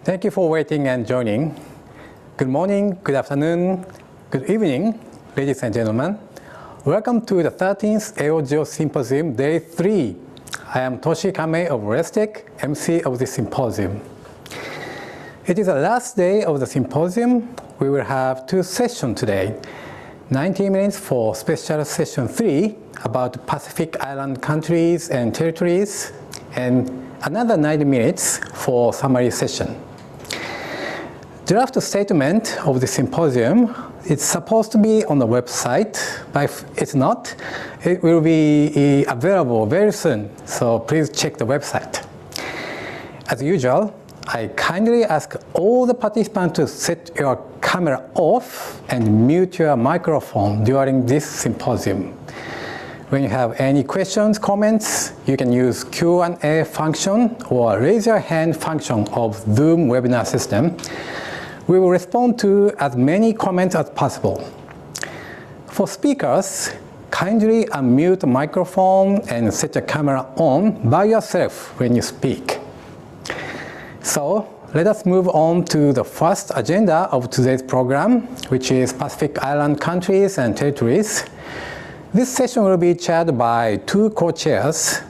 Thank you for waiting and joining. Good morning, good afternoon, good evening, ladies and gentlemen. Welcome to the 13th AOGEO Symposium, Day 3. I am Toshi Kame of ResTech, MC of the symposium. It is the last day of the symposium. We will have two sessions today. 90 minutes for special session 3 about Pacific Island countries and territories, and another 90 minutes for summary session. Draft statement of the symposium is supposed to be on the website, but if it's not, it will be available very soon, so please check the website. As usual, I kindly ask all the participants to set your camera off and mute your microphone during this symposium. When you have any questions, comments, you can use Q&A function or raise your hand function of Zoom webinar system. We will respond to as many comments as possible. For speakers, kindly unmute the microphone and set your camera on by yourself when you speak. So let us move on to the first agenda of today's program, which is Pacific Island countries and territories. This session will be chaired by two co-chairs,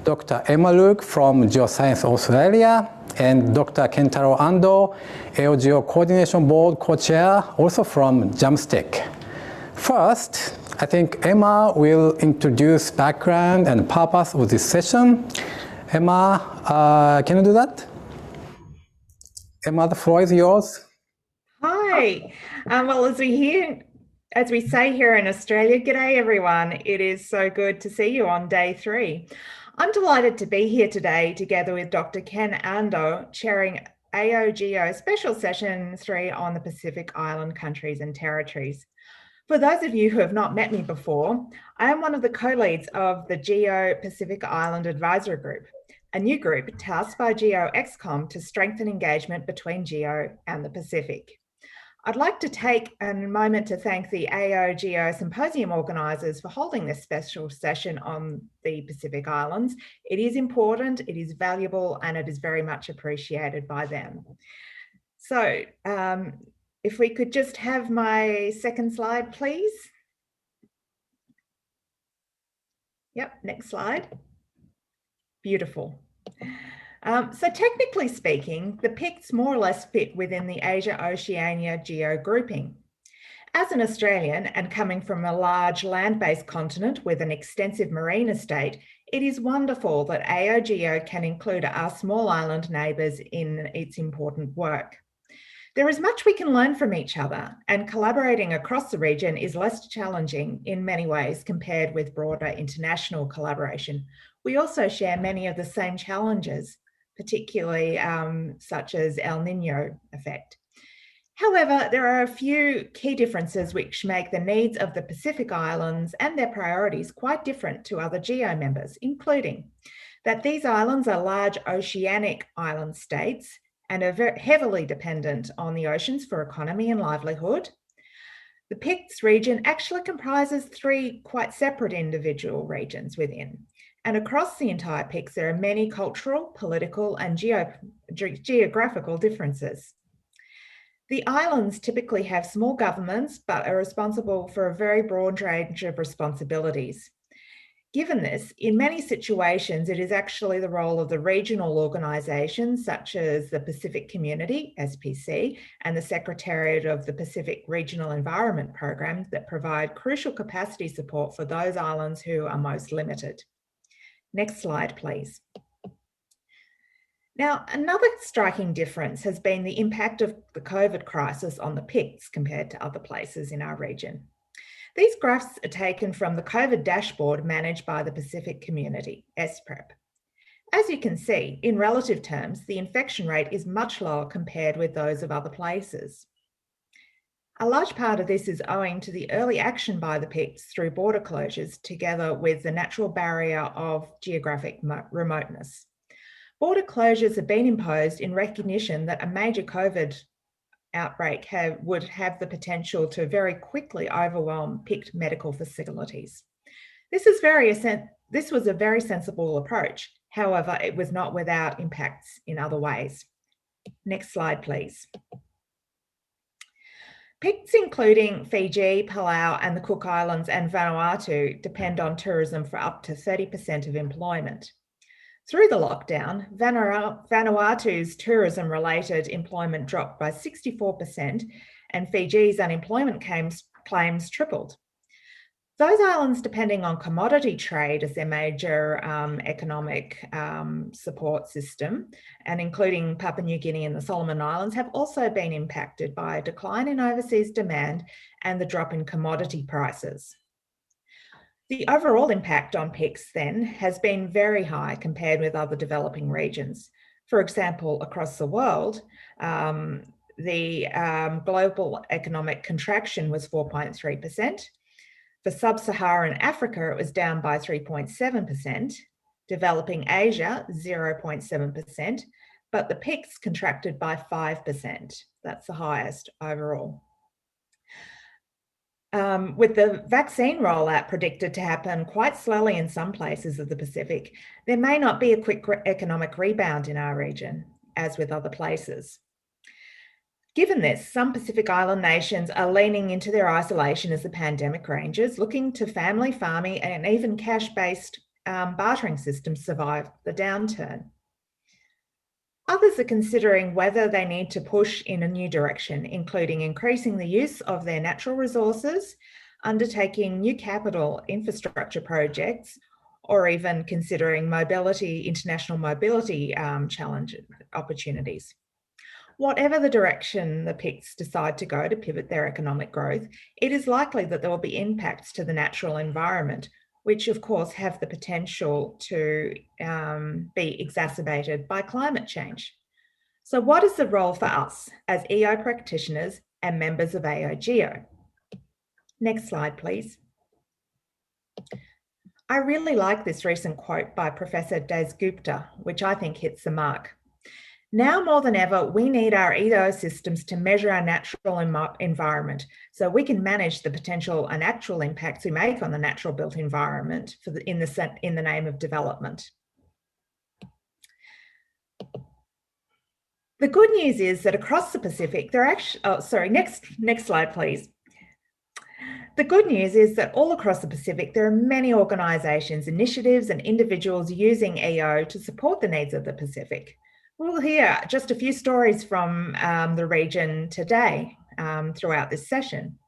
Dr. Emma Luke from Geoscience Australia and Dr. Kentaro Ando, AOGEO Coordination Board co-chair, also from Jamstack. First, I think Emma will introduce background and purpose of this session. Emma, can you do that? Emma, the floor is yours. Hi. Well, as we say here in Australia, g'day everyone. It is so good to see you on day 3. I'm delighted to be here today together with Dr. Ken Ando, chairing AOGEO Special Session 3 on the Pacific Island countries and territories. For those of you who have not met me before, I am one of the co-leads of the GEO Pacific Island Advisory Group, a new group tasked by GEO XCOM to strengthen engagement between GEO and the Pacific. I'd like to take a moment to thank the AOGEO Symposium organisers for holding this special session on the Pacific Islands. It is important, it is valuable, and it is very much appreciated by them. So if we could just have my second slide, please. Yep, next slide. Beautiful. So technically speaking, the PICs more or less fit within the Asia-Oceania GEO grouping. As an Australian and coming from a large land-based continent with an extensive marine estate, it is wonderful that AOGEO can include our small island neighbours in its important work. There is much we can learn from each other, and collaborating across the region is less challenging in many ways compared with broader international collaboration. We also share many of the same challenges, particularly such as El Niño effect. However, there are a few key differences which make the needs of the Pacific Islands and their priorities quite different to other GEO members, including that these islands are large oceanic island states and are very heavily dependent on the oceans for economy and livelihood. The PICs region actually comprises 3 quite separate individual regions within. And across the entire PICs, there are many cultural, political, and geographical differences. The islands typically have small governments, but are responsible for a very broad range of responsibilities. Given this, in many situations, it is actually the role of the regional organisations, such as the Pacific Community, SPC, and the Secretariat of the Pacific Regional Environment Program that provide crucial capacity support for those islands who are most limited. Next slide, please. Now, another striking difference has been the impact of the COVID crisis on the PICs compared to other places in our region. These graphs are taken from the COVID dashboard managed by the Pacific Community, SPREP. As you can see, in relative terms, the infection rate is much lower compared with those of other places. A large part of this is owing to the early action by the PICs through border closures, together with the natural barrier of geographic remoteness. Border closures have been imposed in recognition that a major COVID outbreak would have the potential to very quickly overwhelm PICed medical facilities. This was a very sensible approach. However, it was not without impacts in other ways. Next slide, please. Picts including Fiji, Palau and the Cook Islands and Vanuatu depend on tourism for up to 30% of employment. Through the lockdown, Vanuatu's tourism-related employment dropped by 64% and Fiji's unemployment claims tripled. Those islands depending on commodity trade as their major economic support system, and including Papua New Guinea and the Solomon Islands, have also been impacted by a decline in overseas demand and the drop in commodity prices. The overall impact on PICS then has been very high compared with other developing regions. For example, across the world, the global economic contraction was 4.3%. For sub-Saharan Africa, it was down by 3.7%, developing Asia 0.7%, but the PICS contracted by 5%. That's the highest overall. With the vaccine rollout predicted to happen quite slowly in some places of the Pacific, there may not be a quick economic rebound in our region, as with other places. Given this, some Pacific Island nations are leaning into their isolation as the pandemic ranges, looking to family farming and even cash-based bartering systems survive the downturn. Others are considering whether they need to push in a new direction, including increasing the use of their natural resources, undertaking new capital infrastructure projects, or even considering international mobility opportunities. Whatever the direction the PICS decide to go to pivot their economic growth, it is likely that there will be impacts to the natural environment, which of course have the potential to be exacerbated by climate change. So what is the role for us as EO practitioners and members of AOGEO? Next slide, please. I really like this recent quote by Professor Des Gupta, which I think hits the mark. Now more than ever, we need our EO systems to measure our natural environment so we can manage the potential and actual impacts we make on the natural built environment in the name of development. The good news is that across the Pacific, next slide, please. The good news is that all across the Pacific, there are many organisations, initiatives and individuals using EO to support the needs of the Pacific. We'll hear just a few stories from the region today throughout this session.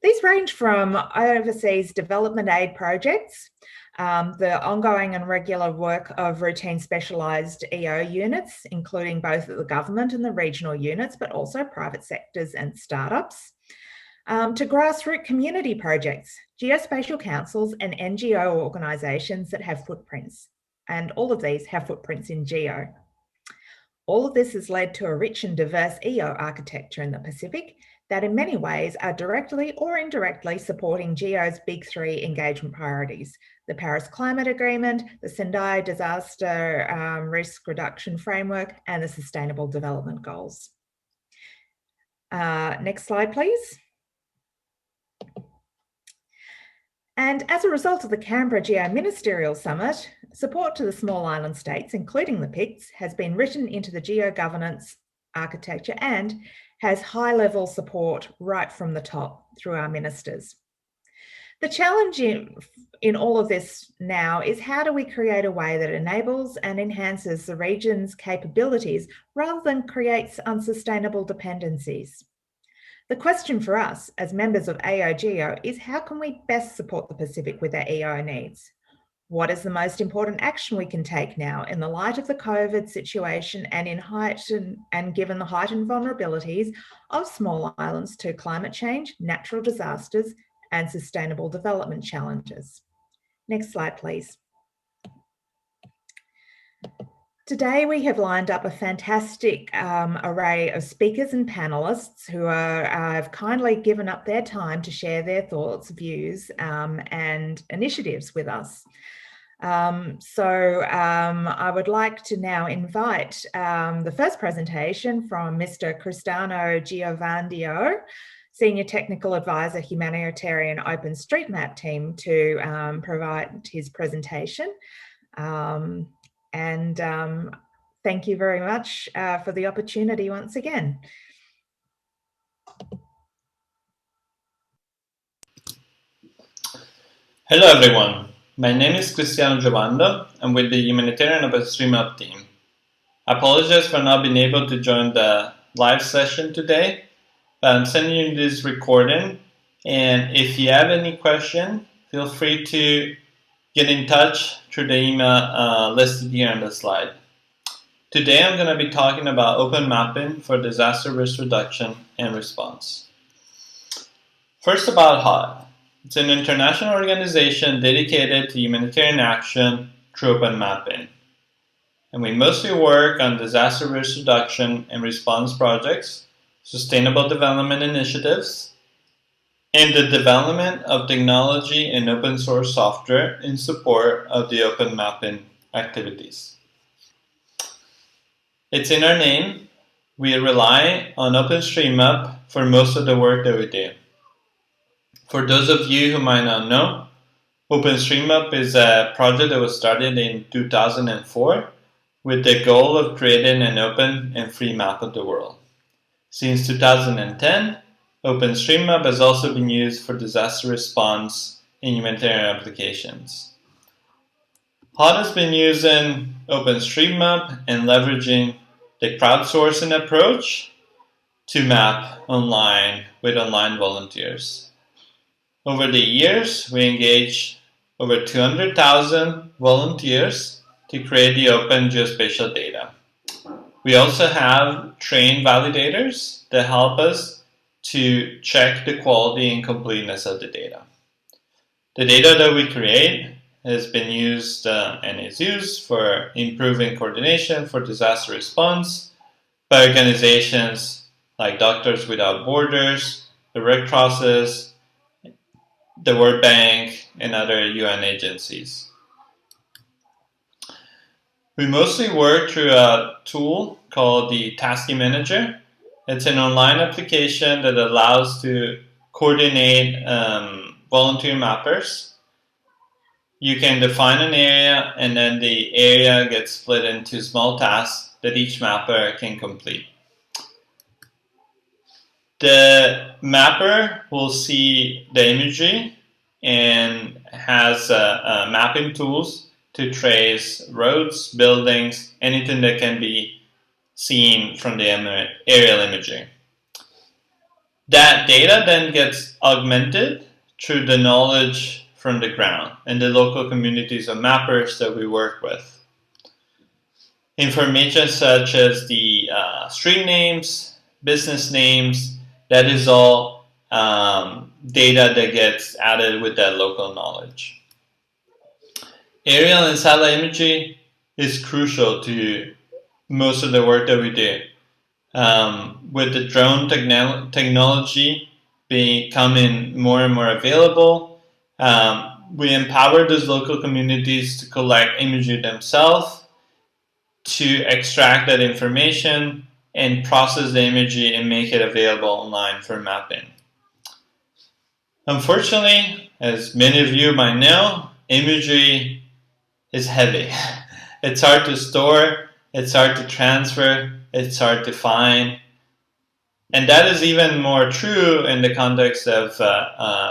These range from overseas development aid projects, the ongoing and regular work of routine specialised EO units, including both the government and the regional units, but also private sectors and startups, to grassroots community projects, geospatial councils and NGO organisations that have footprints. And all of these have footprints in geo. All of this has led to a rich and diverse EO architecture in the Pacific that in many ways are directly or indirectly supporting GEO's big three engagement priorities: the Paris Climate Agreement, the Sendai Disaster Risk Reduction Framework, and the Sustainable Development Goals. Next slide, please. And as a result of the Canberra Geo Ministerial Summit, support to the small island states, including the PICS, has been written into the geo governance architecture and has high-level support right from the top through our ministers. The challenge in all of this now is how do we create a way that enables and enhances the region's capabilities rather than creates unsustainable dependencies? The question for us as members of AOGEO is how can we best support the Pacific with our EO needs? What is the most important action we can take now in the light of the COVID situation and given the heightened vulnerabilities of small islands to climate change, natural disasters, and sustainable development challenges? Next slide, please. Today, we have lined up a fantastic array of speakers and panelists who have kindly given up their time to share their thoughts, views, and initiatives with us. I would like to now invite the first presentation from Mr. Cristano Giovandio, Senior Technical Advisor, Humanitarian OpenStreetMap team, to provide his presentation. thank you very much for the opportunity once again. Hello everyone, my name is Cristiano Giovando. I'm with the Humanitarian OpenStreetMap team. I apologize for not being able to join the live session today, but I'm sending you this recording, and if you have any question, feel free to get in touch through the email listed here on the slide. Today I'm going to be talking about open mapping for disaster risk reduction and response. First, about HOT. It's an international organization dedicated to humanitarian action through open mapping. And we mostly work on disaster risk reduction and response projects, sustainable development initiatives, and the development of technology and open source software in support of the open mapping activities. It's in our name. We rely on OpenStreetMap for most of the work that we do. For those of you who might not know, OpenStreetMap is a project that was started in 2004 with the goal of creating an open and free map of the world. Since 2010, OpenStreetMap has also been used for disaster response and humanitarian applications. HOT has been using OpenStreetMap and leveraging the crowdsourcing approach to map online with online volunteers. Over the years, we engaged over 200,000 volunteers to create the open geospatial data. We also have trained validators that help us to check the quality and completeness of the data. The data that we create has been used and is used for improving coordination for disaster response by organizations like Doctors Without Borders, the Red Crosses, the World Bank, and other UN agencies. We mostly work through a tool called the Tasking Manager. It's an online application that allows to coordinate volunteer mappers. You can define an area, and then the area gets split into small tasks that each mapper can complete. The mapper will see the imagery and has mapping tools to trace roads, buildings, anything that can be seen from the aerial imagery. That data then gets augmented through the knowledge from the ground and the local communities of mappers that we work with. Information such as the street names, business names, that is all data that gets added with that local knowledge. Aerial and satellite imagery is crucial to most of the work that we do. With the drone technology becoming more and more available, we empower those local communities to collect imagery themselves, to extract that information and process the imagery and make it available online for mapping. Unfortunately, as many of you might know, imagery is heavy. It's hard to store, it's hard to transfer, it's hard to find. And that is even more true in the context of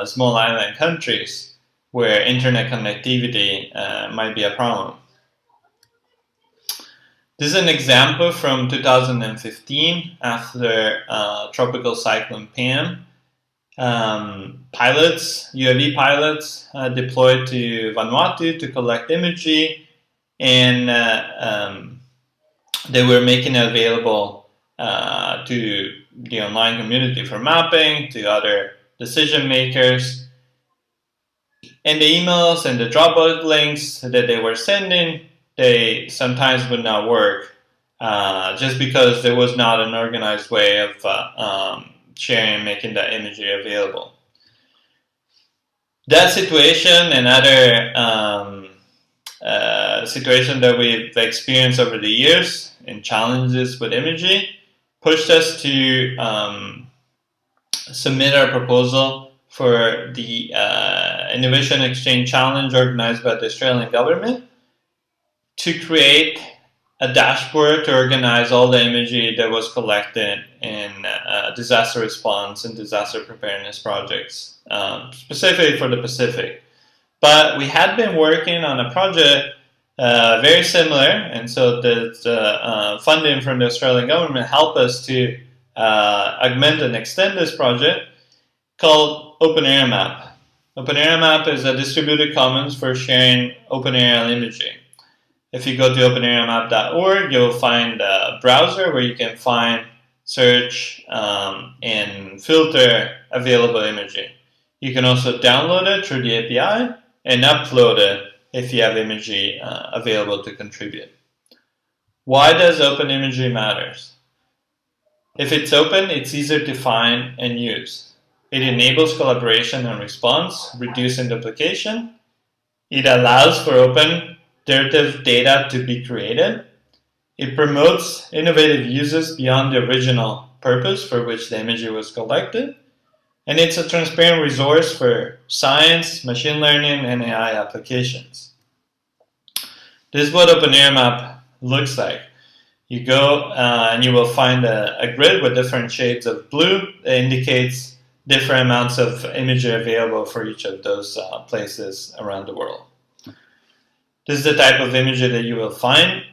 small island countries where internet connectivity might be a problem. This is an example from 2015 after Tropical Cyclone Pam. UAV pilots deployed to Vanuatu to collect imagery, and they were making it available to the online community for mapping, to other decision makers. And the emails and the Dropbox links that they were sending, they sometimes would not work just because there was not an organized way of sharing and making that imagery available. That situation and other situations that we've experienced over the years and challenges with imagery pushed us to submit our proposal for the Innovation Exchange Challenge organized by the Australian government to create a dashboard to organize all the imagery that was collected in disaster response and disaster preparedness projects, specifically for the Pacific. But we had been working on a project very similar, and so the funding from the Australian government helped us to augment and extend this project called OpenAirMap. OpenAirMap is a distributed commons for sharing open aerial imagery. If you go to openairmap.org, you'll find a browser where you can find, search, and filter available imagery. You can also download it through the API and upload it if you have imagery available to contribute. Why does open imagery matter? If it's open, it's easier to find and use. It enables collaboration and response, reducing duplication. It allows for open iterative data to be created. It promotes innovative uses beyond the original purpose for which the imagery was collected. And it's a transparent resource for science, machine learning, and AI applications. This is what OpenAirMap looks like. You go and you will find a grid with different shades of blue that indicates different amounts of imagery available for each of those places around the world. This is the type of imagery that you will find,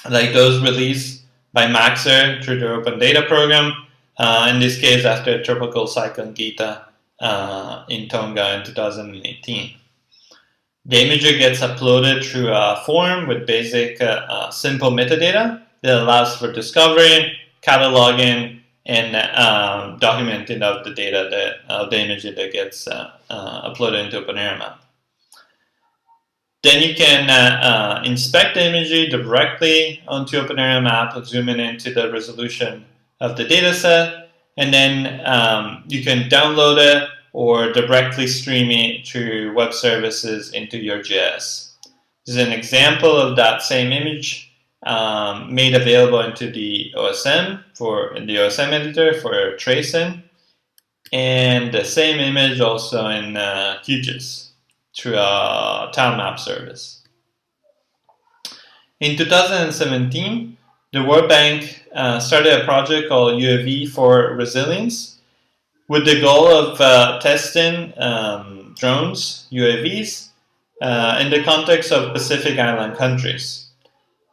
like those released by Maxer through their Open Data program, in this case after Tropical Cyclone Gita in Tonga in 2018. The imagery gets uploaded through a form with basic simple metadata that allows for discovering, cataloging, and documenting of the data that the imagery that gets uploaded into OpenAirMap. Then you can inspect the imagery directly onto OpenAirMap, zooming into the resolution of the dataset, and then you can download it or directly stream it through web services into your JS. This is an example of that same image made available into the OSM in the OSM editor for tracing, and the same image also in QGIS through a tile map service. In 2017, the World Bank started a project called UAV for Resilience, with the goal of testing drones, UAVs, in the context of Pacific Island countries.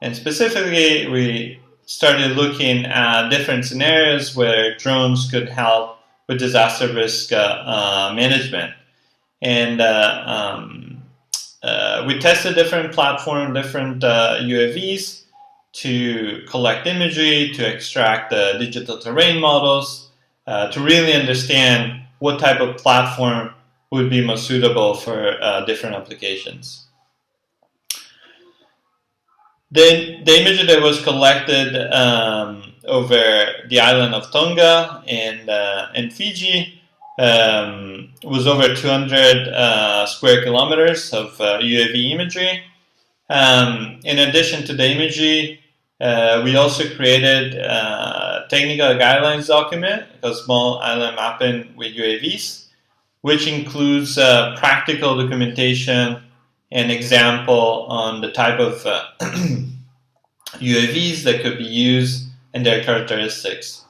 And specifically, we started looking at different scenarios where drones could help with disaster risk management. And we tested different platforms, different UAVs to collect imagery, to extract the digital terrain models, to really understand what type of platform would be most suitable for different applications. The imagery that was collected over the island of Tonga and Fiji was over 200 square kilometers of UAV imagery. In addition to the imagery, we also created a technical guidelines document called Small Island Mapping with UAVs, which includes practical documentation and example on the type of UAVs that could be used and their characteristics.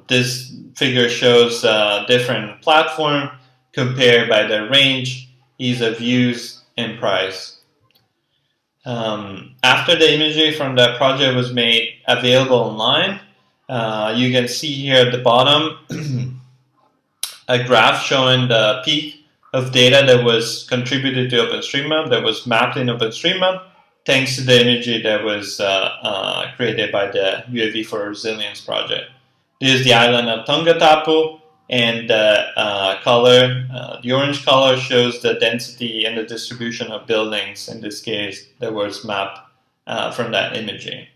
This figure shows different platforms compared by their range, ease of use, and price. After the imagery from that project was made available online, you can see here at the bottom a graph showing the peak of data that was contributed to OpenStreetMap, that was mapped in OpenStreetMap, thanks to the imagery that was created by the UAV for Resilience project. This is the island of Tonga Tapu, and the orange color shows the density and the distribution of buildings, in this case, that was mapped from that imagery.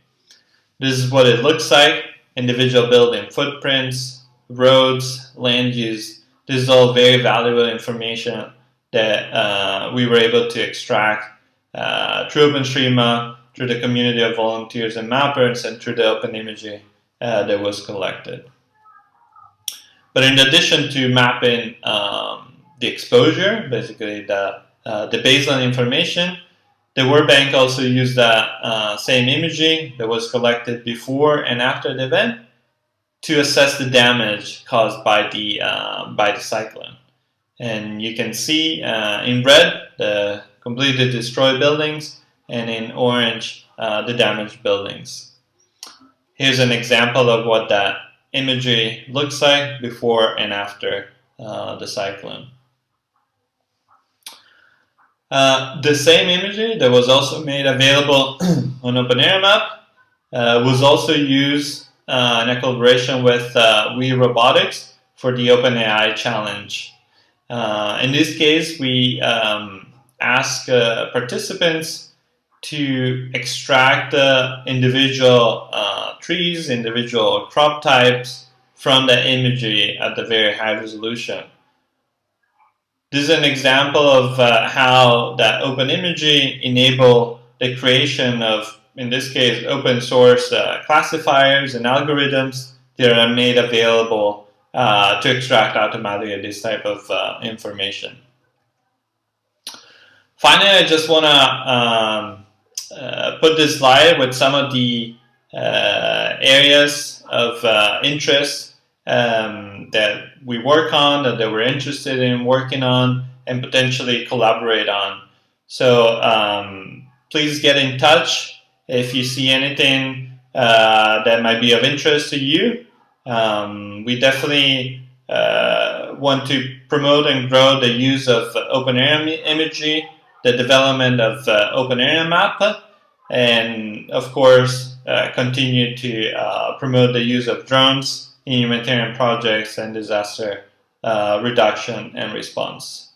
This is what it looks like: individual building footprints, roads, land use. This is all very valuable information that we were able to extract through OpenStreetMap, through the community of volunteers and mappers, and through the open imagery that was collected. But in addition to mapping the exposure, basically the baseline information, The World Bank also used that same imagery that was collected before and after the event to assess the damage caused by the cyclone. And you can see in red the completely destroyed buildings, and in orange the damaged buildings. Here's an example of what that imagery looks like before and after the cyclone. The same imagery that was also made available on OpenAirMap was also used in a collaboration with We Robotics for the OpenAI challenge. In this case, we ask participants to extract individual trees, individual crop types from the imagery at the very high resolution. This is an example of how that open imagery enable the creation of, in this case, open source classifiers and algorithms that are made available to extract automatically this type of information. Finally, I just want to put this slide with some of the areas of interest that we work on, that we're interested in working on, and potentially collaborate on. So please get in touch if you see anything that might be of interest to you. We definitely want to promote and grow the use of open area imagery, the development of OpenAirMap, and of course continue to promote the use of drones in humanitarian projects and disaster reduction and response.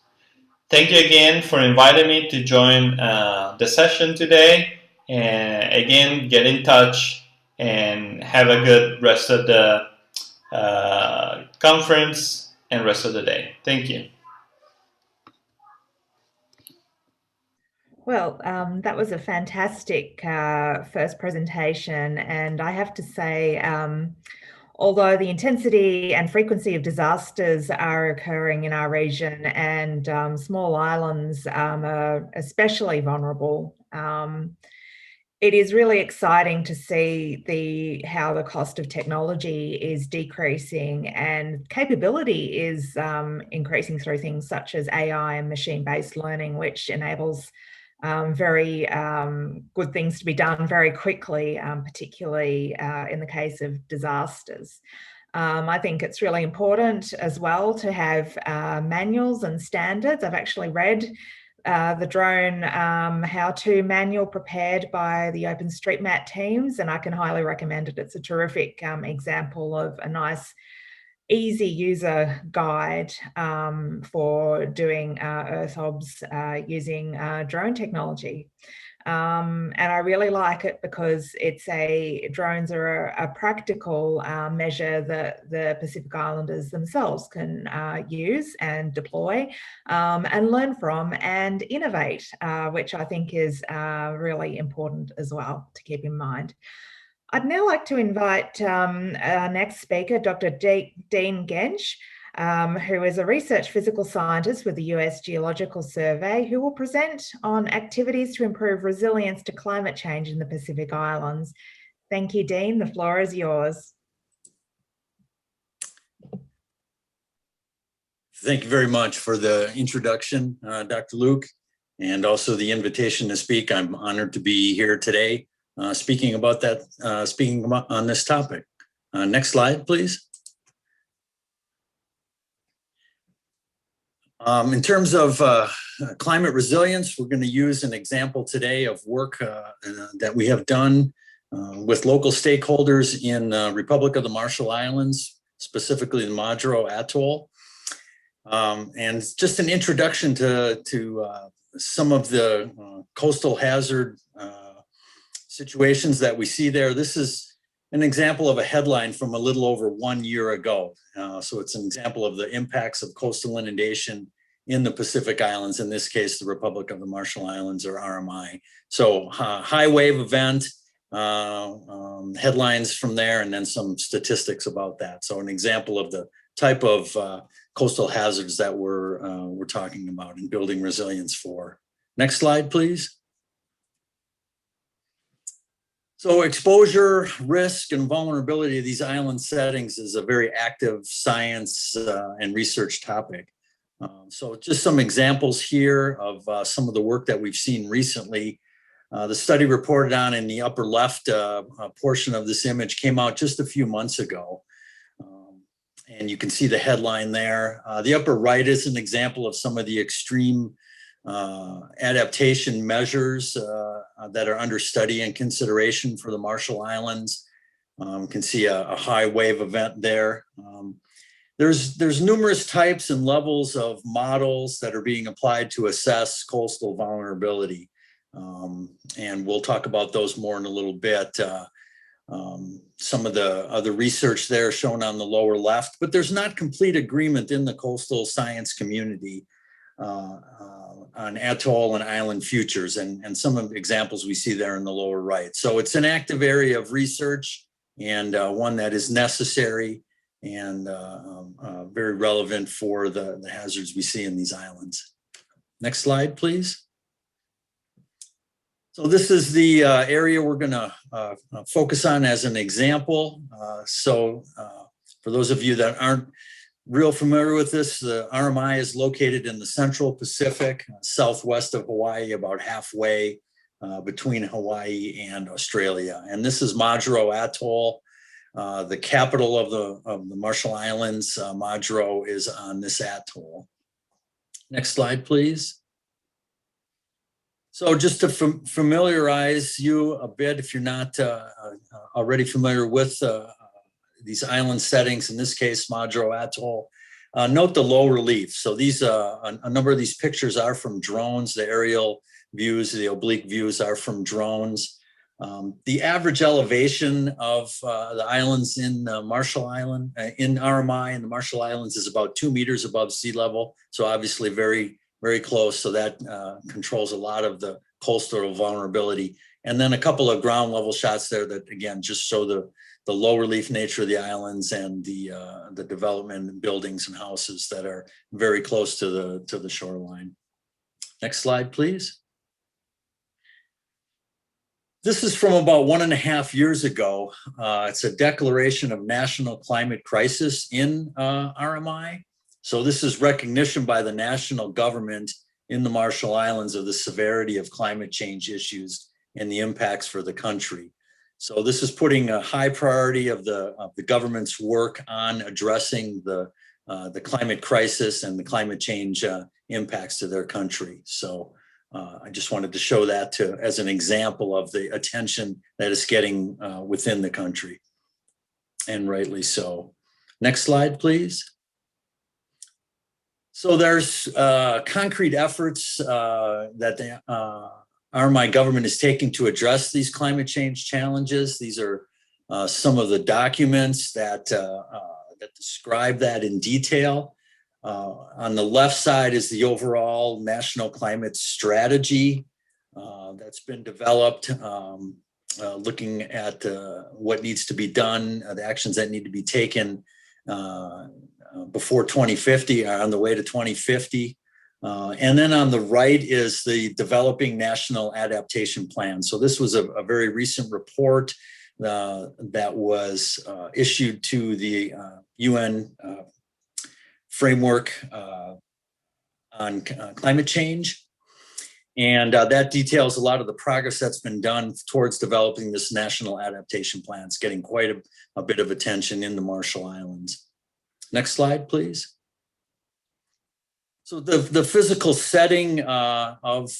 Thank you again for inviting me to join the session today. And again, get in touch and have a good rest of the conference and rest of the day. Thank you. Well, that was a fantastic first presentation, and I have to say, although the intensity and frequency of disasters are occurring in our region, and small islands are especially vulnerable, it is really exciting to see how the cost of technology is decreasing and capability is increasing through things such as AI and machine-based learning, which enables very good things to be done very quickly, particularly in the case of disasters. I think it's really important as well to have manuals and standards. I've actually read the drone how-to manual prepared by the OpenStreetMap teams, and I can highly recommend it. It's a terrific example of a nice, easy user guide for doing Earth obs using drone technology. And I really like it because drones are a practical measure that the Pacific Islanders themselves can use and deploy and learn from and innovate, which I think is really important as well to keep in mind. I'd now like to invite our next speaker, Dr. Dean Gensch, who is a research physical scientist with the US Geological Survey, who will present on activities to improve resilience to climate change in the Pacific Islands. Thank you, Dean. The floor is yours. Thank you very much for the introduction, Dr. Luke, and also the invitation to speak. I'm honored to be here today speaking on this topic. Next slide, please. In terms of climate resilience, we're going to use an example today of work that we have done with local stakeholders in Republic of the Marshall Islands, specifically the Mangrove Atoll. And just an introduction to some of the coastal hazard situations that we see there. This is an example of a headline from a little over 1 year ago. So it's an example of the impacts of coastal inundation in the Pacific Islands, in this case, the Republic of the Marshall Islands, or RMI. So high wave event, headlines from there, and then some statistics about that. So an example of the type of coastal hazards that we're talking about and building resilience for. Next slide, please. So exposure, risk, and vulnerability of these island settings is a very active science and research topic. So just some examples here of some of the work that we've seen recently. The study reported on in the upper left portion of this image came out just a few months ago. And you can see the headline there. The upper right is an example of some of the extreme adaptation measures that are under study and consideration for the Marshall Islands. You can see a high wave event there. There's numerous types and levels of models that are being applied to assess coastal vulnerability. And we'll talk about those more in a little bit. Some of the other research there shown on the lower left, but there's not complete agreement in the coastal science community on atoll and island futures, and some of the examples we see there in the lower right. So it's an active area of research and one that is necessary and very relevant for the hazards we see in these islands. Next slide, please. So this is the area we're going to focus on as an example. For those of you that aren't real familiar with this, the RMI is located in the Central Pacific, southwest of Hawaii, about halfway between Hawaii and Australia. And this is Majuro Atoll, the capital of the Marshall Islands. Majuro is on this atoll. Next slide, please. So just to familiarize you a bit, if you're not already familiar with these island settings, in this case, Majuro Atoll, note the low relief. So these, a number of these pictures are from drones. The aerial views, the oblique views are from drones. The average elevation of the islands in Marshall Island, in RMI and the Marshall Islands, is about 2 meters above sea level. So obviously very, very close. So that controls a lot of the coastal vulnerability. And then a couple of ground level shots there that, again, just show the low relief nature of the islands and the development and buildings and houses that are very close to the shoreline. Next slide, please. This is from about 1.5 years ago. It's a declaration of national climate crisis in RMI. So this is recognition by the national government in the Marshall Islands of the severity of climate change issues and the impacts for the country. So this is putting a high priority of the government's work on addressing the climate crisis and the climate change impacts to their country. So I just wanted to show that as an example of the attention that is getting within the country, and rightly so. Next slide, please. So there's concrete efforts that the RMI government is taking to address these climate change challenges. These are some of the documents that describe that in detail. On the left side is the overall national climate strategy that's been developed, looking at what needs to be done, the actions that need to be taken before 2050, or on the way to 2050. And then on the right is the developing national adaptation plan. So this was a very recent report that was issued to the UN framework on climate change. And that details a lot of the progress that's been done towards developing this national adaptation plan. It's getting quite a bit of attention in the Marshall Islands. Next slide, please. So the physical setting of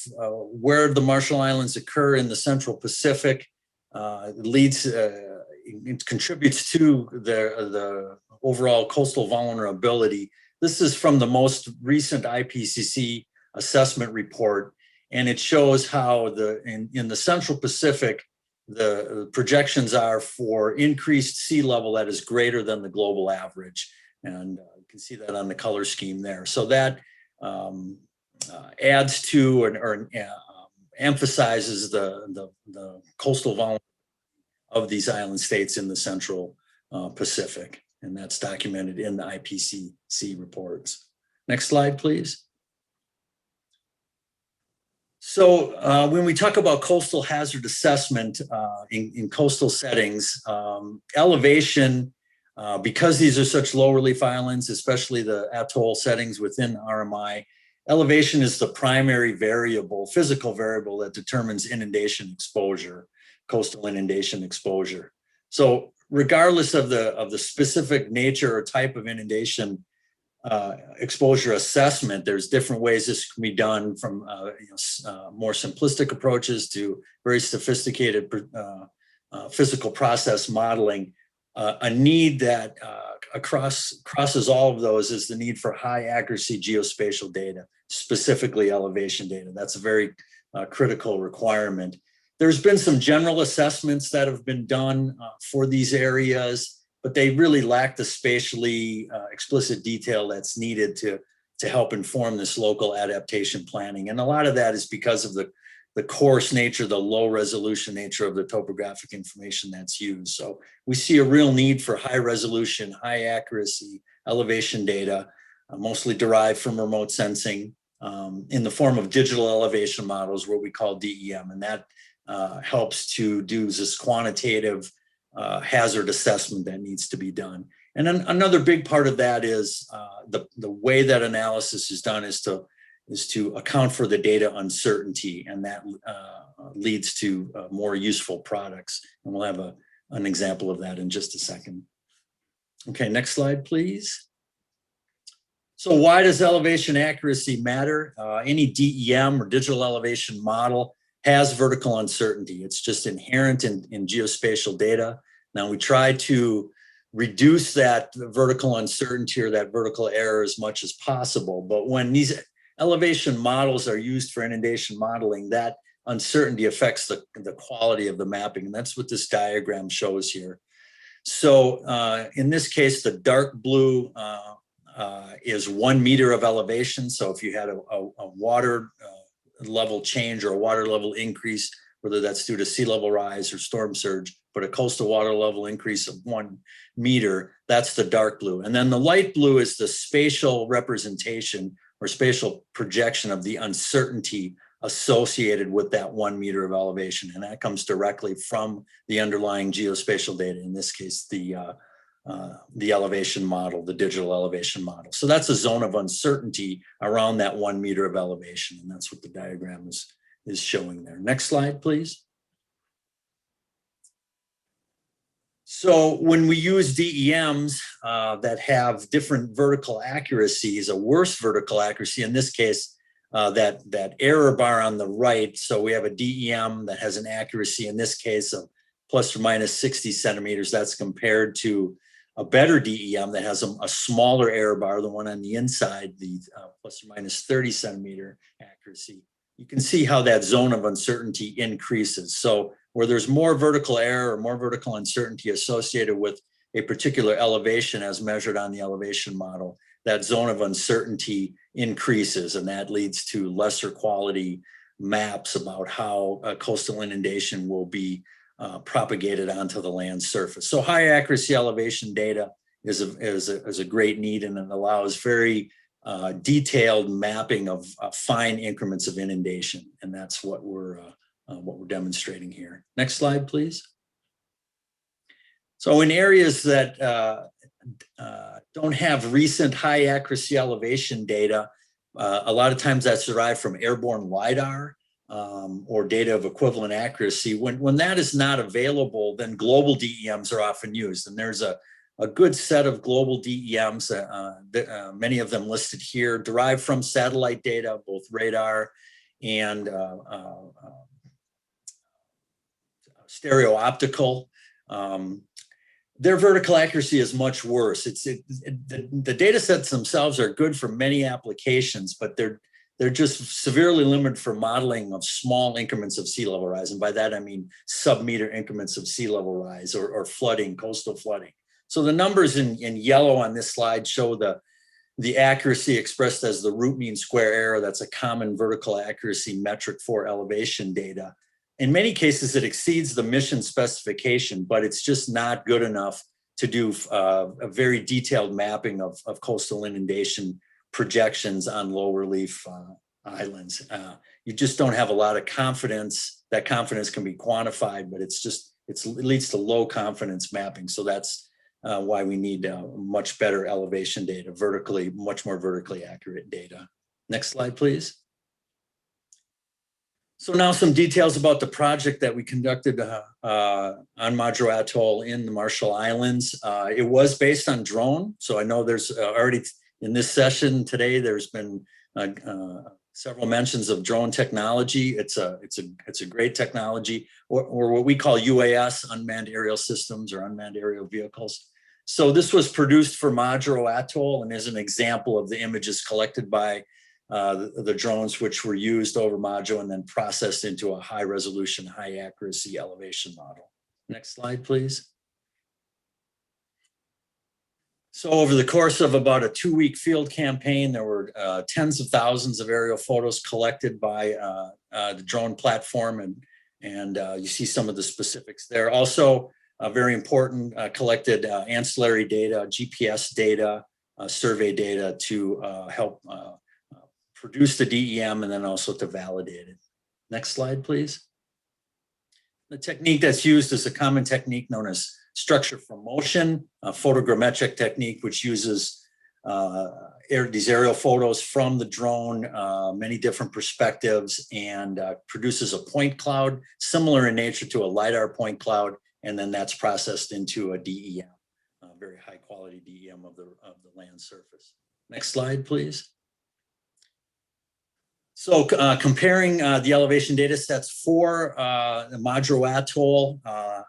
where the Marshall Islands occur in the Central Pacific it contributes to the overall coastal vulnerability. This is from the most recent IPCC assessment report, and it shows how in the Central Pacific, the projections are for increased sea level that is greater than the global average. And you can see that on the color scheme there. So that adds to or emphasizes the coastal vulnerability of these island states in the Central Pacific. And that's documented in the IPCC reports. Next slide, please. So when we talk about coastal hazard assessment in coastal settings, elevation, because these are such low relief islands, especially the atoll settings within RMI, elevation is the primary variable, physical variable that determines inundation exposure, coastal inundation exposure. So regardless of the specific nature or type of inundation exposure assessment, there's different ways this can be done, from more simplistic approaches to very sophisticated physical process modeling. A need that crosses all of those is the need for high accuracy geospatial data, specifically elevation data. That's a very critical requirement. There's been some general assessments that have been done for these areas, but they really lack the spatially explicit detail that's needed to help inform this local adaptation planning. And a lot of that is because of the coarse nature, the low resolution nature of the topographic information that's used. So we see a real need for high resolution, high accuracy elevation data, mostly derived from remote sensing in the form of digital elevation models, what we call DEM. And that helps to do this quantitative hazard assessment that needs to be done. And then another big part of that is the way that analysis is done is to account for the data uncertainty, and that leads to more useful products. And we'll have an example of that in just a second. Okay, next slide, please. So why does elevation accuracy matter? Any DEM or digital elevation model has vertical uncertainty. It's just inherent in geospatial data. Now we try to reduce that vertical uncertainty or that vertical error as much as possible. But when these elevation models are used for inundation modeling, that uncertainty affects the quality of the mapping. And that's what this diagram shows here. So in this case, the dark blue is 1 meter of elevation. So if you had a water level change or a water level increase, whether that's due to sea level rise or storm surge, but a coastal water level increase of 1 meter, that's the dark blue. And then the light blue is the spatial representation or spatial projection of the uncertainty associated with that 1 meter of elevation. And that comes directly from the underlying geospatial data, in this case, the elevation model, the digital elevation model. So that's a zone of uncertainty around that 1 meter of elevation. And that's what the diagram is showing there. Next slide, please. So when we use DEMs that have different vertical accuracies, a worse vertical accuracy, in this case, that error bar on the right. So we have a DEM that has an accuracy, in this case, of plus or minus 60 centimeters. That's compared to a better DEM that has a smaller error bar, the one on the inside, the plus or minus 30 centimeter accuracy. You can see how that zone of uncertainty increases. So where there's more vertical error or more vertical uncertainty associated with a particular elevation as measured on the elevation model, that zone of uncertainty increases, and that leads to lesser quality maps about how a coastal inundation will be propagated onto the land surface. So high accuracy elevation data is a great need, and it allows very detailed mapping of fine increments of inundation, and that's what we're demonstrating here. Next slide, please. So in areas that don't have recent high accuracy elevation data, a lot of times that's derived from airborne LiDAR or data of equivalent accuracy. When that is not available, then global DEMs are often used. And there's a good set of global DEMs, many of them listed here, derived from satellite data, both radar and stereo optical. Their vertical accuracy is much worse. The data sets themselves are good for many applications, but they're just severely limited for modeling of small increments of sea level rise. And by that, I mean sub-meter increments of sea level rise or flooding, coastal flooding. So the numbers in yellow on this slide show the accuracy expressed as the root mean square error. That's a common vertical accuracy metric for elevation data. In many cases, it exceeds the mission specification, but it's just not good enough to do a very detailed mapping of coastal inundation projections on low relief islands. you just don't have a lot of confidence. That confidence can be quantified, but it leads to low confidence mapping. So that's why we need much better elevation data, much more vertically accurate data. Next slide, please. So now some details about the project that we conducted on Mangrove Atoll in the Marshall Islands. It was based on drone. So I know there's already in this session today, there's been several mentions of drone technology. It's a great technology, or what we call UAS, unmanned aerial systems or unmanned aerial vehicles. So this was produced for Mangrove Atoll and is an example of the images collected by the drones, which were used over Mangrove and then processed into a high resolution, high accuracy elevation model. Next slide, please. So over the course of about a 2-week field campaign, there were tens of thousands of aerial photos collected by the drone platform, and you see some of the specifics there. Also, very important, collected ancillary data, GPS data, survey data to help produce the DEM and then also to validate it. Next slide, please. The technique that's used is a common technique known as structure from motion, a photogrammetric technique, which uses these aerial photos from the drone, many different perspectives, and produces a point cloud similar in nature to a LiDAR point cloud, and then that's processed into a DEM, a very high quality DEM of the land surface. Next slide, please. So comparing the elevation data sets for the Mangrove Atoll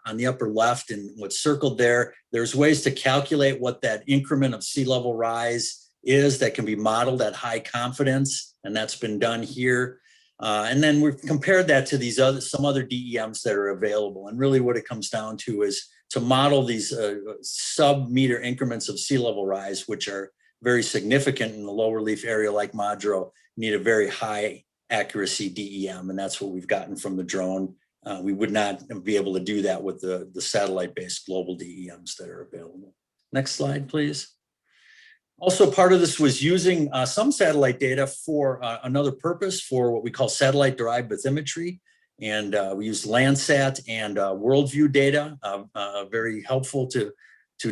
on the upper left and what's circled there, there's ways to calculate what that increment of sea level rise is that can be modeled at high confidence, and that's been done here. And then we've compared that to some other DEMs that are available. And really what it comes down to is to model these sub-meter increments of sea level rise, which are very significant in the low relief area like Mangrove, need a very high accuracy DEM, and that's what we've gotten from the drone. We would not be able to do that with the satellite-based global DEMs that are available. Next slide, please. Also, part of this was using some satellite data for another purpose, for what we call satellite-derived bathymetry. And we used Landsat and worldview data, very helpful to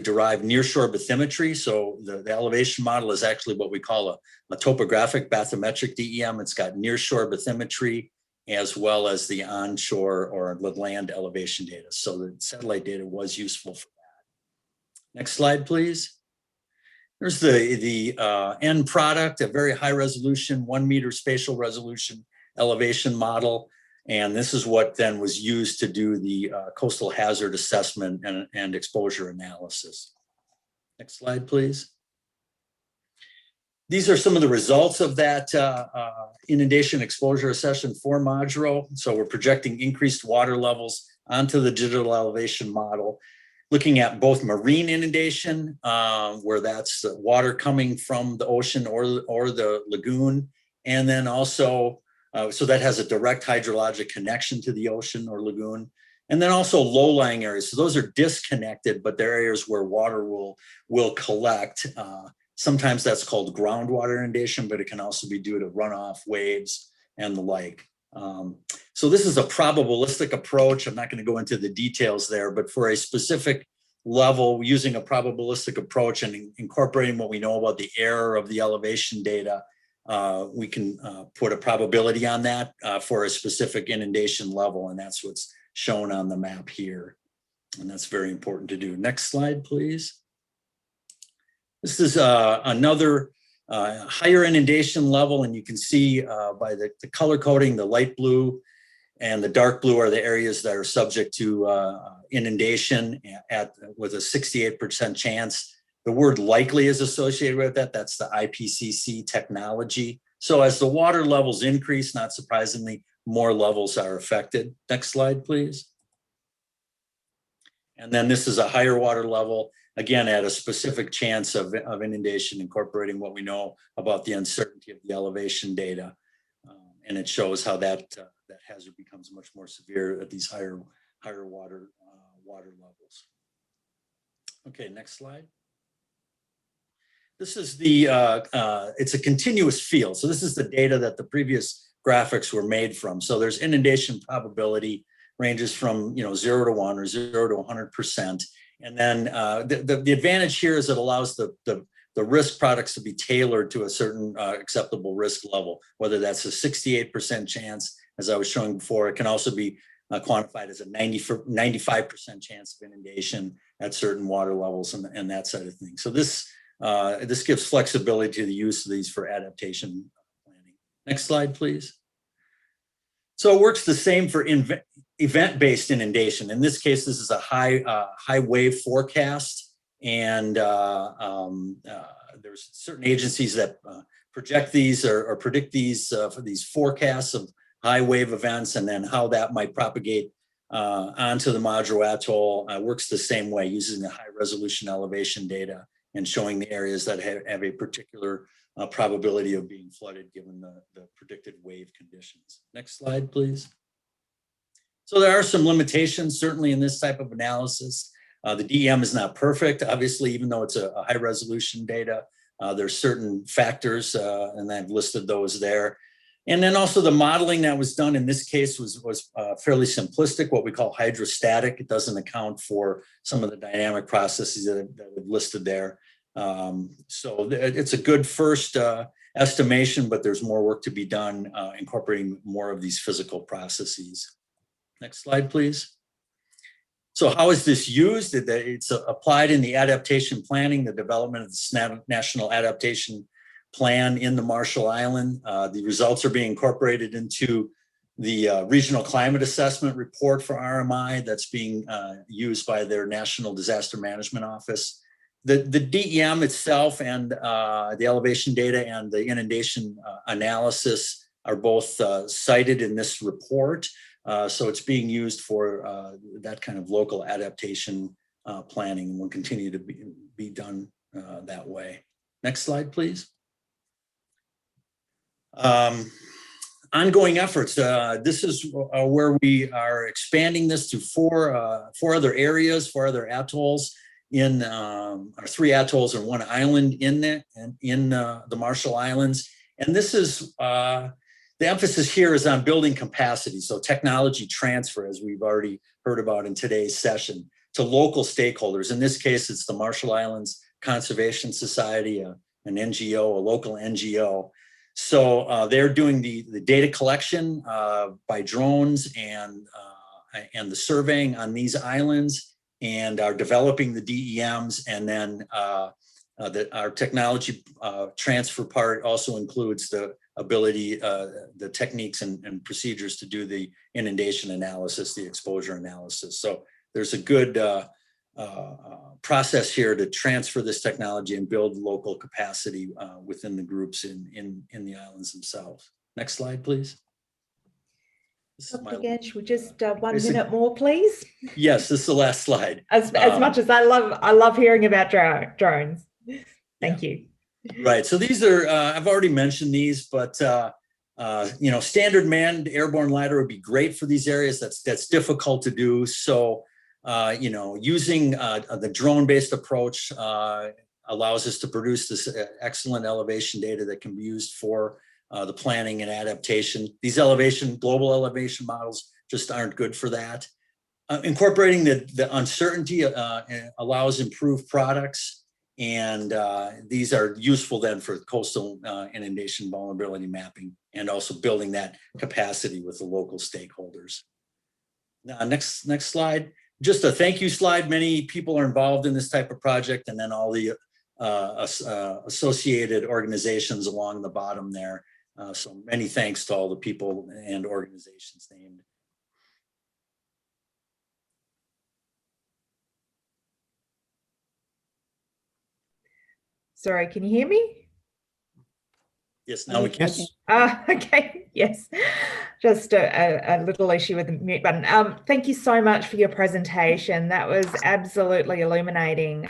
derive nearshore bathymetry. So the elevation model is actually what we call a topographic bathymetric DEM. It's got nearshore bathymetry as well as the onshore or the land elevation data. So the satellite data was useful for that. Next slide, please. There's the end product, a very high resolution, 1 meter spatial resolution elevation model. And this is what then was used to do the coastal hazard assessment and exposure analysis. Next slide, please. These are some of the results of that inundation exposure assessment for Mangrove. So we're projecting increased water levels onto the digital elevation model, looking at both marine inundation, where that's the water coming from the ocean or the lagoon, and then also so that has a direct hydrologic connection to the ocean or lagoon. And then also low-lying areas. So those are disconnected, but they're areas where water will collect. Sometimes that's called groundwater inundation, but it can also be due to runoff, waves, and the like. So this is a probabilistic approach. I'm not going to go into the details there, but for a specific level, using a probabilistic approach and incorporating what we know about the error of the elevation data, we can put a probability on that for a specific inundation level, and that's what's shown on the map here. And that's very important to do. Next slide, please. This is another higher inundation level, and you can see by the color coding, the light blue and the dark blue are the areas that are subject to inundation with a 68% chance. The word likely is associated with that. That's the IPCC technology. So as the water levels increase, not surprisingly, more levels are affected. Next slide, please. And then this is a higher water level, again, at a specific chance of inundation, incorporating what we know about the uncertainty of the elevation data. And it shows how that hazard becomes much more severe at these higher water levels. Okay, next slide. This is it's a continuous field. So this is the data that the previous graphics were made from. So there's inundation probability ranges from 0 to 1 or 0 to 100%. And then the advantage here is it allows the risk products to be tailored to a certain acceptable risk level, whether that's a 68% chance, as I was showing before. It can also be quantified as a 95% chance of inundation at certain water levels and that side of things. So this gives flexibility to the use of these for adaptation planning. Next slide, please. So it works the same for event-based inundation. In this case, this is a high wave forecast, and there's certain agencies that project these or predict these for these forecasts of high wave events, and then how that might propagate onto the Mangrove Atoll. Works the same way, using the high resolution elevation data and showing the areas that have a particular probability of being flooded given the predicted wave conditions. Next slide, please. So there are some limitations, certainly in this type of analysis. The DEM is not perfect, obviously, even though it's a high resolution data. There's certain factors, and I've listed those there. And then also the modeling that was done in this case was fairly simplistic, what we call hydrostatic. It doesn't account for some of the dynamic processes that I've listed there. So it's a good first estimation, but there's more work to be done incorporating more of these physical processes. Next slide, please. So how is this used? It's applied in the adaptation planning, the development of the National Adaptation Plan in the Marshall Island. The results are being incorporated into the Regional Climate Assessment Report for RMI that's being used by their National Disaster Management Office. The DEM itself and the elevation data and the inundation analysis are both cited in this report. So it's being used for that kind of local adaptation planning, and will continue to be done that way. Next slide, please. Ongoing efforts. This is where we are expanding this to four other areas, 4 other atolls in our 3 atolls and 1 island in the Marshall Islands. And this is the emphasis here is on building capacity, so technology transfer, as we've already heard about in today's session, to local stakeholders. In this case, it's the Marshall Islands Conservation Society, an NGO, a local NGO. So they're doing the data collection by drones and the surveying on these islands, and are developing the DEMs. And then our technology transfer part also includes the ability, the techniques and procedures to do the inundation analysis, the exposure analysis. So there's a good process here to transfer this technology and build local capacity within the groups in the islands themselves. Next slide, please. Dr. Again, should we just 1 minute more, please? Yes, this is the last slide. As much as I love hearing about drones. Thank you. Right. So these are, I've already mentioned these, but, standard manned airborne LiDAR would be great for these areas. That's difficult to do. So, using the drone-based approach allows us to produce this excellent elevation data that can be used for the planning and adaptation. These global elevation models just aren't good for that. Incorporating the uncertainty allows improved products. And these are useful then for coastal inundation vulnerability mapping, and also building that capacity with the local stakeholders. Now, next slide. Just a thank you slide. Many people are involved in this type of project, and then all the associated organizations along the bottom there. So many thanks to all the people and organizations named. Sorry, can you hear me? Yes, now we can. Okay, yes. Just a little issue with the mute button. Thank you so much for your presentation. That was absolutely illuminating.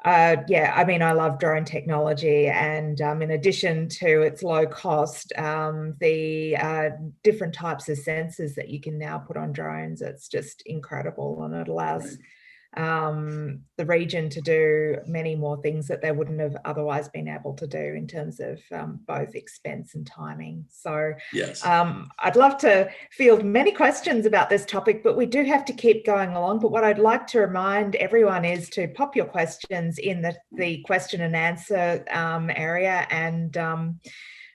Yeah, I mean, I love drone technology, and in addition to its low cost, the different types of sensors that you can now put on drones, it's just incredible, and it allows the region to do many more things that they wouldn't have otherwise been able to do in terms of both expense and timing. So Yes. I'd love to field many questions about this topic, but we do have to keep going along. But what I'd like to remind everyone is to pop your questions in the question and answer area, and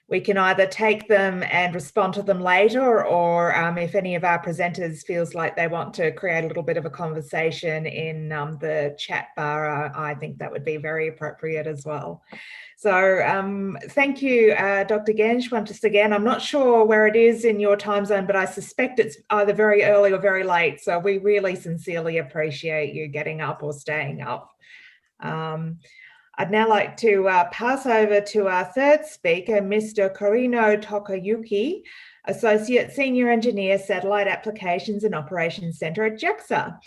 we can either take them and respond to them later, or if any of our presenters feels like they want to create a little bit of a conversation in the chat bar, I think that would be very appropriate as well. So thank you, Dr. Gensch, once again. I'm not sure where it is in your time zone, but I suspect it's either very early or very late. So we really sincerely appreciate you getting up or staying up. I'd now like to pass over to our third speaker, Mr. Korino Takayuki, Associate Senior Engineer, Satellite Applications and Operations Center at JAXA.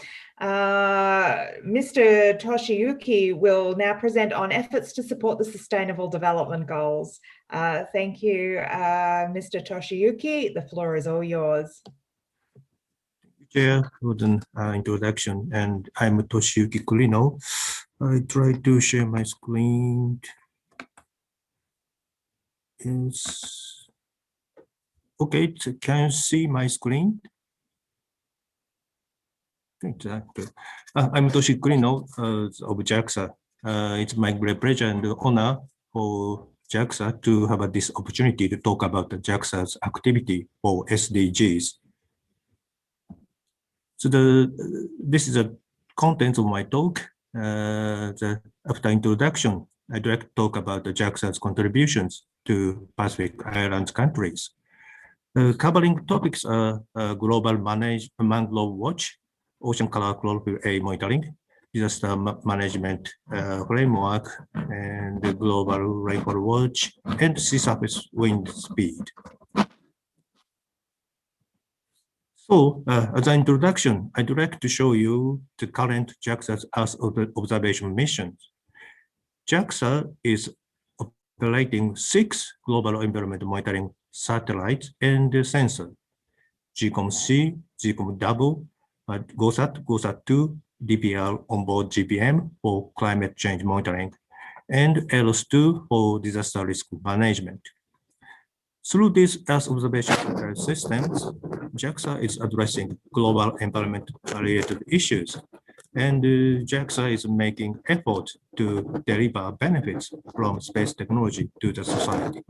Mr. Toshiyuki will now present on efforts to support the Sustainable Development Goals. Thank you, Mr. Toshiyuki. The floor is all yours. Chair, for the introduction, and I'm Toshiyuki Korino. I try to share my screen. Yes. Okay, can you see my screen? Exactly. I'm Toshiyuki Korino of JAXA. It's my great pleasure and honor for JAXA to have this opportunity to talk about the JAXA's activity for SDGs. So this is the content of my talk. After introduction, I'd like to talk about the JAXA's contributions to Pacific Islands countries. Covering topics are global mangrove watch, ocean color chlorophyll A monitoring, disaster management framework, and the global rainfall watch, and sea surface wind speed. So, as an introduction, I'd like to show you the current JAXA's Earth observation missions. JAXA is operating 6 global environment monitoring satellites and sensors: GCOM-C, GCOM-W, GOSAT, GOSAT-2, DPR onboard GPM for climate change monitoring, and ELS-2 for disaster risk management. Through these Earth observation systems, JAXA is addressing global environment-related issues, and JAXA is making efforts to deliver benefits from space technology to the society.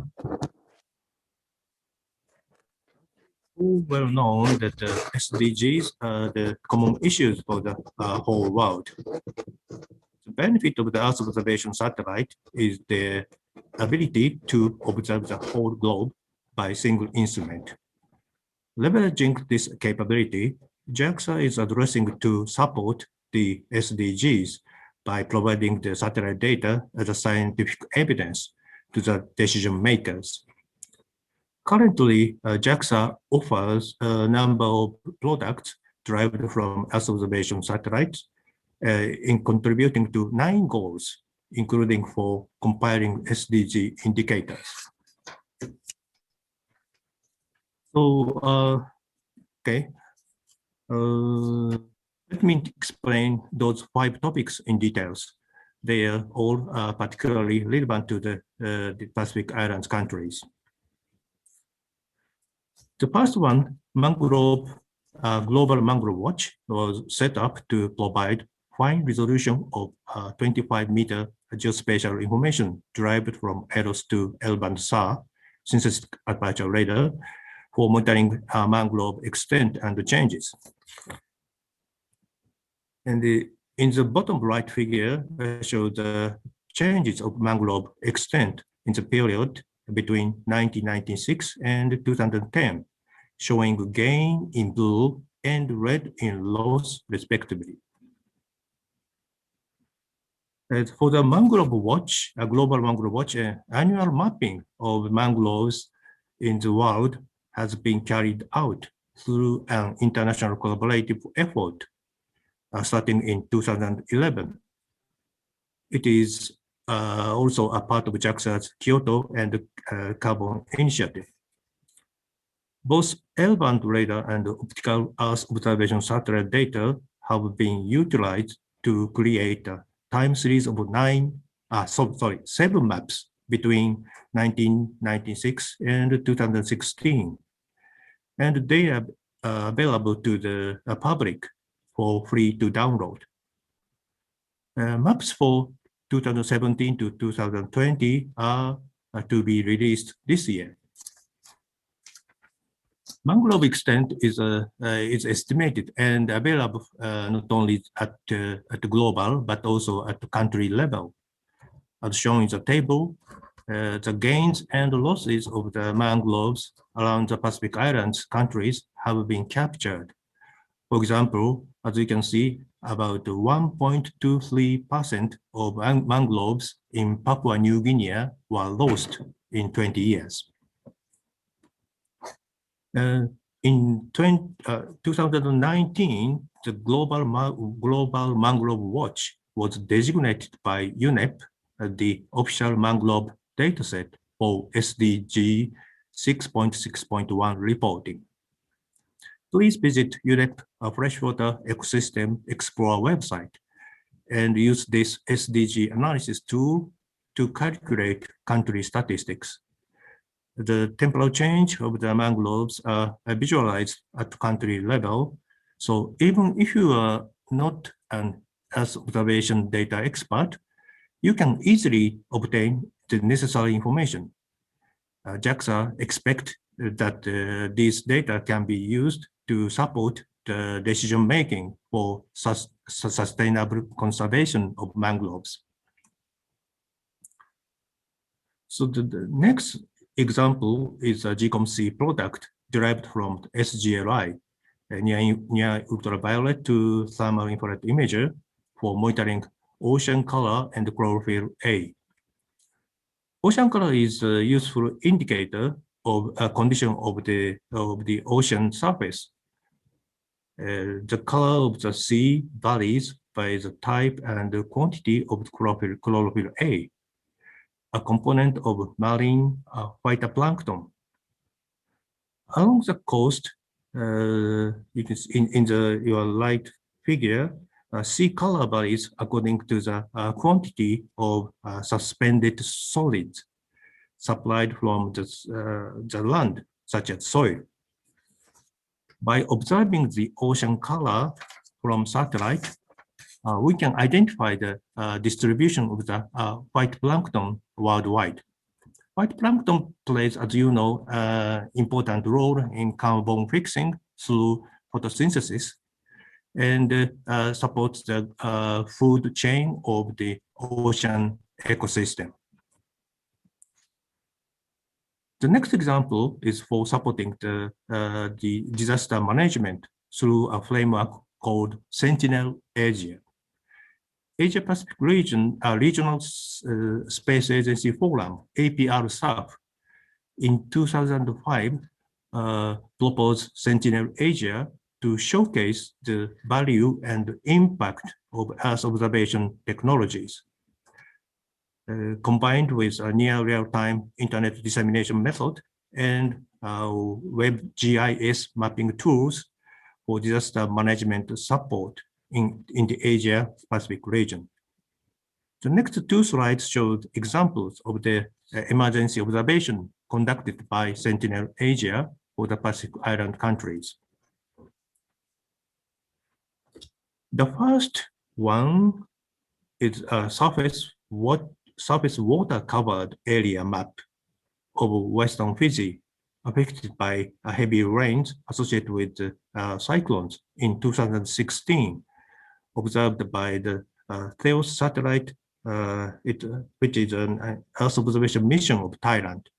Well known that the SDGs are the common issues for the whole world. The benefit of the Earth observation satellite is the ability to observe the whole globe by single instrument. Leveraging this capability, JAXA is addressing to support the SDGs by providing the satellite data as a scientific evidence to the decision makers. Currently, JAXA offers a number of products derived from Earth observation satellites in contributing to 9 goals, including for compiling SDG indicators. So, okay, let me explain those 5 topics in details. They are all particularly relevant to the Pacific Islands countries. The first one, Mangrove, Global Mangrove Watch, was set up to provide fine resolution of 25-meter geospatial information derived from ELS-2 L-band SAR, synthetic aperture radar, for monitoring mangrove extent and changes. And in the bottom right figure, I show the changes of mangrove extent in the period between 1996 and 2010, showing gain in blue and red in loss, respectively. As for the Mangrove Watch, a Global Mangrove Watch, annual mapping of mangroves in the world has been carried out through an international collaborative effort starting in 2011. It is also a part of JAXA's Kyoto and Carbon Initiative. Both L-band radar and optical Earth observation satellite data have been utilized to create a time series of 7 maps between 1996 and 2016. And they are available to the public for free to download. Maps for 2017 to 2020 are to be released this year. Mangrove extent is estimated and available not only at the global but also at the country level. As shown in the table, the gains and losses of the mangroves around the Pacific Islands countries have been captured. For example, as you can see, about 1.23% of mangroves in Papua New Guinea were lost in 20 years. In 2019, the Global Mangrove Watch was designated by UNEP the official mangrove dataset for SDG 6.6.1 reporting. Please visit UNEP Freshwater Ecosystem Explorer website and use this SDG analysis tool to calculate country statistics. The temporal change of the mangroves are visualized at country level. So even if you are not an Earth observation data expert, you can easily obtain the necessary information. JAXA expects that these data can be used to support the decision-making for sustainable conservation of mangroves. So the next example is a GCOM-C product derived from SGLI, near ultraviolet to thermal infrared imager for monitoring ocean color and chlorophyll A. Ocean color is a useful indicator of a condition of the ocean surface. The color of the sea varies by the type and the quantity of chlorophyll A, a component of marine phytoplankton. Along the coast, it is in your right figure, sea color varies according to the quantity of suspended solids supplied from the land, such as soil. By observing the ocean color from satellite, we can identify the distribution of the phytoplankton worldwide. Phytoplankton plays, as you know, an important role in carbon fixing through photosynthesis and supports the food chain of the ocean ecosystem. The next example is for supporting the disaster management through a framework called Sentinel-Asia. Asia-Pacific Regional Space Agency Forum, APR-SUF, in 2005 proposed Sentinel-Asia to showcase the value and impact of Earth observation technologies. Combined with a near real-time internet dissemination method and WebGIS mapping tools for disaster management support in the Asia-Pacific region. The next two slides show examples of the emergency observation conducted by Sentinel-Asia for the Pacific Island countries. The first one is a surface water covered area map of Western Fiji affected by heavy rains associated with cyclones in 2016, observed by the Theos satellite, which is an Earth observation mission of Thailand.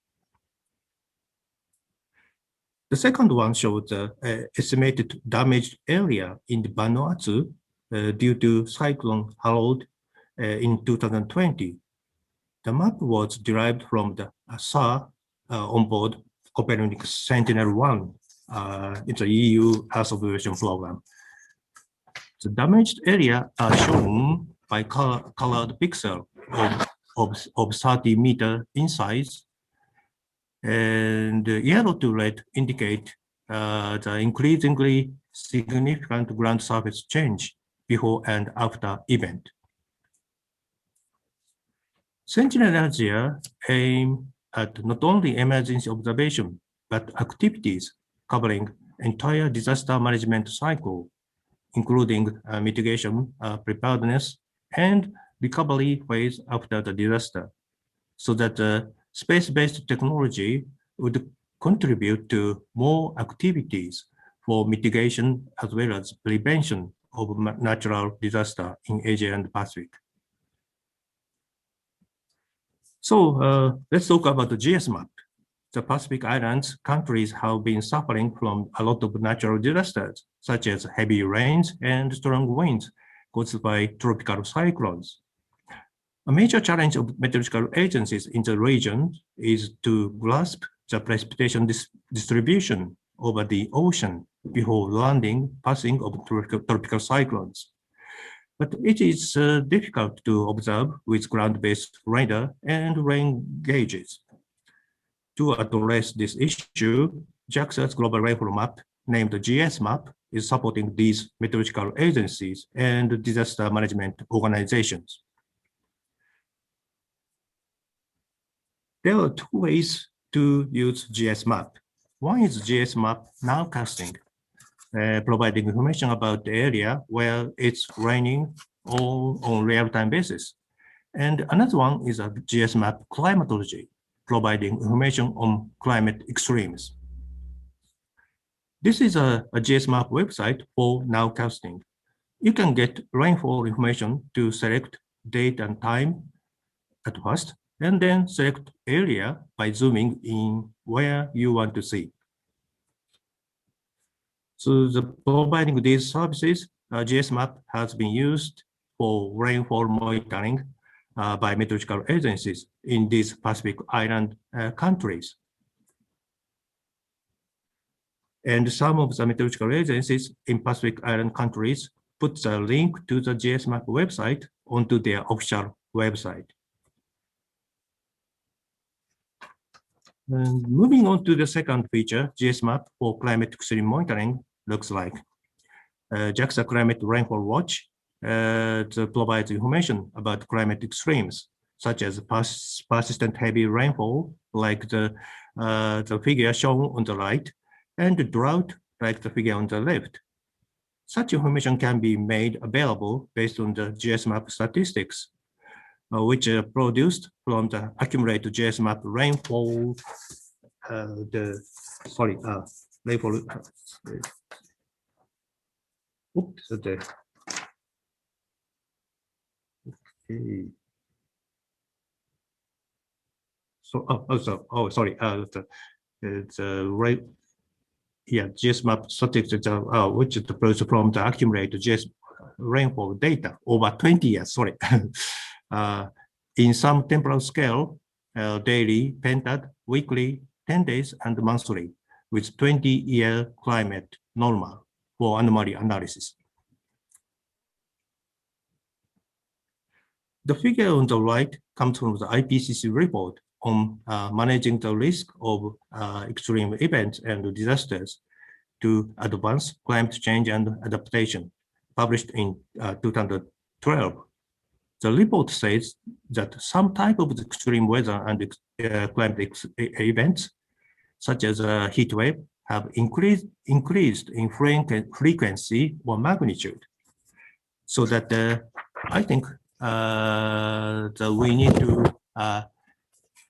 The second one shows the estimated damaged area in the Vanuatu due to Cyclone Harold in 2020. The map was derived from the SAR onboard Copernicus Sentinel-1. It's a EU Earth observation program. The damaged area are shown by colored pixel of 30 meter in size, and yellow to red indicate the increasingly significant ground surface change before and after event. Sentinel-Asia aim at not only emergency observation, but activities covering entire disaster management cycle, including mitigation, preparedness, and recovery phase after the disaster, so that space-based technology would contribute to more activities for mitigation as well as prevention of natural disaster in Asia and Pacific. So let's talk about the GS map. The Pacific Islands countries have been suffering from a lot of natural disasters, such as heavy rains and strong winds caused by tropical cyclones. A major challenge of meteorological agencies in the region is to grasp the precipitation distribution over the ocean before landing, passing of tropical cyclones. But it is difficult to observe with ground-based radar and rain gauges. To address this issue, JAXA's global rainfall map, named the GS map, is supporting these meteorological agencies and disaster management organizations. There are two ways to use GS map. One is GS map nowcasting, providing information about the area where it's raining on real-time basis. And another one is a GS map climatology, providing information on climate extremes. This is a GS map website for nowcasting. You can get rainfall information to select date and time at first, and then select area by zooming in where you want to see. So providing these services, GS map has been used for rainfall monitoring by meteorological agencies in these Pacific Island countries. And some of the meteorological agencies in Pacific Island countries put the link to the GS map website onto their official website. And moving on to the second feature, GS map for climate extreme monitoring looks like. JAXA Climate Rainfall Watch provides information about climate extremes, such as persistent heavy rainfall, like the figure shown on the right, and drought, like the figure on the left. Such information can be made available based on the GS map statistics, which are produced from the accumulated GS map rainfall, rainfall. Oops, okay. So, sorry. It's right. Yeah, GS map statistics, which is produced from the accumulated GS rainfall data over 20 years. Sorry. In some temporal scale, daily, pentad, weekly, 10 days, and monthly, with 20-year climate normal for anomaly analysis. The figure on the right comes from the IPCC report on managing the risk of extreme events and disasters to advance climate change and adaptation, published in 2012. The report says that some type of extreme weather and climate events, such as a heat wave, have increased in frequency or magnitude. So that I think that we need to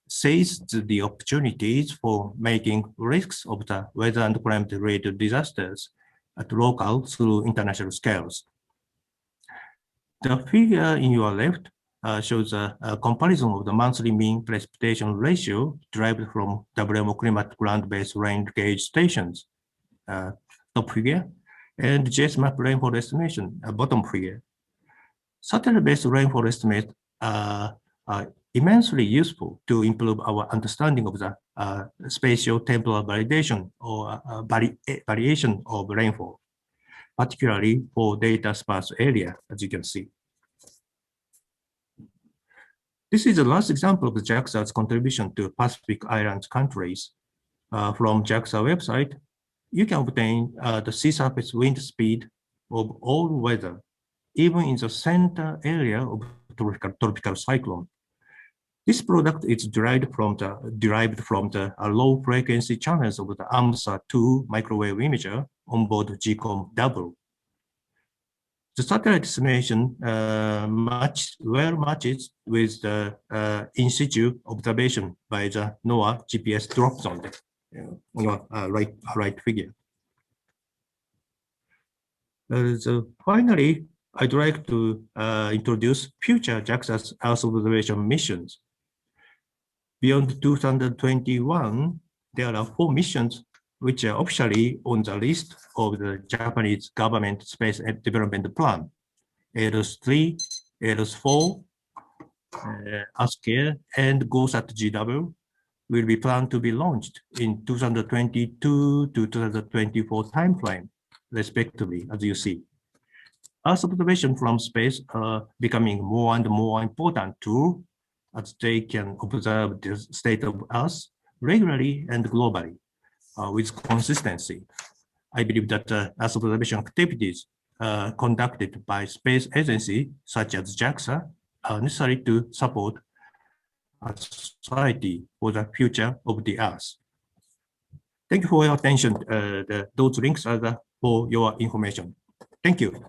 seize the opportunities for making risks of the weather and climate-related disasters at local through international scales. The figure in your left shows a comparison of the monthly mean precipitation ratio derived from WMO Climate ground-based rain gauge stations, top figure, and GS map rainfall estimation, bottom figure. Satellite-based rainfall estimates are immensely useful to improve our understanding of the spatial temporal validation or variation of rainfall, particularly for data sparse area, as you can see. This is the last example of the JAXA's contribution to Pacific Island countries. From JAXA website, you can obtain the sea surface wind speed of all weather even in the center area of tropical cyclone. This product is derived from the low frequency channels of the AMSA-2 microwave imager on board GCOM double. The satellite simulation matches with the in situ observation by the NOAA GPS drop zone on your right figure. So finally, I'd like to introduce future JAXA's Earth observation missions. Beyond 2021, there are 4 missions which are officially on the list of the Japanese government space development plan. ALS-3, ALS-4, ASCARE, and GOSAT-GW will be planned to be launched in 2022 to 2024 timeframe, respectively, as you see. Earth observation from space are becoming more and more important too, as they can observe the state of Earth regularly and globally with consistency. I believe that Earth observation activities conducted by space agencies such as JAXA are necessary to support a society for the future of the Earth. Thank you for your attention. Those links are for your information. Thank you.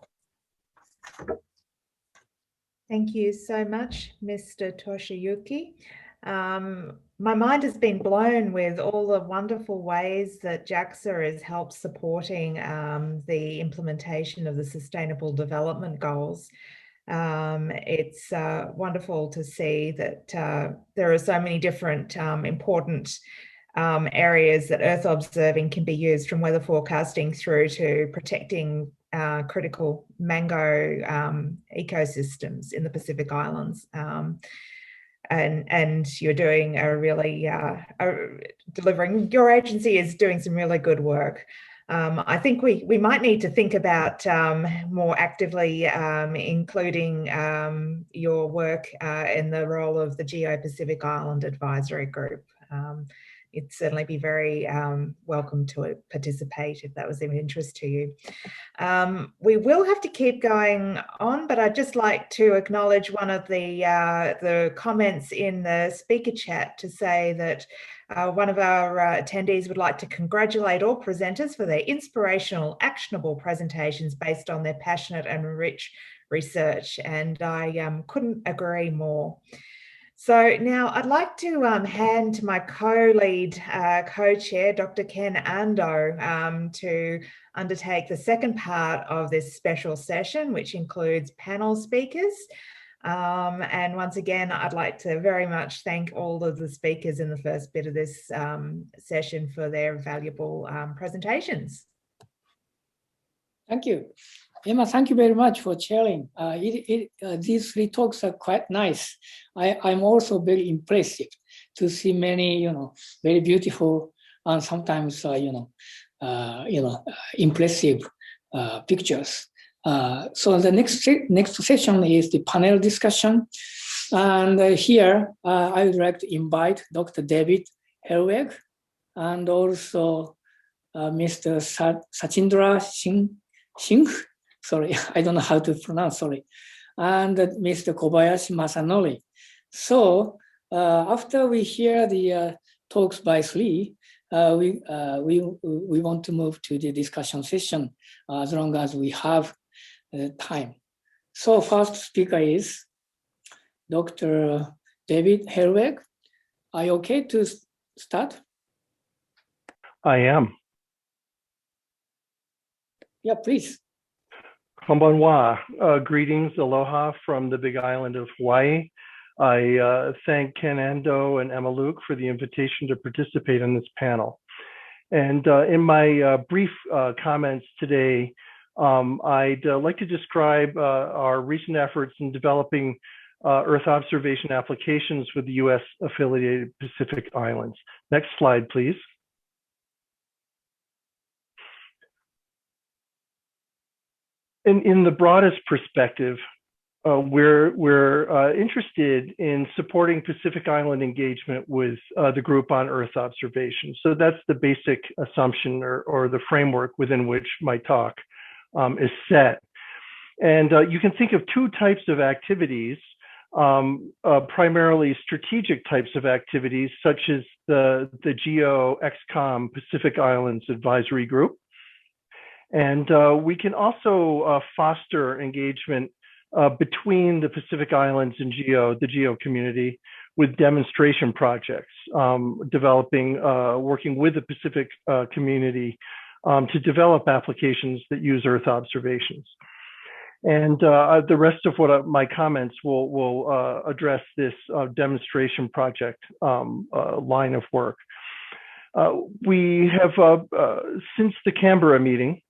Thank you so much, Mr. Toshiyuki. My mind has been blown with all the wonderful ways that JAXA has helped supporting the implementation of the Sustainable Development Goals. It's wonderful to see that there are so many different important areas that Earth observing can be used, from weather forecasting through to protecting critical mango ecosystems in the Pacific Islands. And you're doing a really delivering, your agency is doing some really good work. I think we might need to think about more actively including your work in the role of the Geo-Pacific Island Advisory Group. It'd certainly be very welcome to participate if that was of interest to you. We will have to keep going on, but I'd just like to acknowledge one of the comments in the speaker chat to say that one of our attendees would like to congratulate all presenters for their inspirational, actionable presentations based on their passionate and rich research, and I couldn't agree more. So now I'd like to hand to my co-lead co-chair, Dr. Ken Ando, to undertake the second part of this special session, which includes panel speakers. And once again, I'd like to very much thank all of the speakers in the first bit of this session for their valuable presentations. Thank you. Emma, thank you very much for sharing. These 3 talks are quite nice. I'm also very impressed to see many, very beautiful and sometimes, impressive pictures. So the next session is the panel discussion. And here I would like to invite Dr. David Herrig and also Mr. Sachindra Singh. Sorry, I don't know how to pronounce, sorry. And Mr. Kobayashi Masanori. So after we hear the talks by 3, we want to move to the discussion session as long as we have time. So first speaker is Dr. David Herrig. Are you okay to start? I am. Yeah, please. Konbanwa. Greetings, aloha from the Big Island of Hawaii. I thank Ken Ando and Emma Luke for the invitation to participate in this panel. And in my brief comments today, I'd like to describe our recent efforts in developing Earth observation applications with the US affiliated Pacific Islands. Next slide, please. In the broadest perspective, we're interested in supporting Pacific Island engagement with the group on Earth observation. So that's the basic assumption or the framework within which my talk is set. And you can think of two types of activities, primarily strategic types of activities, such as the GEO-XCOM Pacific Islands Advisory Group. And we can also foster engagement between the Pacific Islands and the GEO community with demonstration projects, working with the Pacific community to develop applications that use Earth observations. And the rest of my comments will address this demonstration project line of work. We have, since the Canberra meeting,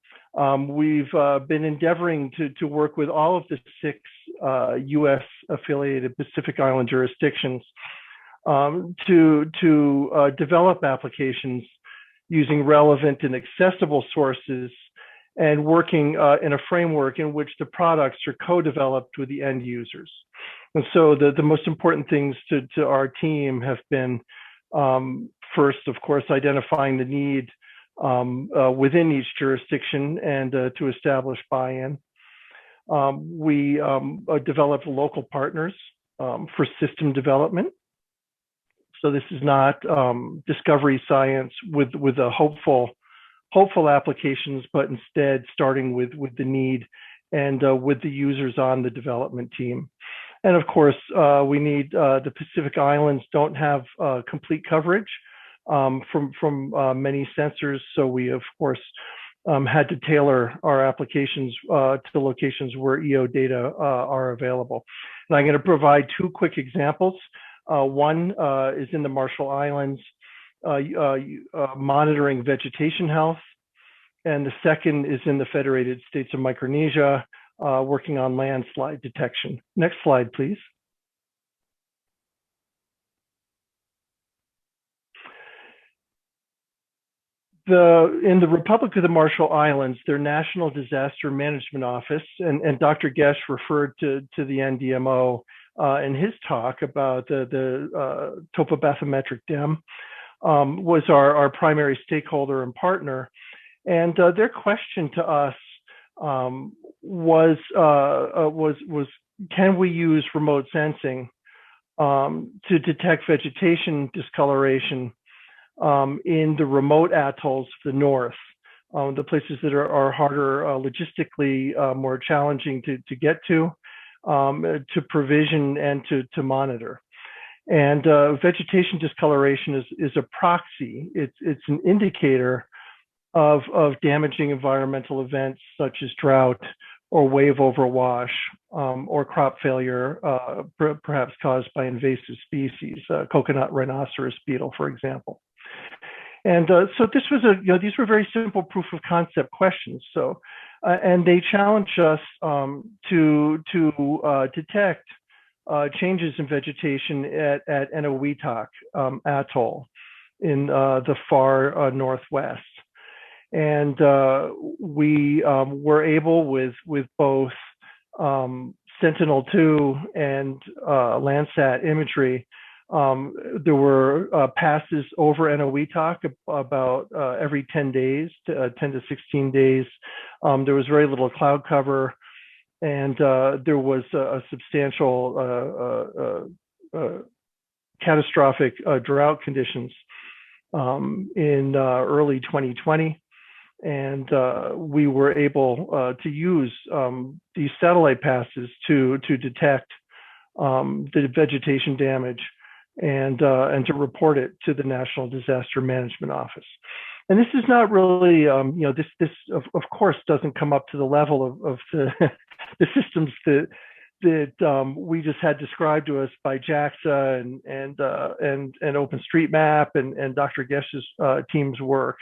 we've been endeavoring to work with all of the 6 US affiliated Pacific Island jurisdictions to develop applications using relevant and accessible sources and working in a framework in which the products are co-developed with the end users. And so the most important things to our team have been, first, of course, identifying the need within each jurisdiction and to establish buy-in. We developed local partners for system development. So this is not discovery science with a hopeful applications, but instead starting with the need and with the users on the development team. And of course, we need the Pacific Islands don't have complete coverage from many sensors. So we, of course, had to tailor our applications to the locations where EO data are available. And I'm going to provide 2 quick examples. One is in the Marshall Islands, monitoring vegetation health. And the second is in the Federated States of Micronesia, working on landslide detection. Next slide, please. In the Republic of the Marshall Islands, their National Disaster Management Office, and Dr. Gesh referred to the NDMO in his talk about the topobathymetric DEM, was our primary stakeholder and partner. And their question to us was, can we use remote sensing to detect vegetation discoloration in the remote atolls of the north, the places that are harder logistically, more challenging to get to provision and to monitor. And vegetation discoloration is a proxy. It's an indicator of damaging environmental events such as drought or wave overwash or crop failure, perhaps caused by invasive species, coconut rhinoceros beetle, for example. And so this was these were very simple proof of concept questions. So, and they challenged us to detect changes in vegetation at Eniwetok Atoll in the far northwest. And we were able with both Sentinel-2 and Landsat imagery. There were passes over Eniwetok about every 10 days, 10 to 16 days. There was very little cloud cover, and there was a substantial catastrophic drought conditions in early 2020. And we were able to use these satellite passes to detect the vegetation damage and to report it to the National Disaster Management Office. And this is not really, this of course doesn't come up to the level of the, the systems that we just had described to us by JAXA and OpenStreetMap and Dr. Gesh's team's work.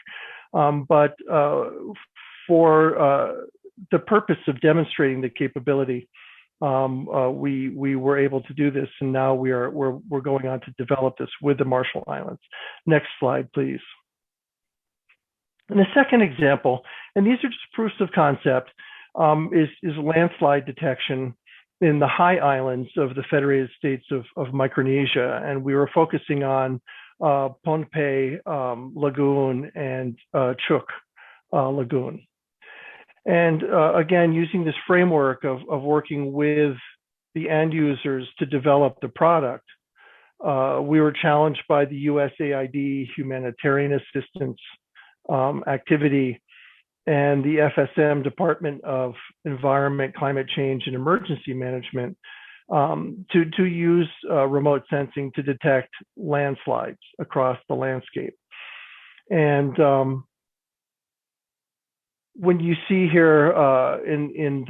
But for the purpose of demonstrating the capability, we were able to do this, and now we're going on to develop this with the Marshall Islands. Next slide, please. And the second example, and these are just proofs of concept, is landslide detection in the high islands of the Federated States of Micronesia, and we were focusing on Pohnpei Lagoon and Chuuk Lagoon. And again, using this framework of working with the end users to develop the product, we were challenged by the USAID humanitarian assistance activity and the FSM, Department of Environment, Climate Change, and Emergency Management, to use remote sensing to detect landslides across the landscape. And when you see here in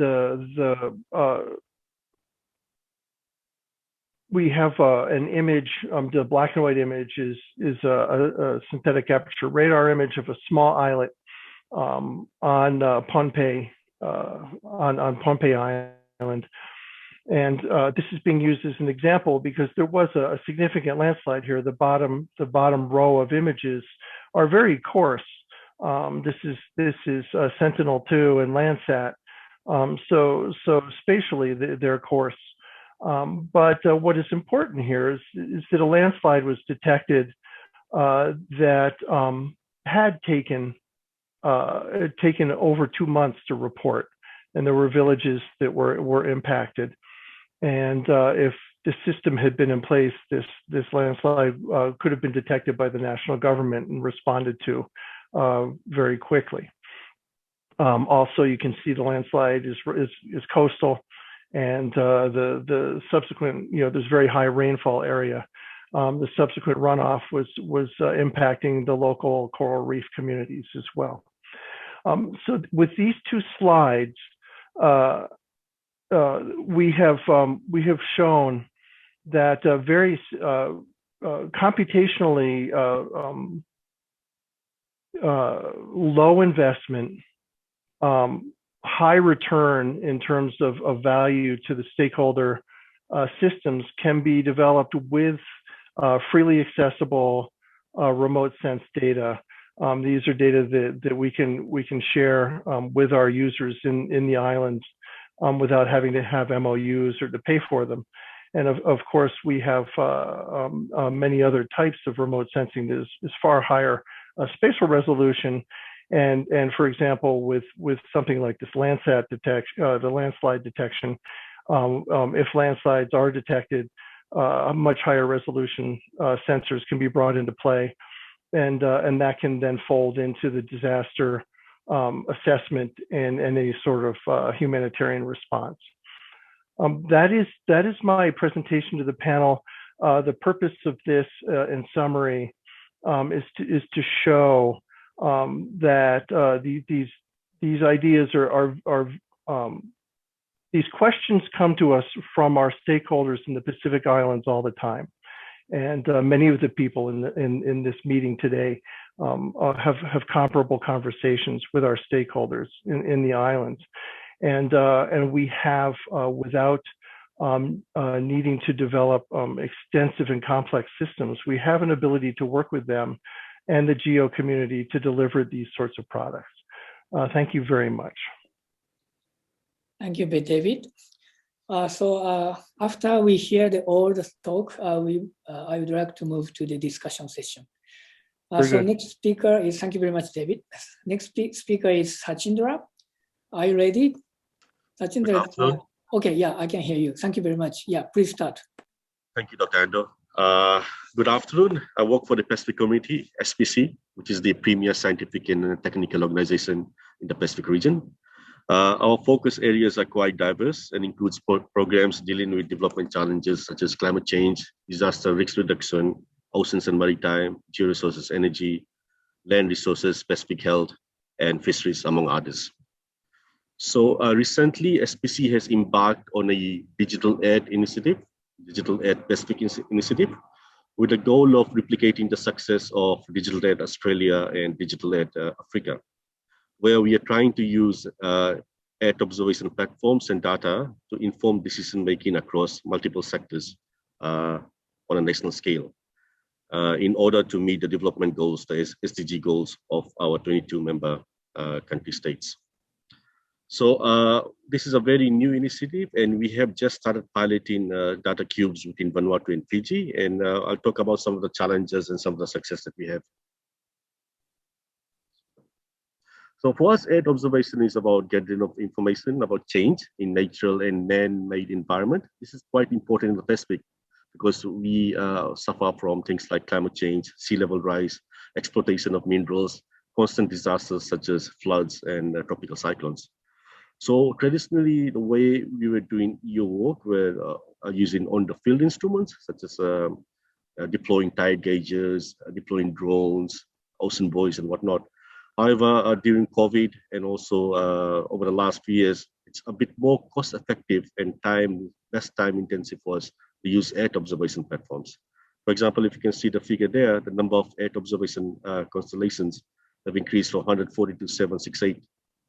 we have an image, the black and white image is a synthetic aperture radar image of a small islet on Pohnpei Island. And this is being used as an example because there was a significant landslide here. The bottom row of images are very coarse. This is Sentinel-2 and Landsat. So spatially they're coarse. But what is important here is that a landslide was detected that had taken over 2 months to report, and there were villages that were impacted. And if the system had been in place, this landslide could have been detected by the national government and responded to very quickly. Also, you can see the landslide is coastal, and the subsequent, there's very high rainfall area. The subsequent runoff was impacting the local coral reef communities as well. So with these two slides, we have shown that very computationally low investment, high return in terms of value to the stakeholder systems can be developed with freely accessible remote sense data. These are data that we can share with our users in the islands without having to have MOUs or to pay for them. And of course, we have many other types of remote sensing that is far higher spatial resolution. And for example, with something like this Landsat detection, the landslide detection, if landslides are detected, much higher resolution sensors can be brought into play, and that can then fold into the disaster assessment and any sort of humanitarian response. That is my presentation to the panel. The purpose of this, in summary, is to show that these ideas these questions come to us from our stakeholders in the Pacific Islands all the time, and many of the people in this meeting today have comparable conversations with our stakeholders in the islands, and we have without needing to develop extensive and complex systems, we have an ability to work with them and the GEO community to deliver these sorts of products. Thank you very much. Thank you, David. So after we hear all the talk, I would like to move to the discussion session. So next speaker is, thank you very much, David. Next speaker is Sachindra. Are you ready? Sachindra, okay, yeah, I can hear you. Thank you very much. Yeah, please start. Thank you, Dr. Ando. Good afternoon. I work for the Pacific Community, SPC, which is the premier scientific and technical organization in the Pacific region. Our focus areas are quite diverse and includes programs dealing with development challenges such as climate change, disaster risk reduction, oceans and maritime, georesources, energy, land resources, Pacific health, and fisheries, among others. So recently, SPC has embarked on a Digital Ed initiative, Digital Ed Pacific initiative, with the goal of replicating the success of Digital Ed Australia and Digital Ed Africa, where we are trying to use Earth observation platforms and data to inform decision-making across multiple sectors on a national scale in order to meet the development goals, the SDG goals of our 22 member country states. So this is a very new initiative, and we have just started piloting data cubes within Vanuatu and Fiji, and I'll talk about some of the challenges and some of the success that we have. So for us, Earth observation is about gathering of information about change in natural and man-made environment. This is quite important in the Pacific because we suffer from things like climate change, sea level rise, exploitation of minerals, constant disasters such as floods and tropical cyclones. So traditionally, the way we were doing EO work were using on-the-field instruments such as deploying tide gauges, deploying drones, ocean buoys, and whatnot. However, during COVID and also over the last few years, it's a bit more cost-effective and less time-intensive for us to use Earth observation platforms. For example, if you can see the figure there, the number of Earth observation constellations have increased from 140 to 768,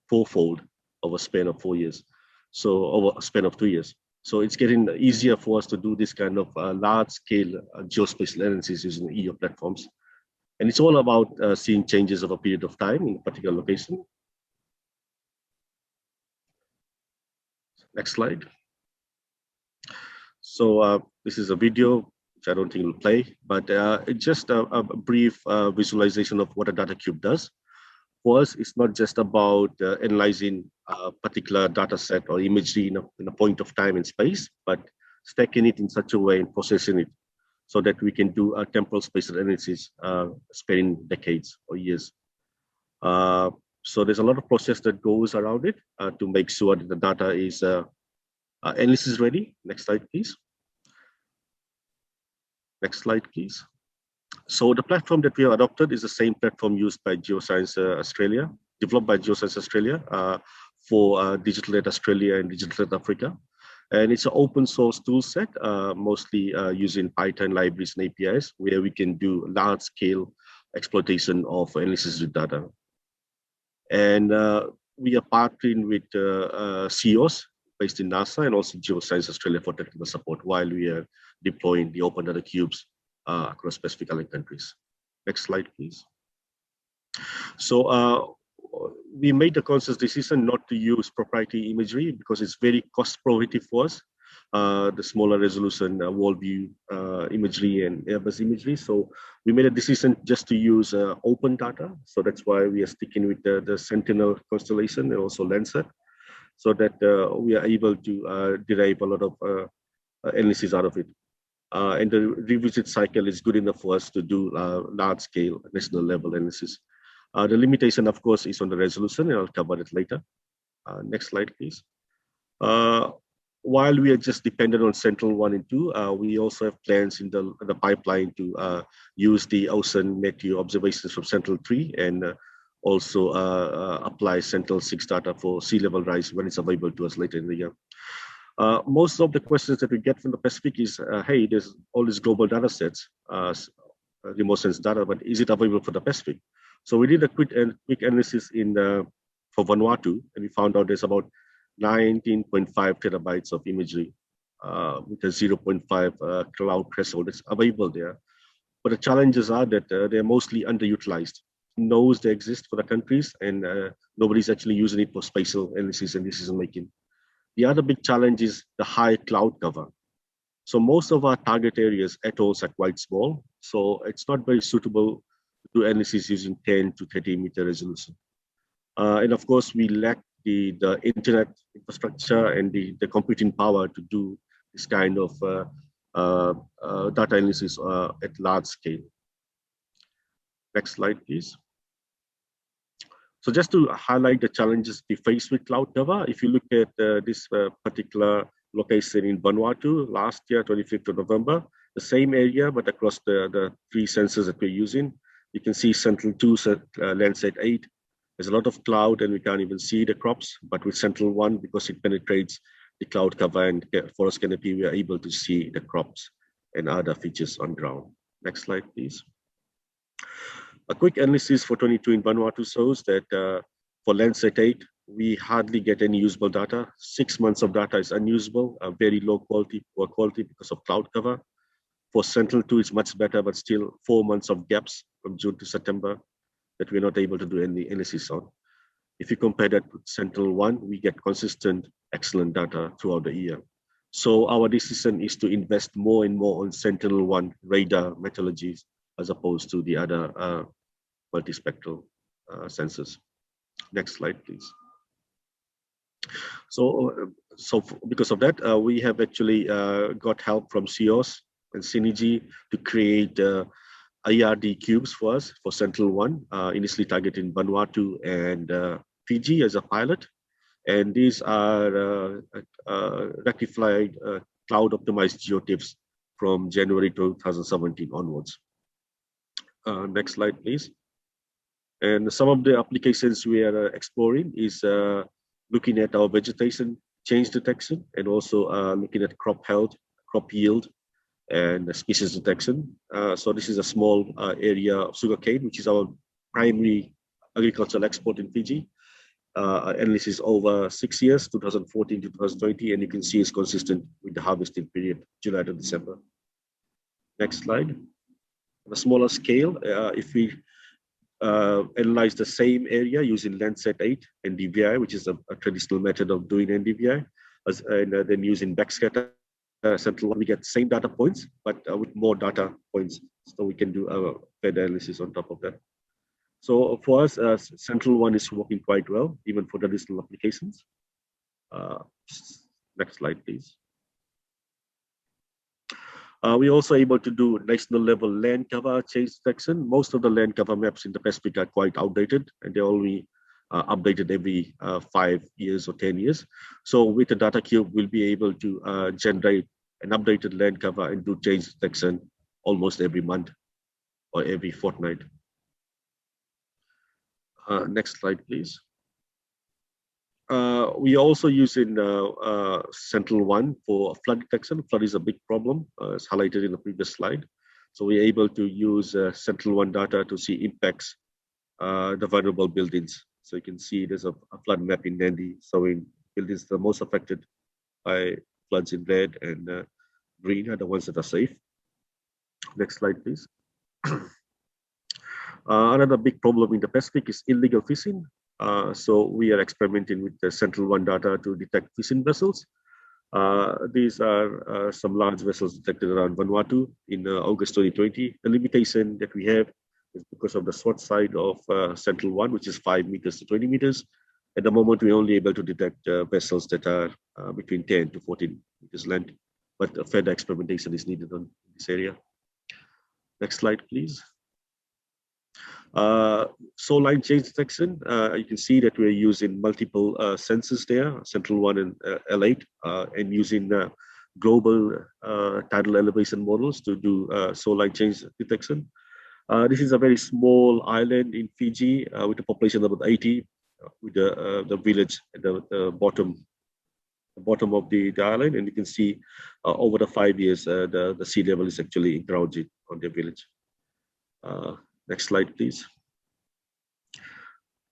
fourfold over a span of 4 years. So over a span of 2 years. So it's getting easier for us to do this kind of large-scale geospatial analysis using EO platforms. And it's all about seeing changes of a period of time in a particular location. Next slide. So this is a video, which I don't think will play, but it's just a brief visualization of what a data cube does. For us, it's not just about analyzing a particular data set or imagery in a point of time and space, but stacking it in such a way and processing it so that we can do a temporal spatial analysis spanning decades or years. So there's a lot of process that goes around it to make sure that the data is analysis ready. Next slide, please. Next slide, please. So the platform that we have adopted is the same platform used by Geoscience Australia, developed by Geoscience Australia for Digital Data Australia and Digital Data Africa. And it's an open source tool set, mostly using Python libraries and APIs, where we can do large scale exploitation of analysis with data. And we are partnering with CEOs based in NASA and also Geoscience Australia for technical support while we are deploying the open data cubes across Pacific Island countries. Next slide, please. So we made the conscious decision not to use proprietary imagery because it's very cost prohibitive for us. The smaller resolution world view imagery and Airbus imagery. So we made a decision just to use open data. So that's why we are sticking with the Sentinel constellation and also Landsat, so that we are able to derive a lot of analysis out of it. And the revisit cycle is good enough for us to do large scale national level analysis. The limitation, of course, is on the resolution, and I'll cover it later. Next slide, please. While we are just dependent on Sentinel 1 and 2, we also have plans in the pipeline to use the ocean meteo observations from Sentinel 3 and also apply Sentinel 6 data for sea level rise when it's available to us later in the year. Most of the questions that we get from the Pacific is, hey, there's all these global data sets, remote sense data, but is it available for the Pacific? So we did a quick analysis for Vanuatu, and we found out there's about 19.5 terabytes of imagery with a 0.5 cloud threshold that's available there. But the challenges are that they're mostly underutilized. Knows they exist for the countries, and nobody's actually using it for spatial analysis and decision making. The other big challenge is the high cloud cover. So most of our target areas, atolls, are quite small. So it's not very suitable to do analysis using 10 to 30 meter resolution. And of course, we lack the internet infrastructure and the computing power to do this kind of data analysis at large scale. Next slide, please. So just to highlight the challenges we face with cloud cover, if you look at this particular location in Vanuatu last year, 25th of November, the same area, but across the three sensors that we're using, you can see Sentinel 2, Landsat 8. There's a lot of cloud and we can't even see the crops, but with Sentinel 1, because it penetrates the cloud cover and forest canopy, we are able to see the crops and other features on ground. Next slide, please. A quick analysis for 22 in Vanuatu shows that for Landsat 8, we hardly get any usable data. 6 months of data is unusable, very low quality, poor quality because of cloud cover. For Sentinel 2, it's much better, but still 4 months of gaps from June to September that we're not able to do any analysis on. If you compare that with Sentinel 1, we get consistent, excellent data throughout the year. So our decision is to invest more and more on Sentinel 1 radar methodologies as opposed to the other multispectral sensors. Next slide, please. So because of that, we have actually got help from CEOS and Synergy to create IRD cubes for us for Central One, initially targeting Vanuatu and Fiji as a pilot. And these are rectified cloud optimized geotips from January 2017 onwards. Next slide, please. And some of the applications we are exploring is looking at our vegetation change detection, and also looking at crop health, crop yield, and species detection. So this is a small area of sugarcane, which is our primary agricultural export in Fiji. Analysis over 6 years, 2014 to 2020, and you can see it's consistent with the harvesting period, July to December. Next slide. On a smaller scale, if we analyze the same area using Landsat 8 and DVI, which is a traditional method of doing NDVI, and then using backscatter Central One, we get same data points, but with more data points, so we can do a fed analysis on top of that. So for us, Central One is working quite well, even for traditional applications. Next slide, please. We're also able to do national level land cover change detection. Most of the land cover maps in the Pacific are quite outdated, and they're only updated every 5 years or 10 years. So with the data cube, we'll be able to generate an updated land cover and do change detection almost every month or every fortnight. Next slide, please. We also using Central One for flood detection. Flood is a big problem, as highlighted in the previous slide. So we're able to use Central One data to see impacts the vulnerable buildings. So you can see there's a flood map in Nandi showing buildings the most affected by floods in red, and green are the ones that are safe. Next slide, please. Another big problem in the Pacific is illegal fishing. So we are experimenting with the Central One data to detect fishing vessels. These are some large vessels detected around Vanuatu in August 2020. The limitation that we have is because of the short side of Central One, which is 5 meters to 20 meters. At the moment, we're only able to detect vessels that are between 10 to 14 meters length, but further experimentation is needed on this area. Next slide, please. Soil line change detection. You can see that we're using multiple sensors there, Central One and L8, and using global tidal elevation models to do soil line change detection. This is a very small island in Fiji with a population of about 80, with the village at the bottom of the island, and you can see over the 5 years the sea level is actually encroaching on the village. Next slide, please.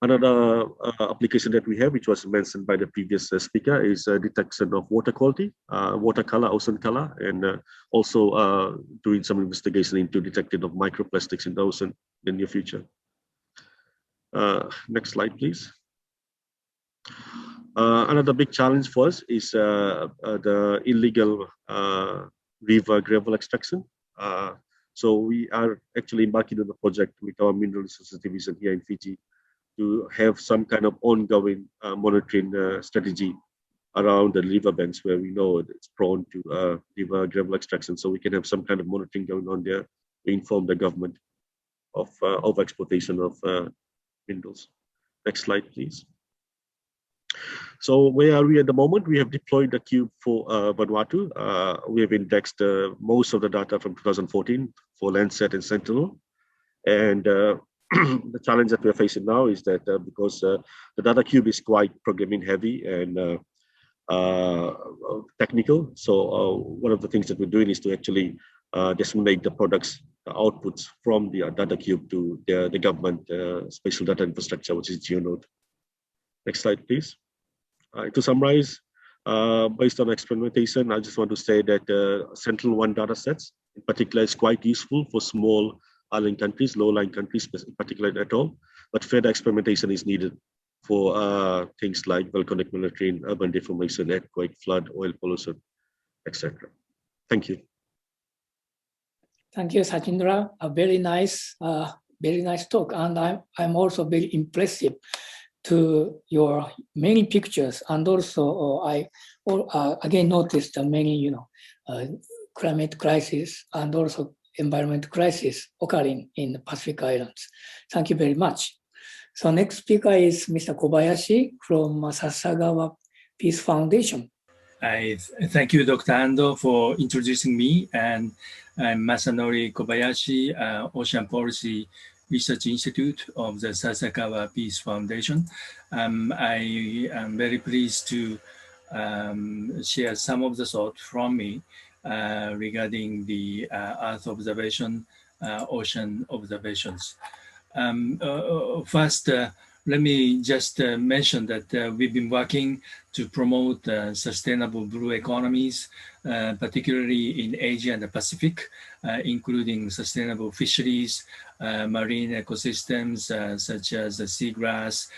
Another application that we have, which was mentioned by the previous speaker, is detection of water quality, water color, ocean color, and also doing some investigation into detection of microplastics in the ocean in the near future. Next slide, please. Another big challenge for us is the illegal river gravel extraction. So we are actually embarking on a project with our Mineral Resources Division here in Fiji to have some kind of ongoing monitoring strategy around the riverbanks where we know it's prone to river gravel extraction. So we can have some kind of monitoring going on there to inform the government of overexploitation of minerals. Next slide, please. So where are we at the moment? We have deployed the cube for Vanuatu. We have indexed most of the data from 2014 for Landsat and Sentinel. And the challenge that we're facing now is that because the data cube is quite programming heavy and technical. So one of the things that we're doing is to actually disseminate the products, the outputs from the data cube to the government spatial data infrastructure, which is GeoNode. Next slide, please. To summarize, based on experimentation, I just want to say that Central One data sets in particular is quite useful for small island countries, low-lying countries, in particular at all, but further experimentation is needed for things like volcanic monitoring, urban deformation, earthquake, flood, oil pollution, etc. Thank you. Thank you, Sachindra. A very nice talk, and I'm also very impressive to your many pictures, and also I again noticed many climate crisis and also environment crisis occurring in the Pacific Islands. Thank you very much. So next speaker is Mr. Kobayashi from Sasagawa Peace Foundation. I thank you, Dr. Ando, for introducing me. And I'm Masanori Kobayashi, Ocean Policy Research Institute of the Sasakawa Peace Foundation. I am very pleased to share some of the thoughts from me regarding the Earth observation, ocean observations. First, let me just mention that we've been working to promote sustainable blue economies, particularly in Asia and the Pacific, including sustainable fisheries, marine ecosystems such as the seagrass,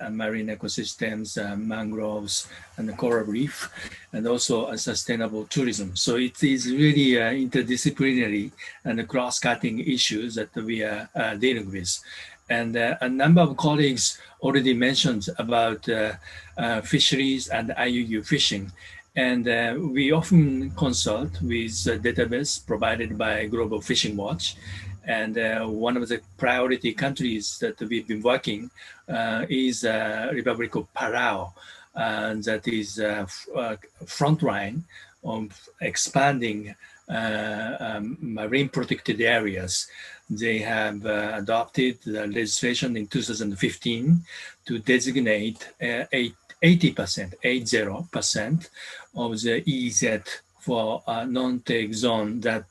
marine ecosystems, mangroves, and the coral reef, and also sustainable tourism. So it is really interdisciplinary and cross-cutting issues that we are dealing with. And a number of colleagues already mentioned about fisheries and IUU fishing. And we often consult with a database provided by Global Fishing Watch. And one of the priority countries that we've been working is Republic of Palau. That is frontline of expanding marine protected areas. They have adopted the legislation in 2015 to designate 80% of the EEZ for a non-take zone that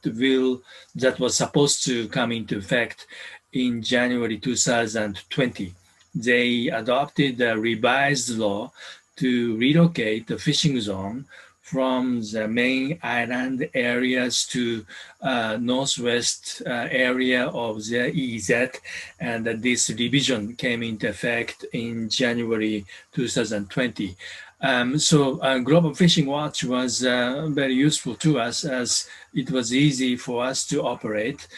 was supposed to come into effect in January 2020. They adopted a revised law to relocate the fishing zone from the main island areas to northwest area of the EEZ, and this revision came into effect in January 2020. So Global Fishing Watch was very useful to us, as it was easy for us to operate.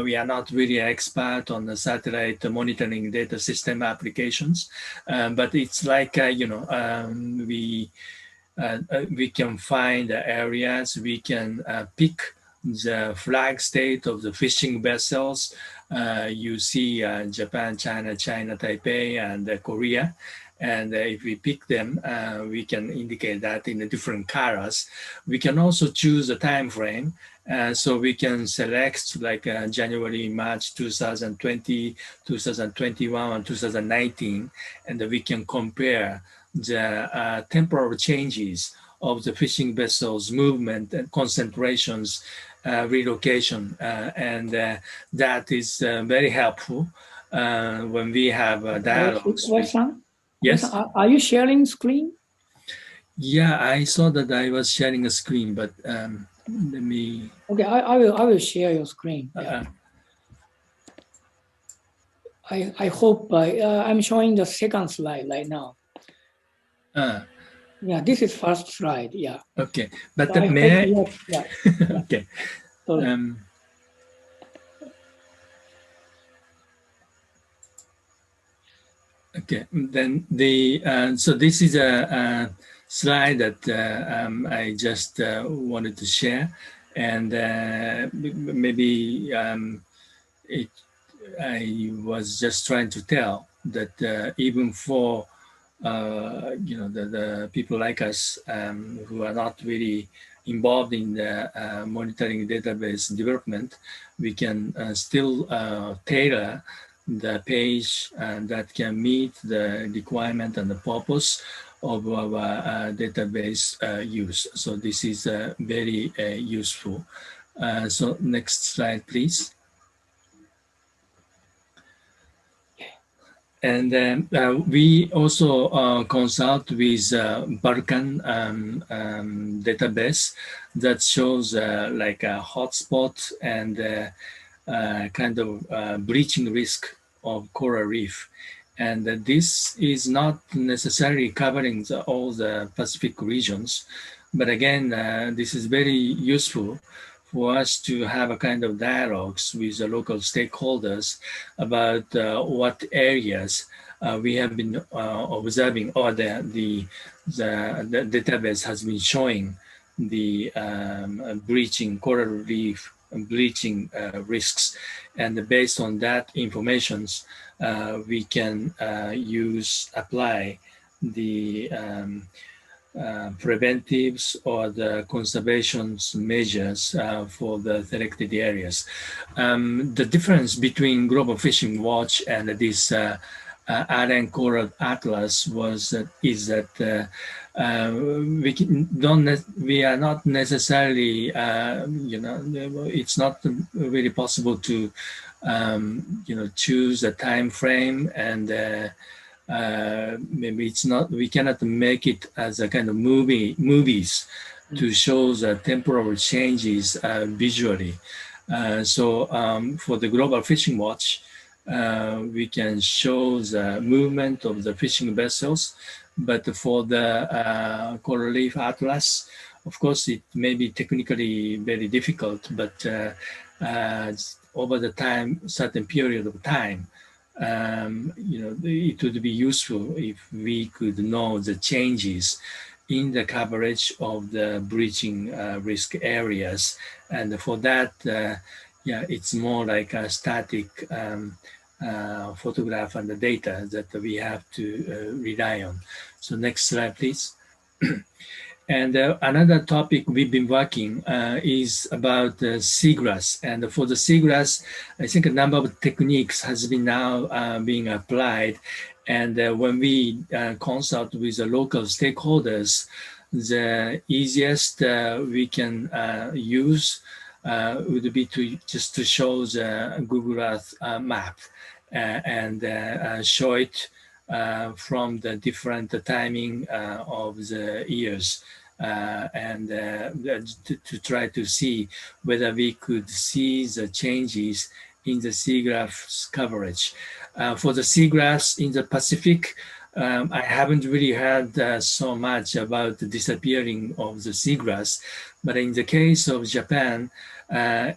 We are not really an expert on the satellite monitoring data system applications, but it's like, we can find the areas, we can pick the flag state of the fishing vessels. You see Japan, China, Taipei, and Korea. And if we pick them, we can indicate that in the different colors. We can also choose a time frame. So we can select like January, March 2020, 2021, and 2019, and we can compare the temporal changes of the fishing vessels' movement and concentrations, relocation, and that is very helpful when we have dialogues. Yes. Are you sharing screen? Yeah, I saw that I was sharing a screen, but let me. Okay, I will share your screen. Yeah. I hope I'm showing the second slide right now. Yeah, this is first slide. Yeah. Okay, but so may I? Yeah. Okay. Okay, then so this is a slide that I just wanted to share, and maybe I was just trying to tell that even for the people like us who are not really involved in the monitoring database development, we can still tailor the page that can meet the requirement and the purpose of our database use. So this is very useful. So next slide, please. And we also consult with Balkan database that shows like a hotspot and kind of bleaching risk of coral reef. And this is not necessarily covering all the Pacific regions, but again, this is very useful for us to have a kind of dialogues with the local stakeholders about what areas we have been observing, or the database has been showing the bleaching, coral reef bleaching risks. And based on that information, we can apply the preventives or the conservation measures for the selected areas. The difference between Global Fishing Watch and this Island Coral Atlas is that we are not necessarily, it's not really possible to, choose a time frame, and maybe it's not, we cannot make it as a kind of movies to show the temporal changes visually. So for the Global Fishing Watch, we can show the movement of the fishing vessels, but for the Coral Reef Atlas, of course, it may be technically very difficult, but over the certain period of time, it would be useful if we could know the changes in the coverage of the bleaching risk areas. And for that, it's more like a static photograph and the data that we have to rely on. So next slide, please. And another topic we've been working is about seagrass. And for the seagrass, I think a number of techniques has been now being applied. And when we consult with the local stakeholders, the easiest we can use would be just to show the Google Earth map and show it from the different timing of the years, and to try to see whether we could see the changes in the seagrass coverage. For the seagrass in the Pacific, I haven't really heard so much about the disappearing of the seagrass, but in the case of Japan,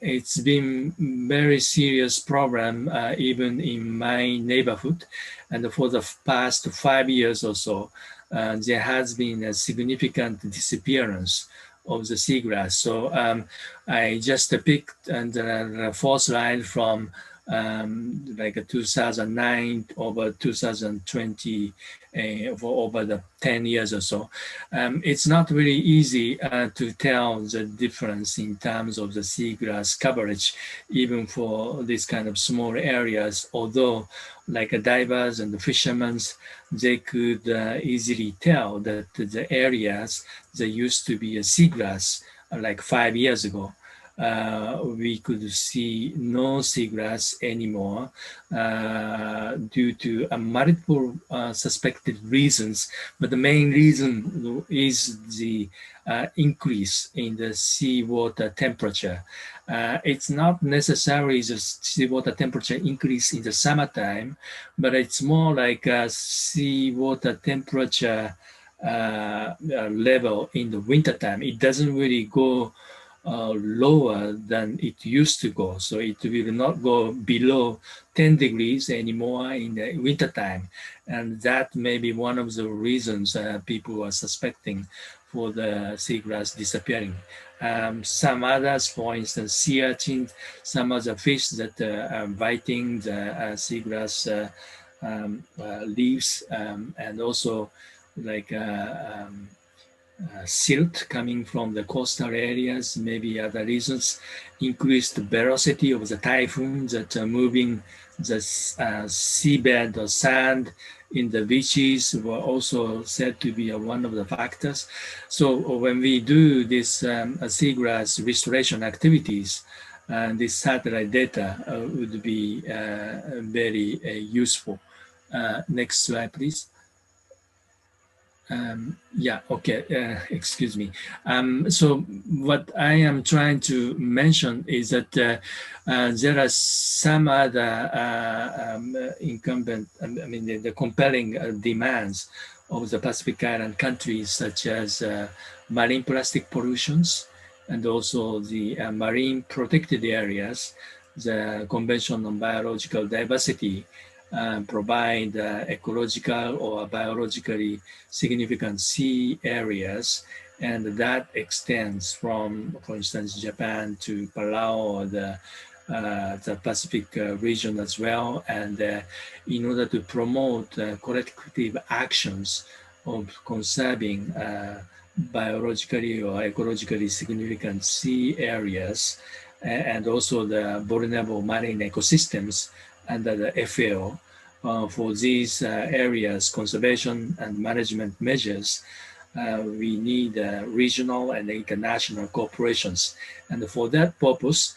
it's been very serious problem even in my neighborhood. And for the past 5 years or so, there has been a significant disappearance of the seagrass. So I just picked the fourth line from like 2009 over 2020, for over the 10 years or so. It's not really easy to tell the difference in terms of the seagrass coverage, even for this kind of small areas, although like divers and the fishermen, they could easily tell that the areas that used to be a seagrass like 5 years ago, we could see no seagrass anymore due to multiple suspected reasons. But the main reason is the increase in the seawater temperature. It's not necessarily the seawater temperature increase in the summertime, but it's more like a seawater temperature level in the wintertime. It doesn't really go lower than it used to go. So it will not go below 10 degrees anymore in the wintertime. And that may be one of the reasons people are suspecting for the seagrass disappearing. Some others, for instance, sea urchins, some other fish that are biting the seagrass leaves, and also like silt coming from the coastal areas, maybe other reasons, increased velocity of the typhoons that are moving the seabed or sand in the beaches were also said to be one of the factors. So when we do this seagrass restoration activities, this satellite data would be very useful. Next slide, please. Excuse me. So what I am trying to mention is that there are some other incumbent, the compelling demands of the Pacific Island countries, such as marine plastic pollutions, and also the marine protected areas, the Convention on Biological Diversity, provide ecological or biologically significant sea areas, and that extends from, for instance, Japan to Palau or the Pacific region as well. And in order to promote collective actions of conserving biologically or ecologically significant sea areas, and also the vulnerable marine ecosystems under the FAO. For these areas, conservation and management measures, we need regional and international cooperations. And for that purpose,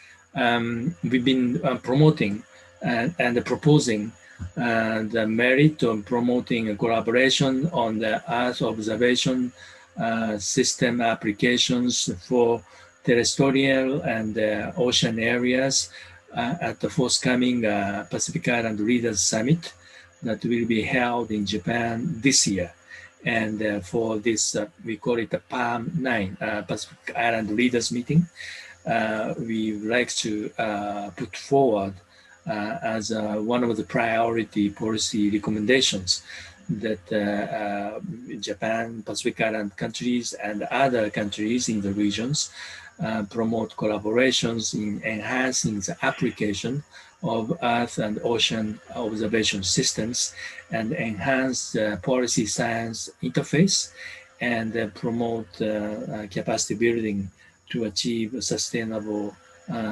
we've been promoting and proposing the merit of promoting a collaboration on the Earth observation system applications for terrestrial and ocean areas at the forthcoming Pacific Island Leaders Summit that will be held in Japan this year. And for this, we call it the PALM 9, Pacific Island Leaders Meeting. We would like to put forward as one of the priority policy recommendations that Japan, Pacific Island countries, and other countries in the regions promote collaborations in enhancing the application of Earth and ocean observation systems, and enhance the policy science interface, and promote capacity building to achieve sustainable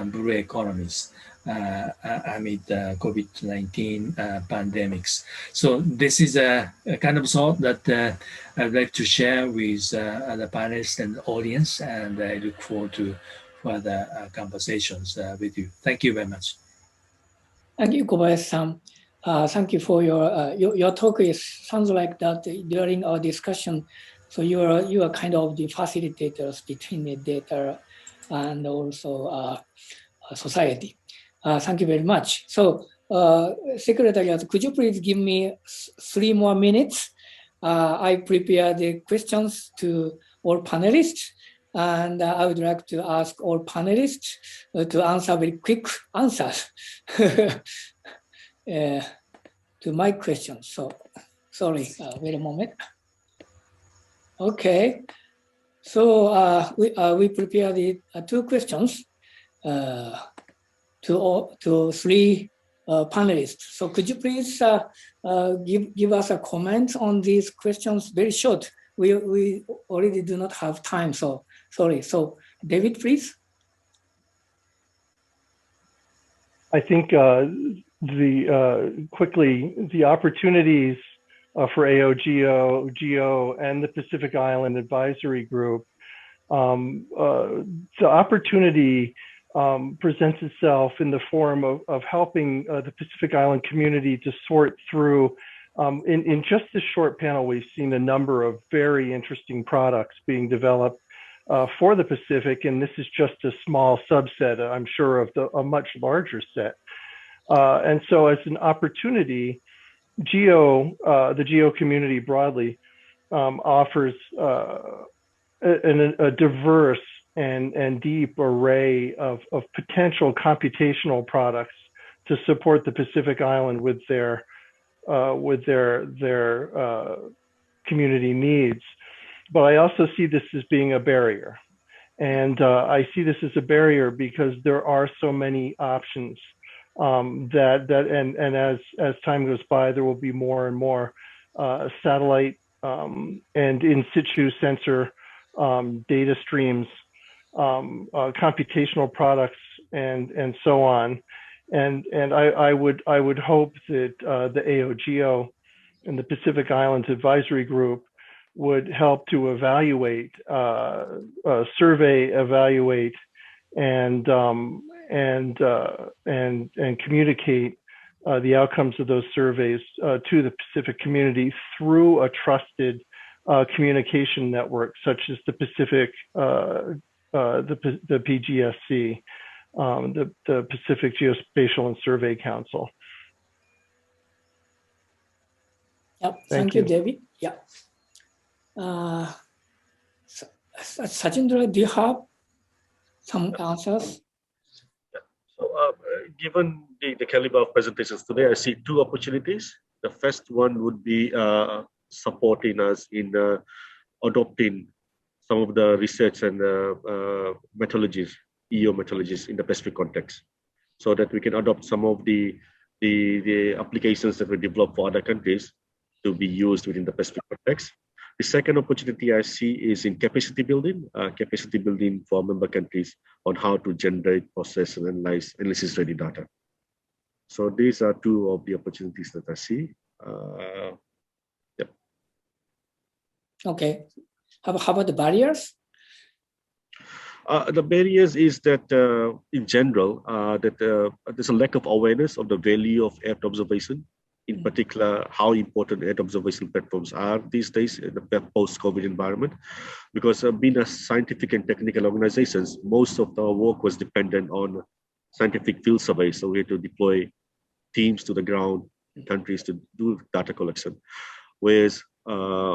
blue economies amid COVID-19 pandemics. So this is a kind of thought that I'd like to share with the panelists and audience, and I look forward to further conversations with you. Thank you very much. Thank you, Kobayashi-san. Thank you for your talk. Sounds like that during our discussion. So you are kind of the facilitators between the data and also society. Thank you very much. So Secretariat, could you please give me 3 more minutes? I prepared the questions to all panelists, and I would like to ask all panelists to answer very quick answers to my questions. So sorry, wait a moment. Okay, so we prepared the 2 questions to 3 panelists. So could you please give us a comment on these questions? Very short. We already do not have time, so sorry. So David, please. I think quickly the opportunities for AOGEO, GEO, and the Pacific Island Advisory Group. The opportunity presents itself in the form of helping the Pacific Island community to sort through. In just this short panel, we've seen a number of very interesting products being developed for the Pacific, and this is just a small subset, I'm sure, of a much larger set. And so as an opportunity, the GEO community broadly offers a diverse and deep array of potential computational products to support the Pacific Island with their community needs. But I also see this as being a barrier. And I see this as a barrier because there are so many options and as time goes by, there will be more and more satellite and in situ sensor data streams, computational products, and so on. And I would hope that the AOGEO and the Pacific Islands Advisory Group would help to evaluate, survey, evaluate, and communicate the outcomes of those surveys to the Pacific community through a trusted communication network, such as the Pacific, the PGSC, the Pacific Geospatial and Survey Council. Yep. Thank you, David. Yeah. Sajindra, do you have some answers? So given the caliber of presentations today, I see two opportunities. The first one would be supporting us in adopting some of the research and methodologies, EO methodologies in the Pacific context, so that we can adopt some of the applications that we develop for other countries to be used within the Pacific context. The second opportunity I see is in capacity building for member countries on how to generate, process, and analysis ready data. So these are two of the opportunities that I see. Yep. Okay. How about the barriers? The barriers is that in general, there's a lack of awareness of the value of Earth observation, in particular, how important Earth observation platforms are these days in the post-COVID environment. Because being a scientific and technical organizations, most of our work was dependent on scientific field surveys. So we had to deploy teams to the ground in countries to do data collection, whereas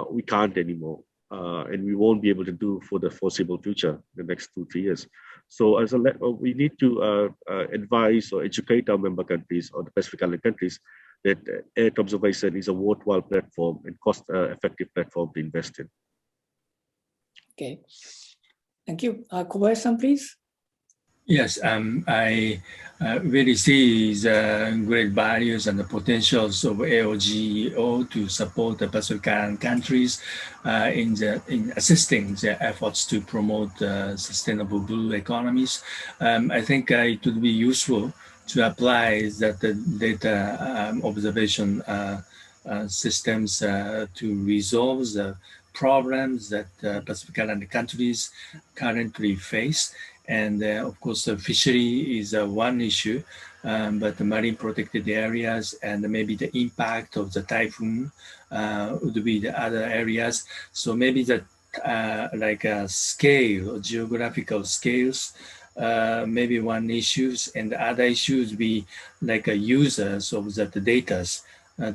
we can't anymore. And we won't be able to do for the foreseeable future, the next 2-3 years. So as we need to advise or educate our member countries or the Pacific Island countries that Earth observation is a worthwhile platform and cost-effective platform to invest in. Okay, thank you. Kobayashi-san, please. Yes, I really see the great values and the potentials of AOGO to support the Pacific Island countries in assisting their efforts to promote sustainable blue economies. I think it would be useful to apply that data observation systems to resolve the problems that Pacific Island countries currently face. And of course, fishery is one issue, but the marine protected areas and maybe the impact of the typhoon would be the other areas. So maybe that like a scale, geographical scales, maybe one issues, and the other issues be like a users of the data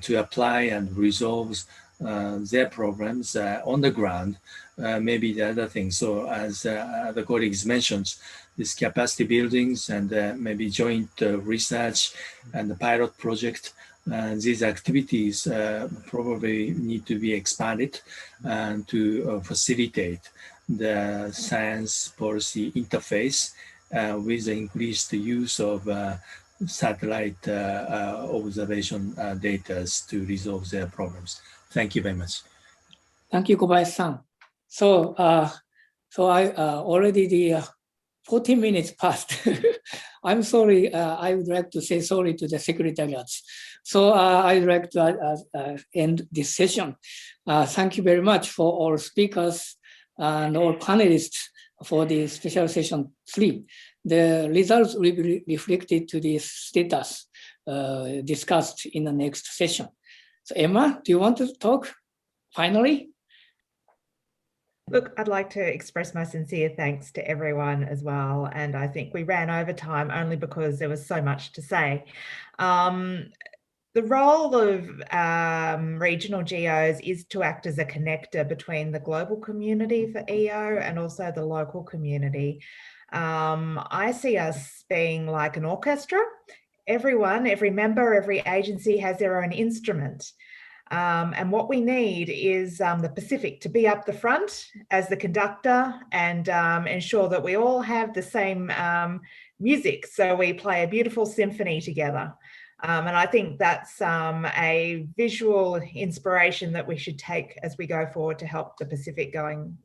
to apply and resolve their problems on the ground. Maybe the other thing. So as the colleagues mentioned, these capacity buildings and maybe joint research and the pilot project, these activities probably need to be expanded to facilitate the science policy interface with the increased use of satellite observation data to resolve their problems. Thank you very much. Thank you, Kobayashi-san. So, I already the 14 minutes passed. I'm sorry. I would like to say sorry to the secretariats. So I'd like to end this session. Thank you very much for all speakers and all panelists for the special session 3. The results will be reflected to the status discussed in the next session. So Emma, do you want to talk finally? Look, I'd like to express my sincere thanks to everyone as well. And I think we ran over time only because there was so much to say. The role of regional geos is to act as a connector between the global community for EO and also the local community. I see us being like an orchestra. Everyone, every member, every agency has their own instrument. And what we need is the Pacific to be up the front as the conductor and ensure that we all have the same music. So we play a beautiful symphony together. And I think that's a visual inspiration that we should take as we go forward to help the Pacific going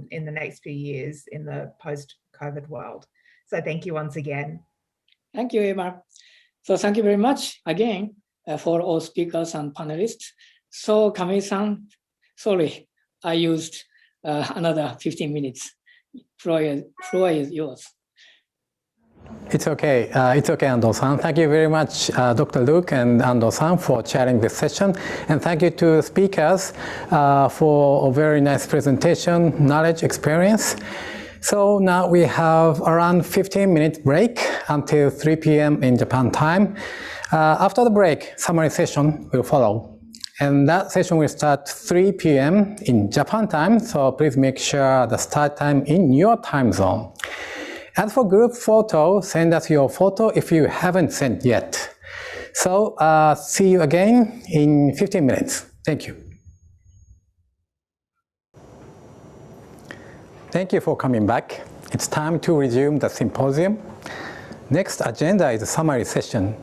in the next few years in the post-COVID world. So thank you once again. Thank you, Emma. So thank you very much again for all speakers and panelists. So Kamei-san, sorry, I used another 15 minutes. Floor is yours. It's okay. It's okay, Ando-san. Thank you very much, Dr. Luke and Ando-san, for chairing this session. And thank you to speakers for a very nice presentation, knowledge, experience. So now we have around 15-minute break until 3 p.m. in Japan time. After the break, summary session will follow. And that session will start 3 p.m. in Japan time. So please make sure the start time in your time zone. As for group photo, send us your photo if you haven't sent yet. So see you again in 15 minutes. Thank you. Thank you for coming back. It's time to resume the symposium. Next agenda is a summary session.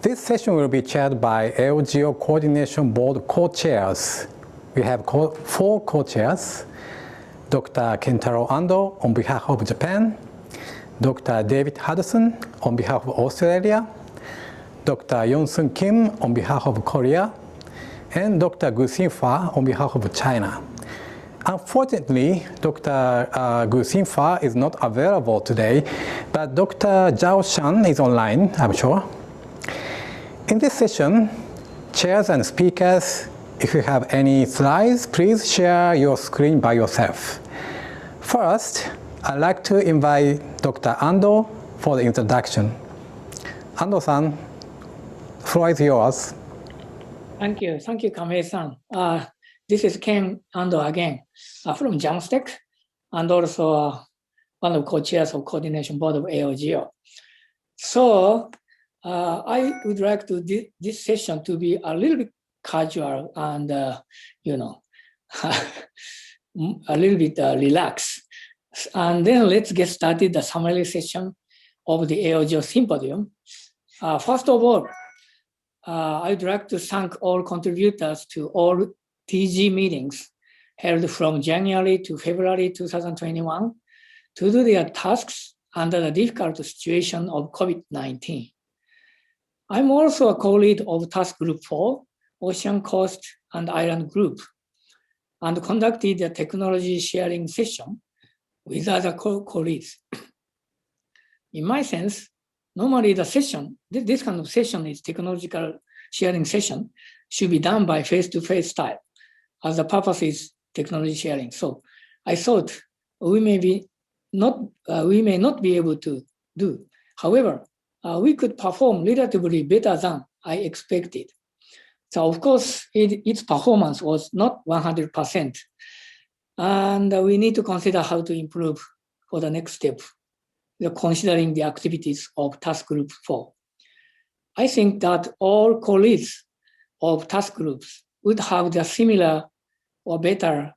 This session will be chaired by AOGEO Coordination Board co-chairs. We have 4 co-chairs: Dr. Kentaro Ando on behalf of Japan, Dr. David Hudson on behalf of Australia, Dr. Yonsun Kim on behalf of Korea, and Dr. Gu Xinfa on behalf of China. Unfortunately, Dr. Gu Xinfa is not available today, but Dr. Zhao Shan is online, I'm sure. In this session, chairs and speakers, if you have any slides, please share your screen by yourself. First, I'd like to invite Dr. Ando for the introduction. Ando-san, the floor is yours. Thank you, Kamei-san. This is Ken Ando again from Jamstack, and also one of co-chairs of Coordination Board of AOGEO. So I would like to this session to be a little bit casual and you know, a little bit relaxed. And then let's get started the summary session of the AOGEO Symposium. First of all, I'd like to thank all contributors to all TG meetings held from January to February 2021 to do their tasks under the difficult situation of COVID-19. I'm also a co-lead of Task Group 4, Ocean Coast and Island Group, and conducted a technology sharing session with other co-leads. In my sense, normally the session, this kind of session is technological sharing session, should be done by face-to-face style, as the purpose is technology sharing. So I thought we may not be able to do. However, we could perform relatively better than I expected. So of course, its performance was not 100%. And we need to consider how to improve for the next step, considering the activities of Task Group 4. I think that all colleagues of task groups would have the similar or better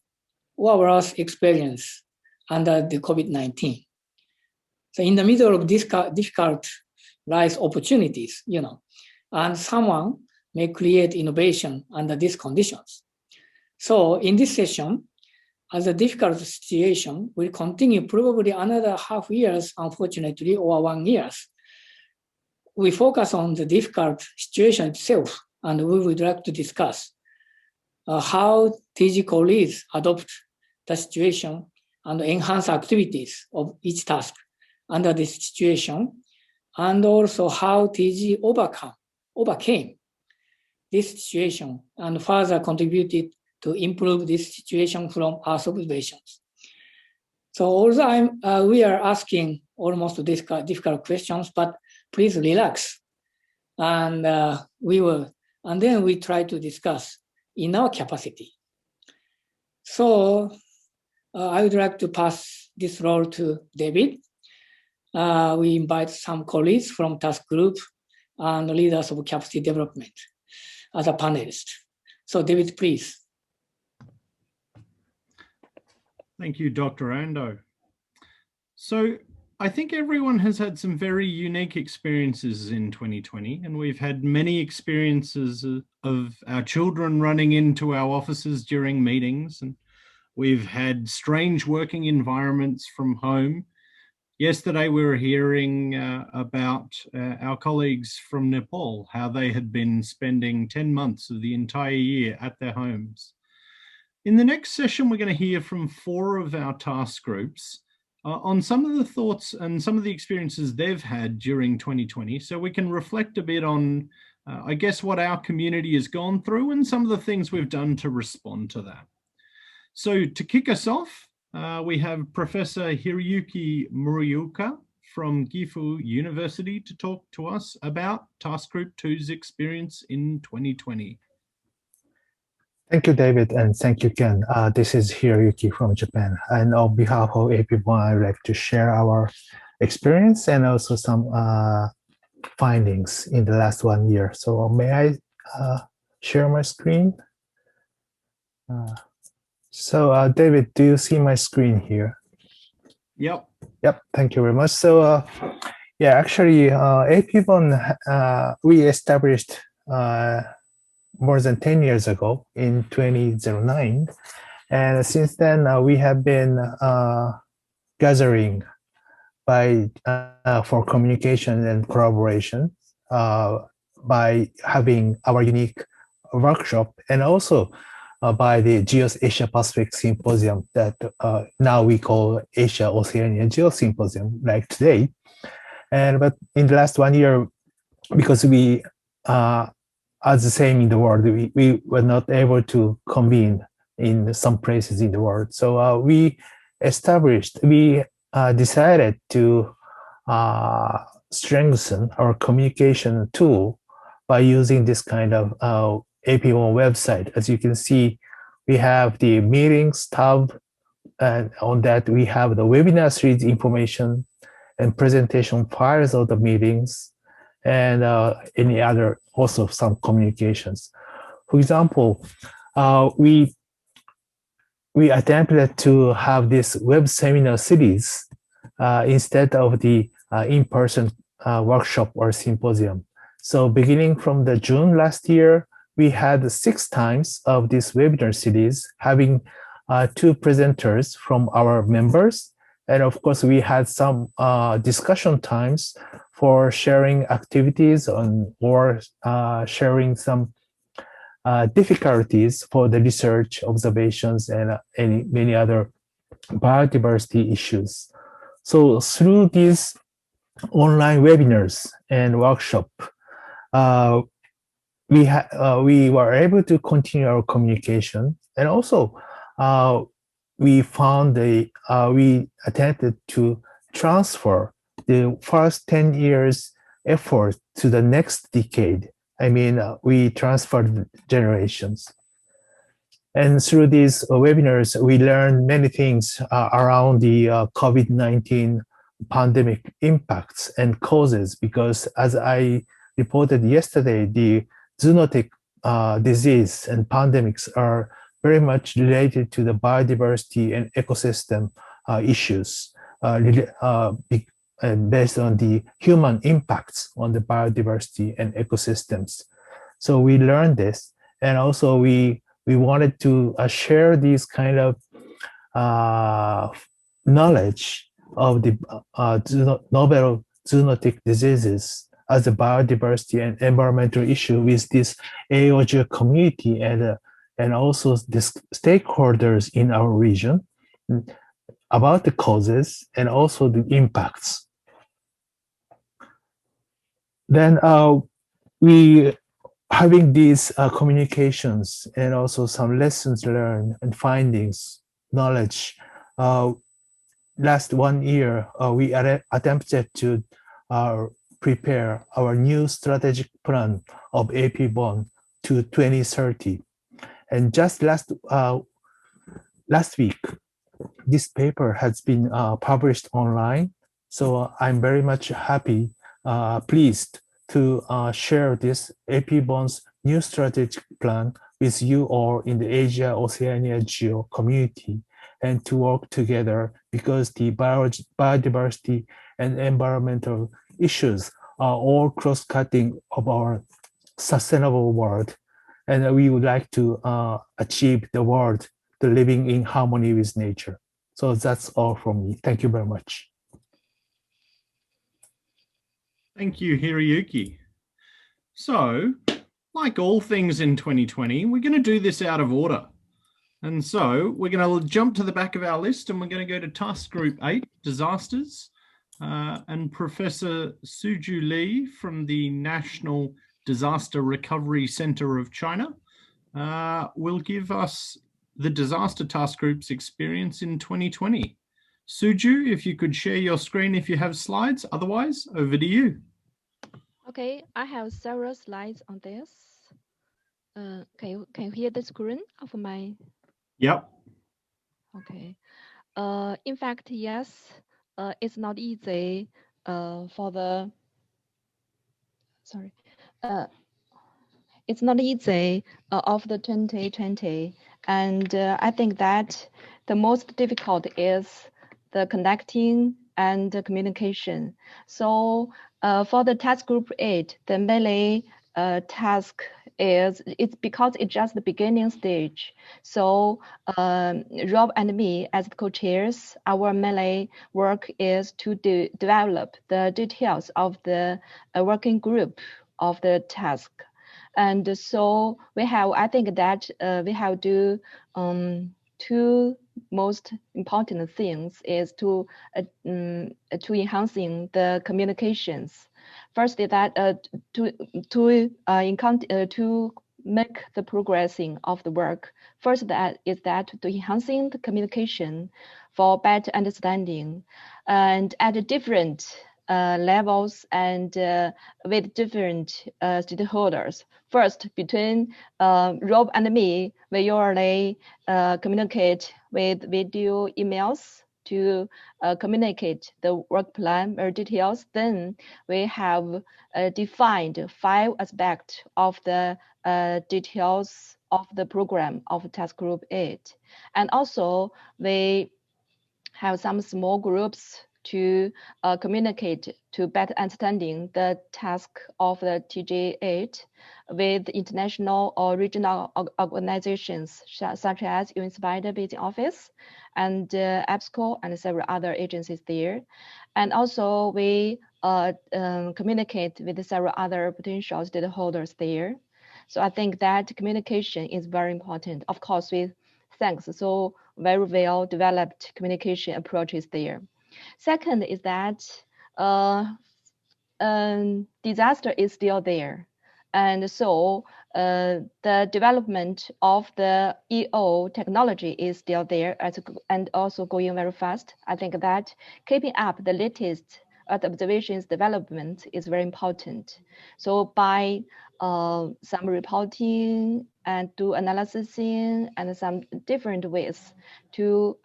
or worse experience under the COVID-19. So in the middle of this difficult lies opportunities, you know, and someone may create innovation under these conditions. So in this session, as a difficult situation will continue probably another half years, unfortunately, or 1 year. We focus on the difficult situation itself, and we would like to discuss how TG colleagues adopt the situation and enhance activities of each task under this situation, and also how TG overcame this situation and further contributed to improve this situation from our observations. So although we are asking almost difficult questions, but please relax, and then we try to discuss in our capacity. So I would like to pass this role to David. We invite some colleagues from task group and leaders of capacity development as a panelist. So David, please. Thank you, Dr. Ando. So I think everyone has had some very unique experiences in 2020, and we've had many experiences of our children running into our offices during meetings, and we've had strange working environments from home. Yesterday, we were hearing about our colleagues from Nepal, how they had been spending 10 months of the entire year at their homes. In the next session, we're going to hear from 4 of our task groups on some of the thoughts and some of the experiences they've had during 2020. So we can reflect a bit on, I guess, what our community has gone through and some of the things we've done to respond to that. So to kick us off, we have Professor Hiroyuki Murioka from Gifu University to talk to us about Task Group 2's experience in 2020. Thank you, David, and thank you, Ken. This is Hiroyuki from Japan. And on behalf of everyone, I'd like to share our experience and also some findings in the last 1 year. So may I share my screen? David, do you see my screen here? Yep. Yep, thank you very much. So yeah, actually AP1 we established more than 10 years ago in 2009. And since then we have been gathering for communication and collaboration by having our unique workshop, and also by the GEOS Asia Pacific Symposium that now we call Asia Oceania GEO Symposium, like today. But in the last 1 year, because we as the same in the world, we were not able to convene in some places in the world. So we decided to strengthen our communication tool by using this kind of AP1 website. As you can see, we have the meetings tab, and on that we have the webinar series information and presentation files of the meetings, and any other, also some communications. For example, we attempted to have this web seminar series instead of the in-person workshop or symposium. So beginning from the June last year, we had 6 times of this webinar series, having 2 presenters from our members. And of course, we had some discussion times for sharing activities or sharing some difficulties for the research, observations, and many other biodiversity issues. So through these online webinars and workshop, we were able to continue our communication, and also we attempted to transfer the first 10 years effort to the next decade. I mean, we transferred generations. And through these webinars, we learned many things around the COVID-19 pandemic impacts and causes, because as I reported yesterday, the zoonotic disease and pandemics are very much related to the biodiversity and ecosystem issues based on the human impacts on the biodiversity and ecosystems. So we learned this, and also we wanted to share these kind of knowledge of the novel zoonotic diseases as a biodiversity and environmental issue with this AOGEO community and also the stakeholders in our region about the causes and also the impacts. Then we having these communications and also some lessons learned and findings, knowledge. Last 1 year, we attempted to prepare our new strategic plan of AP Bond to 2030. And just last week, this paper has been published online. So I'm very much happy, pleased to share this AP Bond's new strategic plan with you all in the Asia Oceania Geo community, and to work together, because the biodiversity and environmental issues are all cross-cutting of our sustainable world. And we would like to achieve the world to living in harmony with nature. So that's all from me. Thank you very much. Thank you, Hiroyuki. So, like all things in 2020, we're going to do this out of order. And so we're going to jump to the back of our list, and we're going to go to Task Group 8, Disasters. And Professor Suju Lee from the National Disaster Recovery Center of China will give us the Disaster Task Group's experience in 2020. Suju, if you could share your screen if you have slides, otherwise, over to you. Okay, I have several slides on this. Can you hear the screen of my? Yep. Okay. In fact, yes, it's not easy for the, sorry, it's not easy of the 2020. And I think that the most difficult is the connecting and the communication. So for the task group 8, the melee task is, it's because it's just the beginning stage. So Rob and me as the co-chairs, our melee work is to develop the details of the working group of the task. And so we have, I think that we have to two most important things is to enhancing the communications. First is that to make the progressing of the work. First, that is that to enhancing the communication for better understanding, and at different levels and with different stakeholders. First, between Rob and me, we usually communicate with video emails to communicate the work plan or details. Then we have defined 5 aspects of the details of the program of task group 8. And also we have some small groups to communicate to better understanding the task of the TJ8 with international or regional organizations such as UNISPIDE Beijing office and EBSCO and several other agencies there. And also we communicate with several other potential stakeholders there. So I think that communication is very important. Of course, with thanks, so very well developed communication approaches there. Second is that disaster is still there. And so the development of the EO technology is still there and also going very fast. I think that keeping up the latest observations development is very important. So by some reporting and do analysis and some different ways to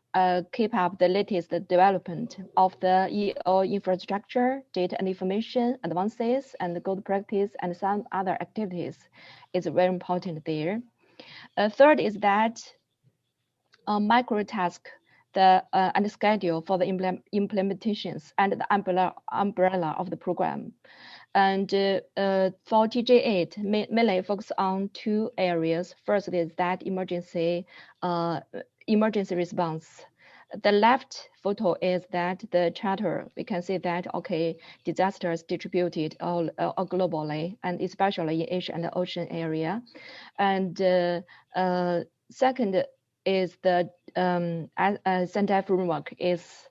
keep up the latest development of the EO infrastructure, data and information advances, and good practice, and some other activities is very important there. Third is that micro task and schedule for the implementations and the umbrella of the program. And for TJ8, mainly focus on 2 areas. First is that emergency response. The left photo is that the charter. We can see that, okay, disasters distributed all globally, and especially in Asia and the ocean area. And second is the scientific framework is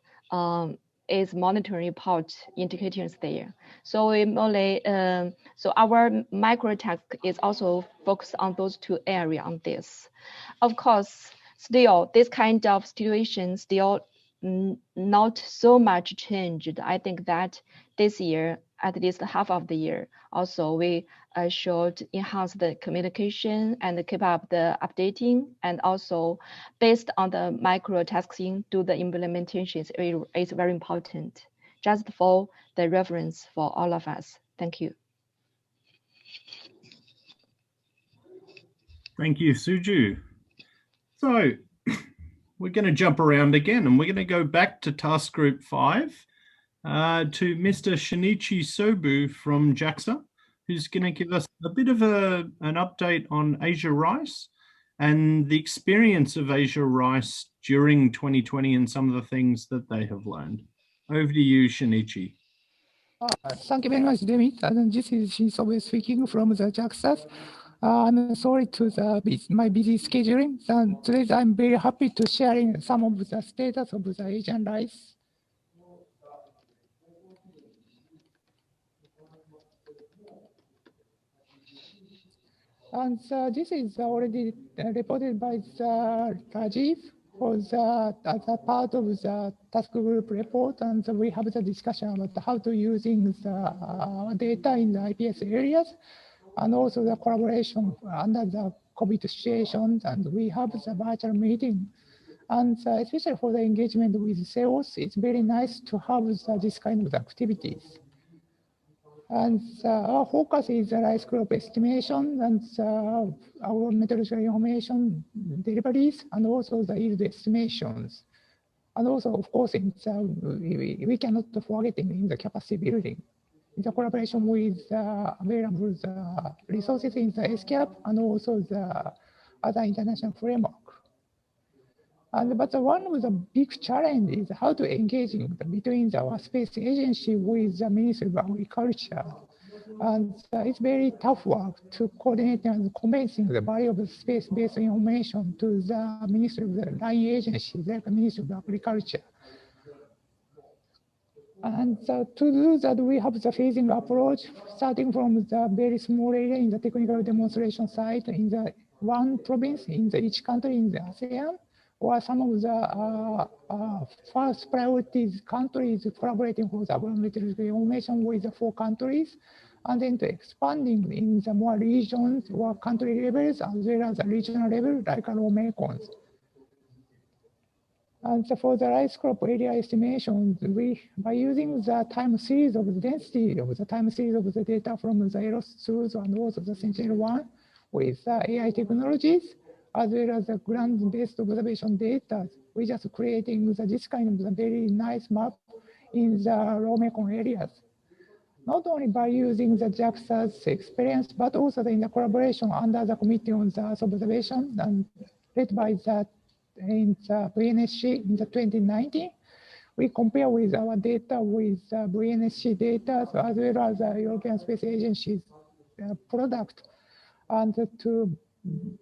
monitoring report indicators there. So we only, so our micro task is also focused on those 2 areas on this. Of course, still this kind of situation still not so much changed. I think that this year, at least half of the year, also we should enhance the communication and keep up the updating, and also based on the micro tasking, do the implementations is very important, just for the reference for all of us. Thank you. Thank you, Suju. So we're going to jump around again, and we're going to go back to task group 5 to Mr. Shinichi Sobu from JAXA, who's going to give us a bit of an update on Asia Rice and the experience of Asia Rice during 2020 and some of the things that they have learned. Over to you, Shinichi. Thank you very much, David. This is Shinichi speaking from the JAXA. I'm sorry to my busy scheduling. Today, I'm very happy to sharing some of the status of the Asian rice. And this is already reported by Rajiv as a part of the task group report, and we have the discussion about how to using the data in the IPS areas, and also the collaboration under the COVID situation. And we have the virtual meeting And especially for the engagement with sales, it's very nice to have this kind of activities. And our focus is the rice crop estimation and our meteorological information deliveries, and also the yield estimations. And also, of course, we cannot forget in the capacity building. In the collaboration with available resources in the SCAP and also the other international framework. But one of the big challenge is how to engage between our space agency with the Ministry of Agriculture. And it's very tough work to coordinate and convincing the value of space-based information to the Ministry of the line agency, like the Ministry of Agriculture. And to do that, we have the phasing approach, starting from the very small area in the technical demonstration site in the one province in each country in the ASEAN, or some of the first priorities countries collaborating for the agrometeorological information with the 4 countries, and then to expanding in the more regions or country levels as well as the regional level like lawmakers. And so for the rice crop area estimations, by using the time series of the density of the time series of the data from the Eros and also the Sentinel-1 with AI technologies, as well as the ground-based observation data, we just creating this kind of very nice map in the lawmaker areas. Not only by using the JAXA's experience, but also in the collaboration under the Committee on the Earth Observation and led by the in the VNSC in the 2019, we compare with our data with VNSC data as well as the European Space Agency's product, and to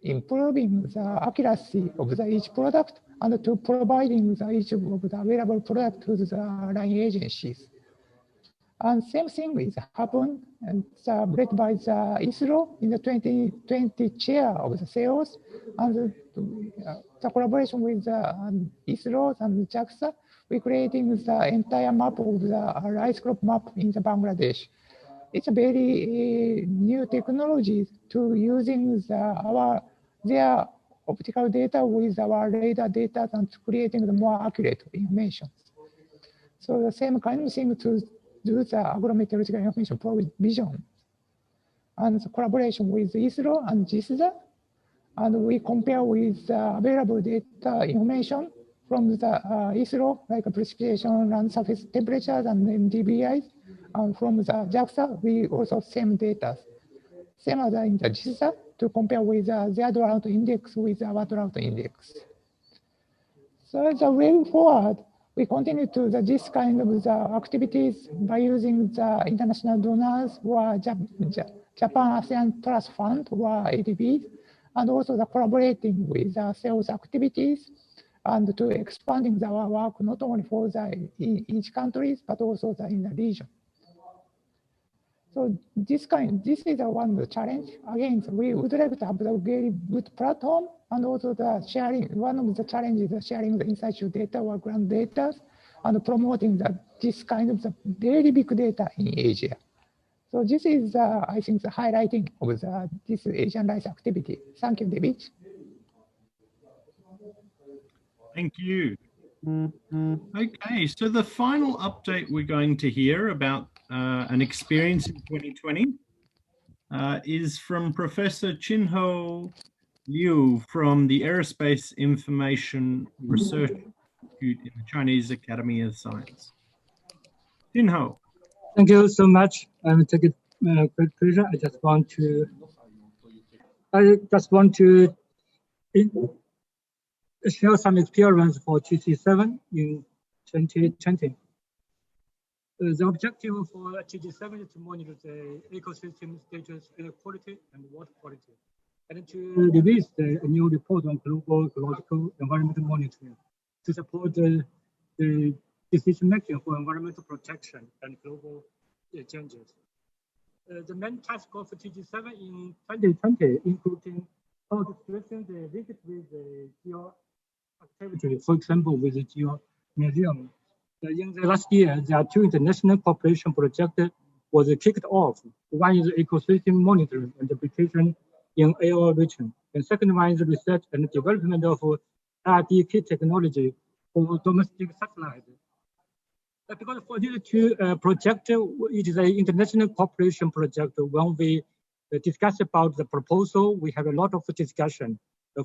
improving the accuracy of each product and to providing each of the available product to the line agencies. And same thing is happened and led by the ISRO in the 2020 chair of the sales, and the collaboration with ISRO and JAXA, we're creating the entire map of the rice crop map in the Bangladesh. It's a very new technology to using their optical data with our radar data and creating the more accurate information. So the same kind of thing to do the agrometeorological information provision, and the collaboration with ISRO and GISDA, and we compare with available data information from the ISRO, like precipitation, land surface temperatures, and MDBIs, and from the JAXA, we also same data, same as in the GISDA, to compare with their drought index with our drought index. So the way forward, we continue to this kind of activities by using the international donors or Japan ASEAN Trust Fund or ADB, and also the collaborating with sales activities and to expanding our work not only for each countries but also in the region. So this is one of the challenge. Again, we would like to have a very good platform, and also the sharing. One of the challenges is sharing the in situ data or ground data, and promoting this kind of the very big data in Asia. So this is, I think, the highlighting of this Asian rice activity. Thank you, David. Thank you. Okay, so the final update we're going to hear about an experience in 2020 is from Professor Chin-Ho Liu from the Aerospace Information Research Institute in the Chinese Academy of Science. Chin-Ho. Thank you so much. I'm taking great pleasure. I just want to share some experience for TG7 in 2020. The objective for TG7 is to monitor the ecosystem status, air quality, and water quality, and to release a new report on global ecological environmental monitoring to support the decision making for environmental protection and global changes. The main task of TG7 in 2020 including how to strengthen the link with the geo activity, for example, with the geo museum. In the last year, there are 2 international cooperation projects was kicked off. One is ecosystem monitoring and application in AOGEO region. And second one is research and development of are the key technology for domestic satellite. Because for these two projects, it is an international cooperation project. When we discuss about the proposal, we have a lot of discussion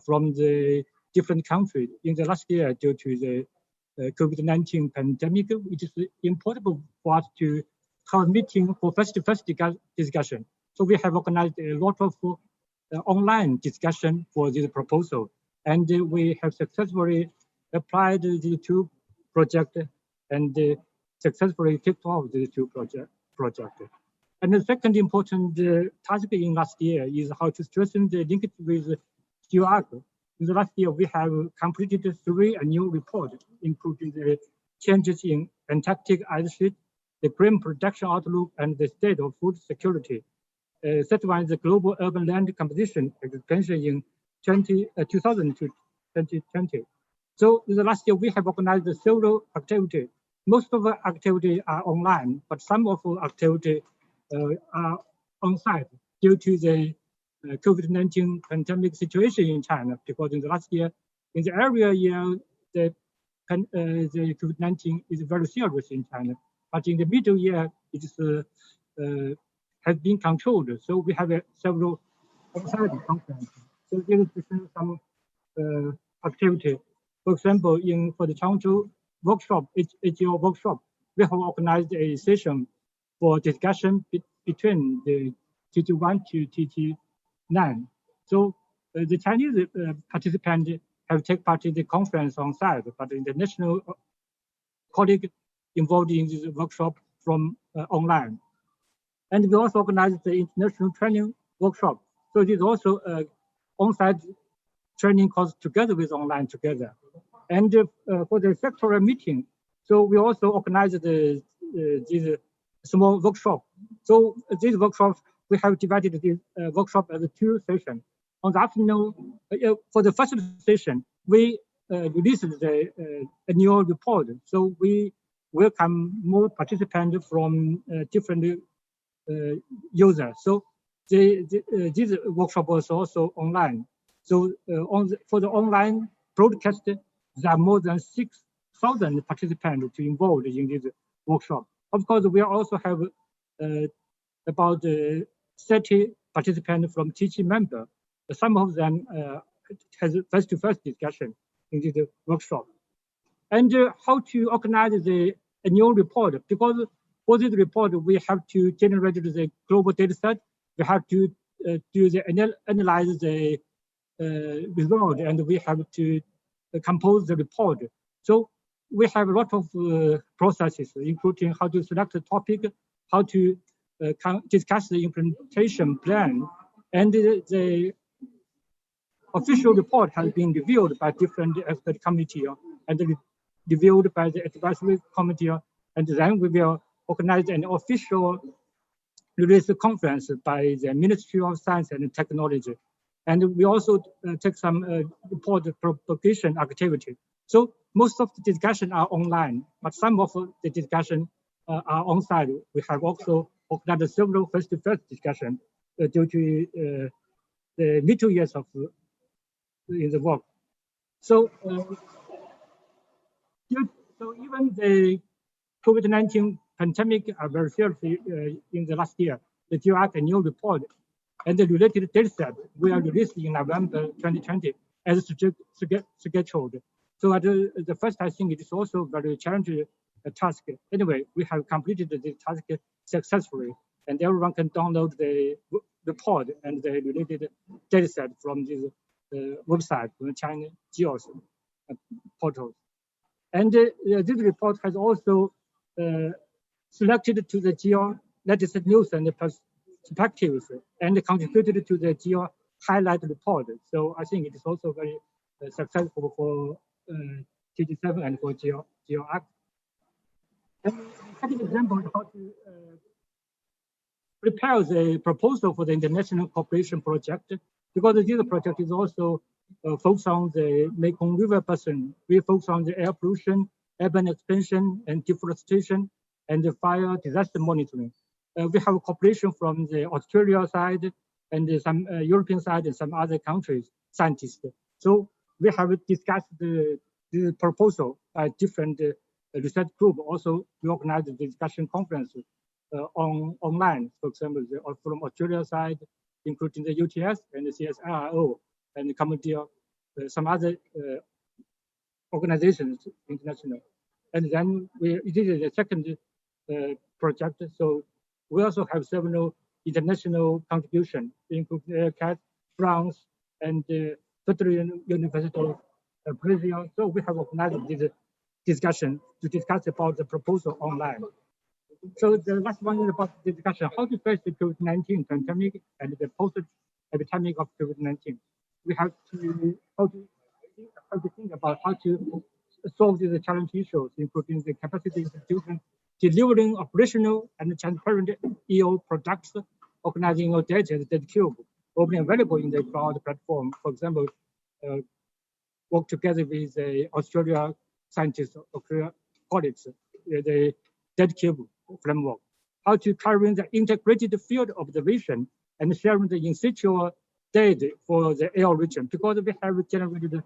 from the different countries. In the last year, due to the COVID-19 pandemic, it is important for us to have a meeting for face-to-face discussion. So we have organized a lot of online discussion for this proposal, and we have successfully applied the two projects and successfully kicked off the two projects. And the second important task in last year is how to strengthen the linkage with GeoArc. In the last year, we have completed 3 new reports, including the changes in Antarctic ice sheet, the grain production outlook, and the state of food security. That one is the global urban land composition expansion in 2000 to 2020. So in the last year, we have organized several activities. Most of the activities are online, but some of the activities are on site due to the COVID-19 pandemic situation in China. Because in the last year, in the area the COVID-19 is very serious in China. But in the middle year, it is has been controlled. So we have several on-site conferences. So there is some activity. For example, for the Changzhou workshop, AOGEO workshop, we have organized a session for discussion between the TT1 to TT9. So the Chinese participants have taken part in the conference on site, but the international colleague involved in this workshop from online. And we also organized the international training workshop. So it is also on-site training course together with online together. And for the sectoral meeting, so we also organized this small workshop. So this workshop, we have divided this workshop as 2 sessions. On the afternoon, for the first session, we released the annual report. So we welcome more participants from different users. So this workshop was also online. So for the online broadcast, there are more than 6,000 participants to involved in this workshop. Of course, we also have about 30 participants from teaching members. Some of them has face-to-face discussion in this workshop. And how to organize the annual report, because for this report, we have to generate the global data set. We have to analyze the result, and we have to compose the report. So we have a lot of processes, including how to select the topic, how to discuss the implementation plan, and the official report has been reviewed by different expert committee and reviewed by the advisory committee, and then we will organize an official release conference by the Ministry of Science and Technology. And we also take some report propagation activity. So most of the discussion are online, but some of the discussion are on site. We have also organized several face-to-face discussion due to the middle years of in the work. So, so even the COVID-19 pandemic are very serious in the last year. The GeoArc new report and the related data set will release in November 2020 as scheduled. So at the first, I think it is also very challenging task. Anyway, we have completed the task successfully, and everyone can download the report and the related data set from this website, from the China Geos portal. And this report has also selected to the Geo latest news and perspectives and contributed to the Geo highlight report. So I think it is also very successful for TG7 and for GeoArc. And an example of how to prepare the proposal for the international cooperation project, because this project is also focused on the Mekong River basin. We focus on the air pollution, urban expansion, and deforestation, and the fire disaster monitoring. We have cooperation from the Australia side and some European side and some other countries, scientists. So we have discussed the proposal by different research group. Also, we organized a discussion conference online, for example, from Australia side, including the UTS and the CSIRO and the community of some other organizations, international. And then we did the second project. So we also have several international contributions, including CAT, France, and Federated University of Brazil. So we have organized this discussion to discuss about the proposal online. So the last one is about the discussion, how to face the COVID-19 pandemic and the post-epidemic of COVID-19. We have to how to think about how to solve these challenge issues, including the capacity institution, delivering operational and transparent EO products, organizing our data, the cube, openly available in the cloud platform. For example, work together with the Australia scientists or colleagues, the cube framework, how to carry the integrated field observation and sharing the in situ data for the AO region, because we have generated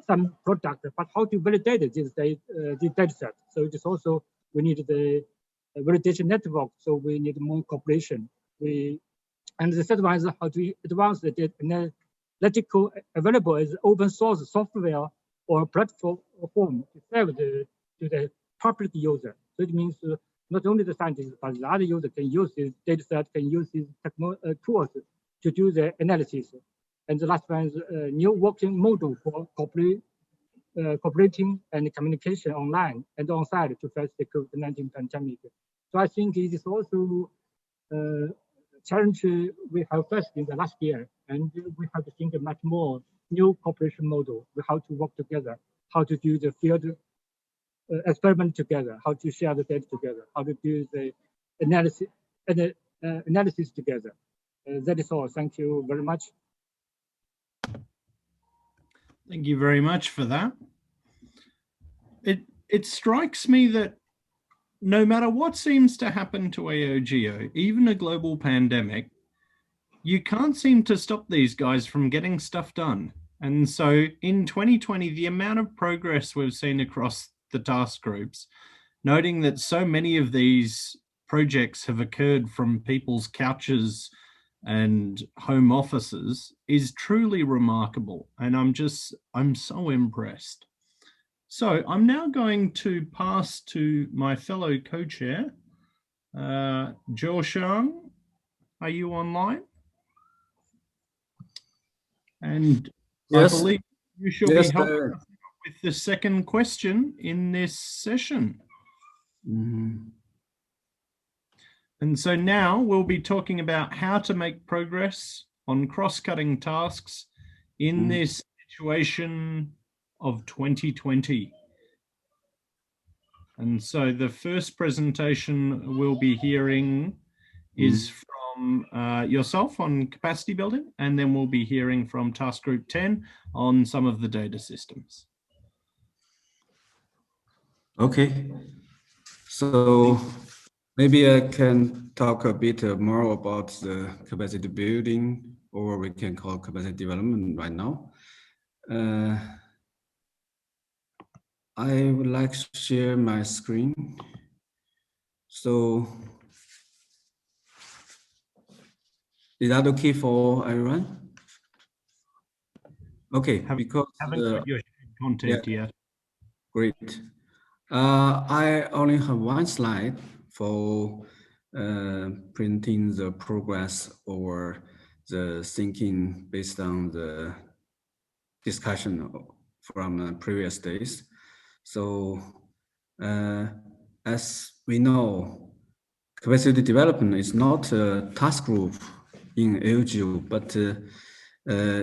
some product, but how to validate this data set. So it is also, we need the validation network, so we need more cooperation. And the third one is how to advance the data analytical available as open source software or platform to serve to the public user. So it means not only the scientists, but the other user can use this data set, can use these tools to do the analysis. And the last one is a new working model for cooperating and communication online and on-site to face the COVID-19 pandemic. So I think it is also a challenge we have faced in the last year, and we have to think much more new cooperation model, how to work together, how to do the field experiment together, how to share the data together, how to do the analysis together. That is all. Thank you very much. Thank you very much for that. It strikes me that no matter what seems to happen to AOGEO, even a global pandemic, you can't seem to stop these guys from getting stuff done. And so in 2020, the amount of progress we've seen across the task groups, noting that so many of these projects have occurred from people's couches and home offices, is truly remarkable. And I'm so impressed. So I'm now going to pass to my fellow co-chair, Jo Shang. Are you online? And yes. I believe you shall be helping us with the second question in this session. Mm-hmm. And so now we'll be talking about how to make progress on cross-cutting tasks in this situation of 2020. And so the first presentation we'll be hearing is from yourself on capacity building, and then we'll be hearing from Task Group 10 on some of the data systems. Okay, so maybe I can talk a bit more about the capacity building, or we can call capacity development right now. I would like to share my screen. So, is that okay for everyone? Okay, because haven't got your content yet. Great. I only have one slide for printing the progress or the thinking based on the discussion from previous days. So as we know, capacity development is not a task group in AOGEO, but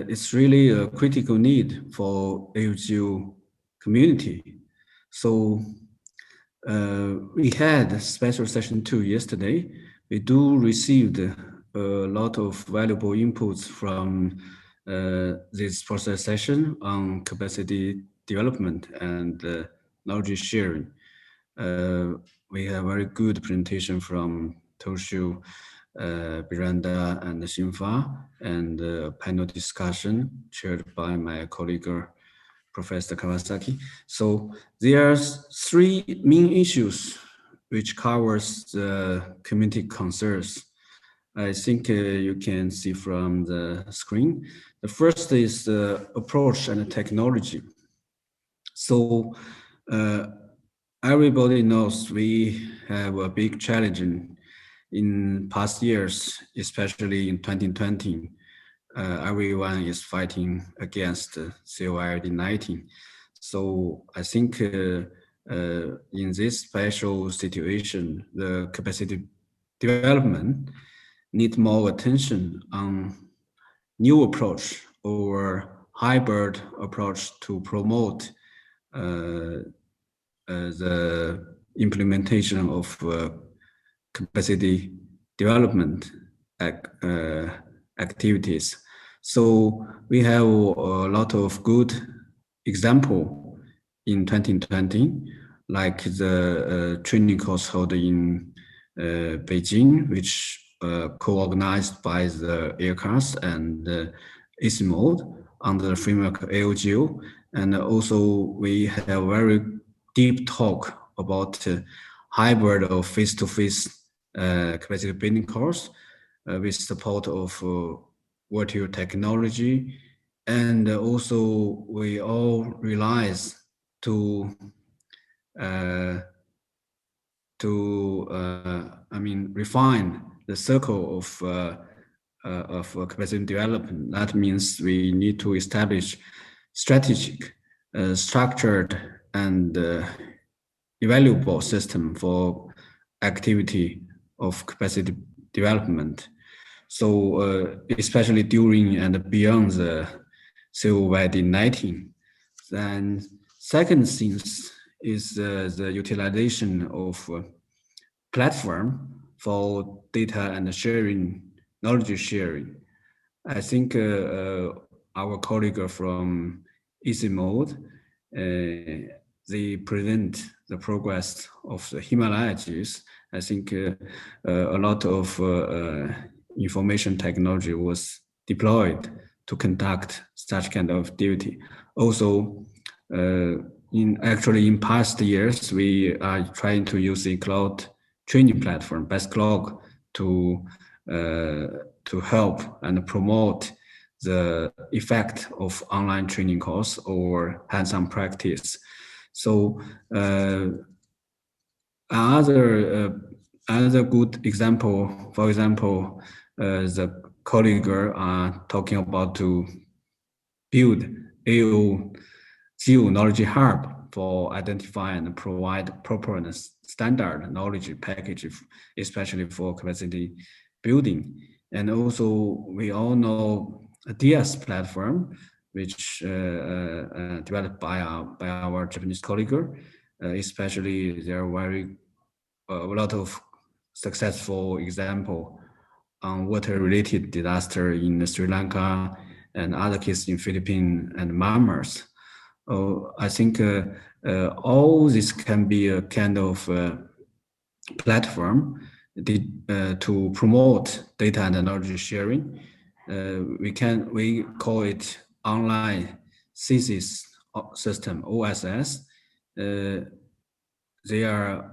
it's really a critical need for AOGEO community. So we had a special session 2 yesterday. We do received a lot of valuable inputs from this process session on capacity development and knowledge sharing. We have very good presentation from Toshu, Miranda, and Xinfa, and panel discussion chaired by my colleague Professor Kawasaki. So there are three main issues which covers the community concerns. I think you can see from the screen. The first is the approach and the technology. So everybody knows we have a big challenge in past years, especially in 2020. Everyone is fighting against COVID-19. So I think in this special situation, the capacity development need more attention on new approach or hybrid approach to promote the implementation of capacity development activities. So we have a lot of good example in 2020, like the training course held in Beijing, which co-organized by the Aircast and ISMOD under the framework of AOGEO. And also we have very deep talk about hybrid of face-to-face capacity building course with support of virtual technology. And also we all realize to refine the circle of capacity development. That means we need to establish strategic, structured, and evaluable system for activity of capacity development. So especially during and beyond the COVID-19. Then second thing is the utilization of platform for data and sharing, knowledge sharing. I think our colleague from ISMOD, they present the progress of the Himalayas. I think a lot of information technology was deployed to conduct such kind of duty. Also, in past years, we are trying to use the cloud training platform, BestCloud, to help and promote the effect of online training course or hands-on practice. So another good example, for example, the colleague are talking about to build AOGEO Knowledge Hub for identify and provide proper and standard knowledge package, especially for capacity building. And also we all know a DS platform, which developed by our Japanese colleague, especially there are a lot of successful example on water-related disaster in Sri Lanka and other cases in Philippines and Myanmar. I think all this can be a kind of platform to promote data and knowledge sharing. We call it online thesis system, OSS. They are,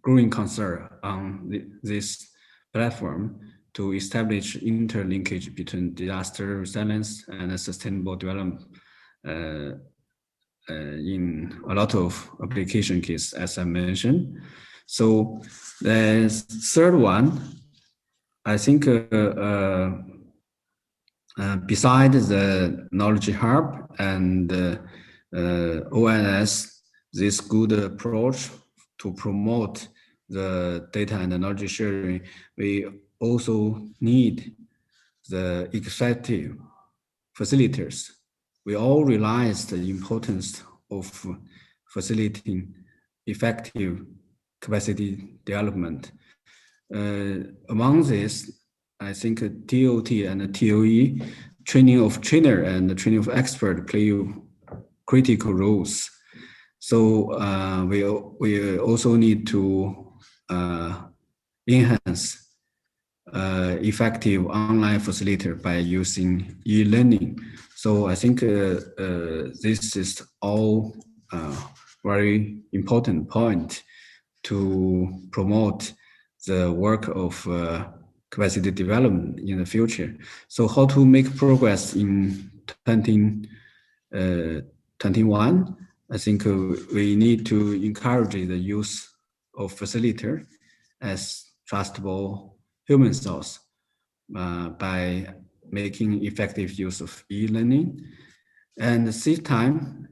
growing concern on this platform to establish interlinkage between disaster resilience and sustainable development in a lot of application cases, as I mentioned. So the third one, I think besides the knowledge hub and ONS, this good approach to promote the data and knowledge sharing, we also need the effective facilitators. We all realize the importance of facilitating effective capacity development. Among this, I think TOT and TOE, training of trainer and the training of expert play critical roles. So we also need to enhance effective online facilitator by using e-learning So I think this is all very important point to promote the work of capacity development in the future. So how to make progress in 2021? I think we need to encourage the use of facilitator as trustable human source by making effective use of e-learning. And seed time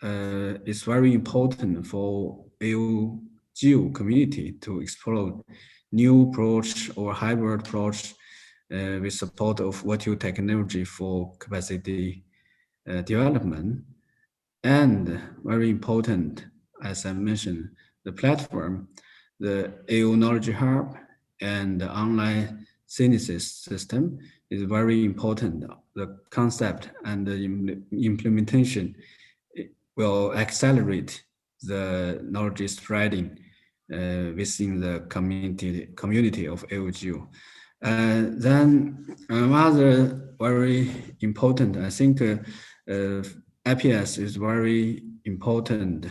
is very important for AOGEO community to explore new approach or hybrid approach with support of virtual technology for capacity development. And very important, as I mentioned, the platform, the AO Knowledge Hub and the online synthesis system is very important. The concept and the implementation will accelerate the knowledge spreading within the community of AOGEO. Then another very important, I think IPS is very important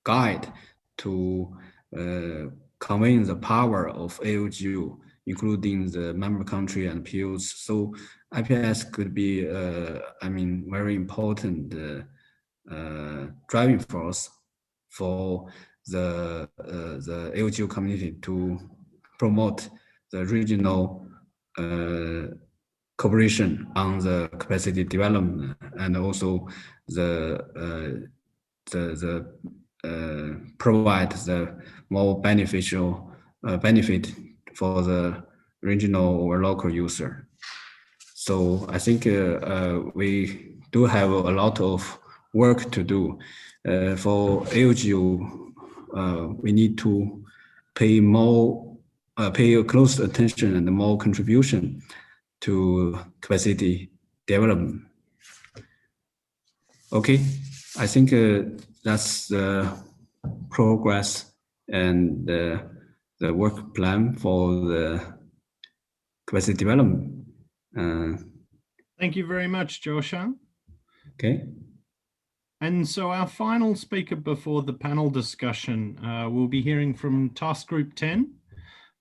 guide to convey the power of AOGEO, including the member country and POs. So IPS could be, very important driving force for the AOGEO community to promote the regional cooperation on the capacity development, and also provide the more beneficial benefit for the regional or local user. So I think we do have a lot of work to do. For AOGEO, we need to pay a close attention and more contribution to capacity development. Okay, I think that's the progress and the work plan for the capacity development. Thank you very much, Joshan. Okay. And so our final speaker before the panel discussion, we'll be hearing from Task Group 10.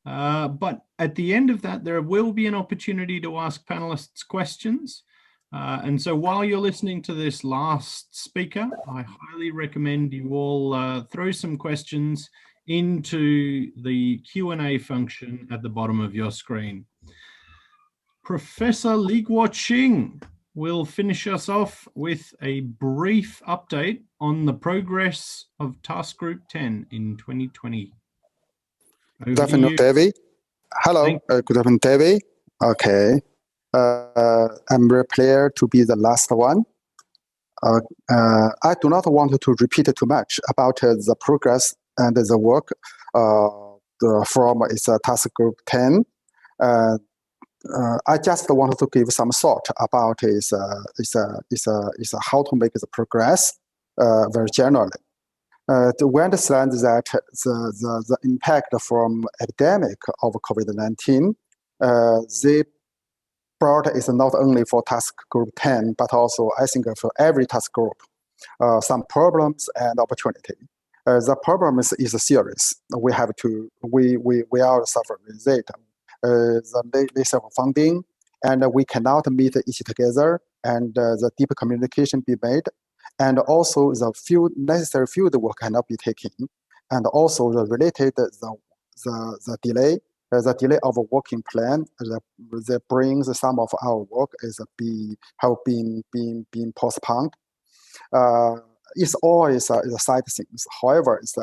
But at the end of that, there will be an opportunity to ask panelists questions. And so while you're listening to this last speaker, I highly recommend you all throw some questions into the Q&A function at the bottom of your screen. Professor Li Guoqing will finish us off with a brief update on the progress of Task Group 10 in 2020. Good afternoon, David. Hello, good afternoon, David. Okay, I'm very pleased to be the last one. I do not want to repeat too much about the progress and the work from its Task Group 10. I just wanted to give some thought about how to make the progress very generally. We understand that the impact from epidemic of COVID-19, the brought is not only for Task Group 10, but also I think for every task group, some problems and opportunity. The problem is serious. We have to, we are suffering with it. The lack of funding, and we cannot meet each together, and the deep communication be made, and also the necessary field work cannot be taken, and also the related the delay of a working plan that brings some of our work have been postponed. It's always a side things. However, it's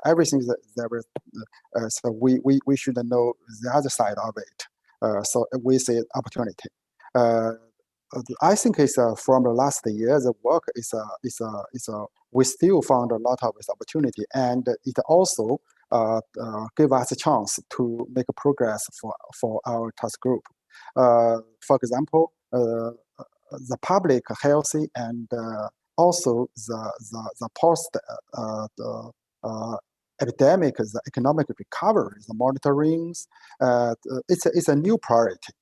everything that there is. So we should know the other side of it. So we see opportunity. I think it's from the last year the work is we still found a lot of opportunity, and it also give us a chance to make a progress for our task group. For example, the public healthy and also the post epidemic, the economic recovery, the monitorings, it's a new priority.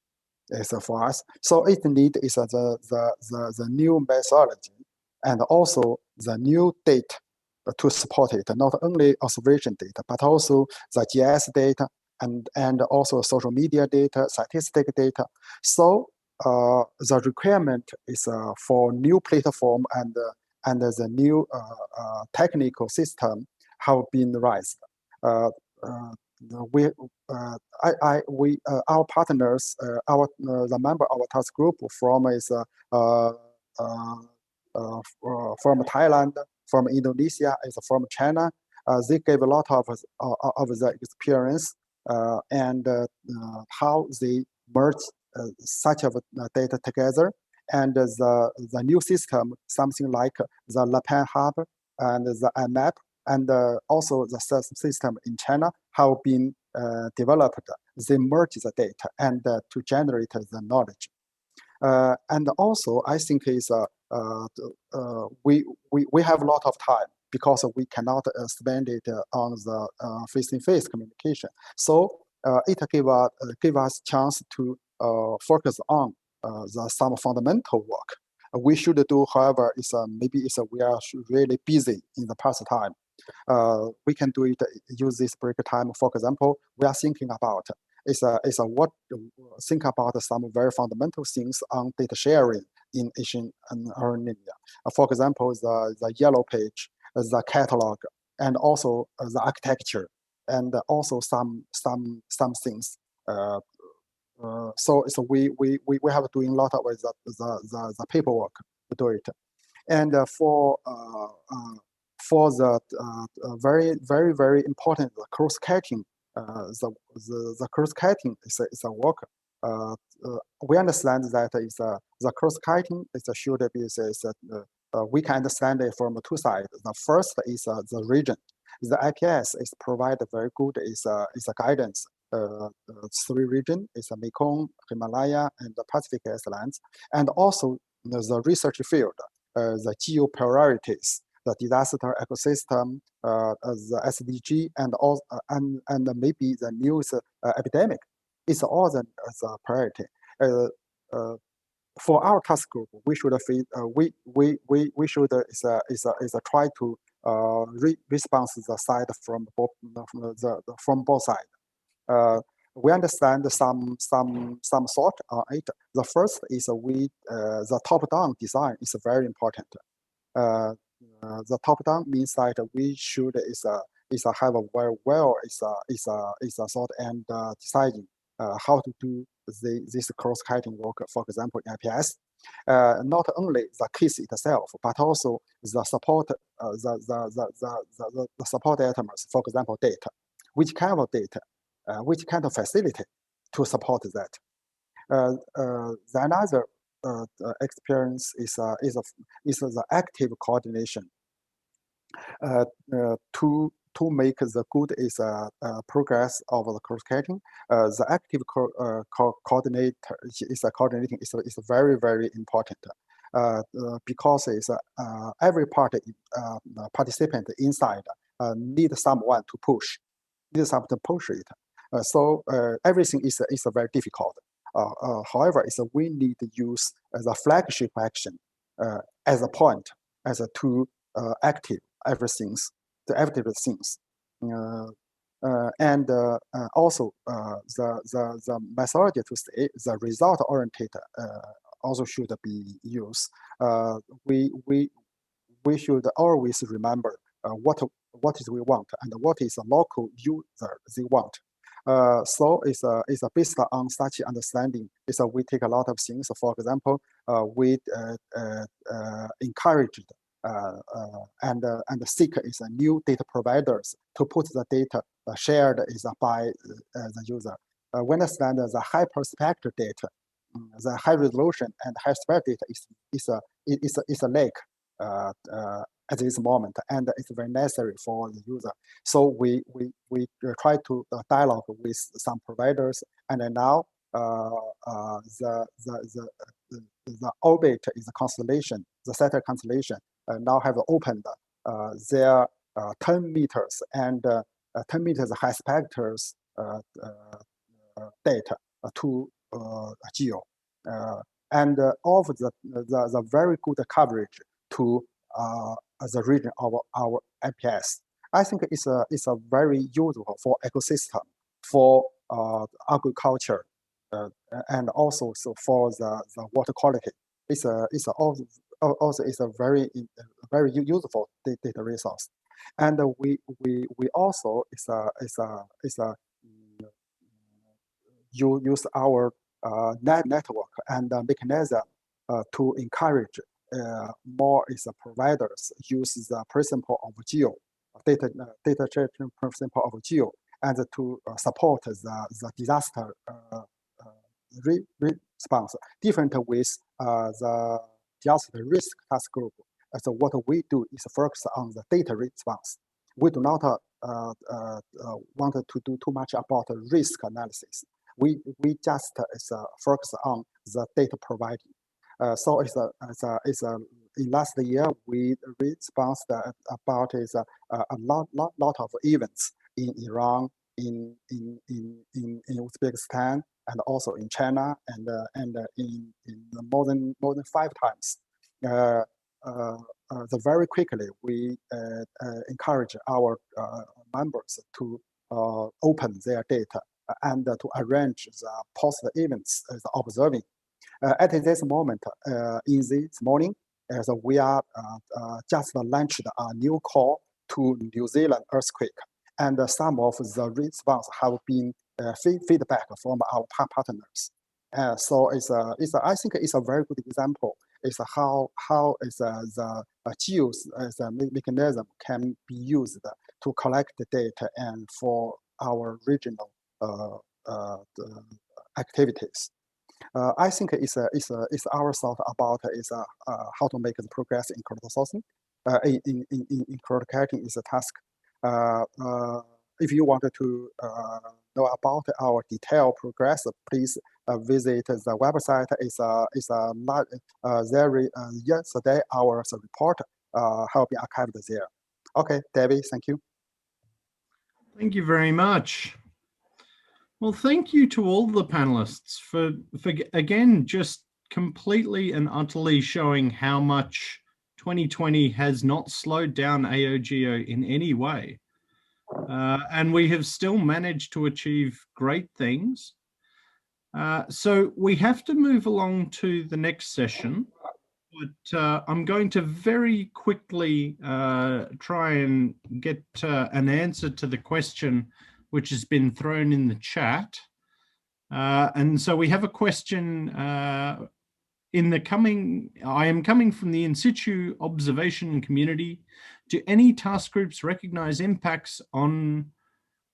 is for us. So it need is the new methodology and also the new data to support it, not only observation data, but also the GIS data and also social media data, statistic data. So the requirement is for new platform and the new technical system have been raised. Our partners, the member of our task group from is from Thailand, from Indonesia, is from China. They gave a lot of the experience and how they merge such of data together. And the new system, something like the LAPAN Hub and the IMAP, and also the system in China have been developed. They merge the data and to generate the knowledge. And also, I think is we have a lot of time because we cannot spend it on the face-to-face communication. So it give us chance to focus on some fundamental work. We should do, however, we are really busy in the past time. We can do it, use this break time. For example, we are thinking about think about some very fundamental things on data sharing in Asian and Micronesia. For example, the yellow page, the catalog, and also the architecture, and also some things. So we have doing a lot of the paperwork to do it, and for the very important cross-cutting. The cross-cutting is a work. We understand that the cross-cutting should be we can understand it from two sides. The first is the region. The IPS is provided very good is a guidance. Three regions is the Mekong, Himalaya, and the Pacific Islands, and also the research field, the geo priorities, the disaster ecosystem, the SDG, and all, and maybe the news epidemic. It's all the priority. For our task group, we should we should try to respond the side from both sides. We understand some thought on it. The first is the top-down design is very important. The top-down means that we should have a very well thought and deciding how to do this cross-cutting work. For example, in IPS, not only the case itself, but also the support the support items. For example, data, which kind of data, which kind of facility to support that. The another experience is the active coordination to make the good progress of the cross-cutting. The active coordinator coordinating is very, very important because every party participant inside need someone to push, it. So everything is very difficult. However, we need to use the flagship action as a point, to active everything, the active things, and also the methodology to say the result oriented also should be used. We should always remember what is we want and what is the local user they want. So it's based on such understanding. We take a lot of things. For example, we encouraged and seek new data providers to put the data shared by the user. We understand the high perspective data, the high resolution and high speed data is a lack at this moment, and it's very necessary for the user. So we try to dialogue with some providers, and now the orbit is a constellation, the satellite constellation now have opened their 10 meters and 10 meters high spectrum data to geo, and offer the very good coverage to the region of our MPS. I think it's a very useful for ecosystem, for agriculture, and also for the water quality. It's a very useful data resource, and we also use our network and mechanism to encourage more providers use the principle of geo data sharing principle of geo, and to support the disaster response different with the disaster risk task group. So what we do is focus on the data response. We do not want to do too much about the risk analysis. We just focus on the data providing. So in last year we responded about a lot of events in Iran, in Uzbekistan, and also in China, and in more than 5 times. So very quickly we encourage our members to open their data and to arrange the post events as observing. At this moment, in this morning, so we are just launched a new call to New Zealand earthquake, and some of the response have been feedback from our partners. So I think it's a very good example. It's how the geos as a mechanism can be used to collect the data and for our regional activities. I think it's our thought about how to make the progress in critical sourcing. In critical carrying is a task. If you wanted to know about our detailed progress, please visit the website. Yesterday our report have been archived there. Okay, David, thank you. Thank you very much. Well, thank you to all the panelists for again, just completely and utterly showing how much 2020 has not slowed down AOGEO in any way. And we have still managed to achieve great things. So we have to move along to the next session, but I'm going to very quickly try and get an answer to the question which has been thrown in the chat. And so we have a question I am coming from the in situ observation community. Do any task groups recognize impacts on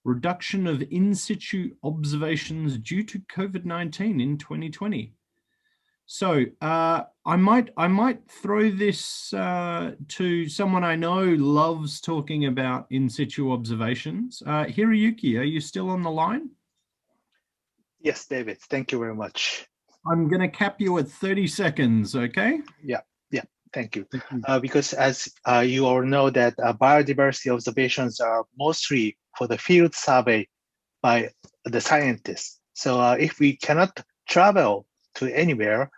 reduction of in situ observations due to COVID-19 in 2020? So I might throw this to someone I know loves talking about in situ observations. Hiroyuki, are you still on the line? Yes, David, thank you very much. I'm going to cap you at 30 seconds, okay? Yeah, thank you. Because as you all know that biodiversity observations are mostly for the field survey by the scientists. So if we cannot travel to anywhere,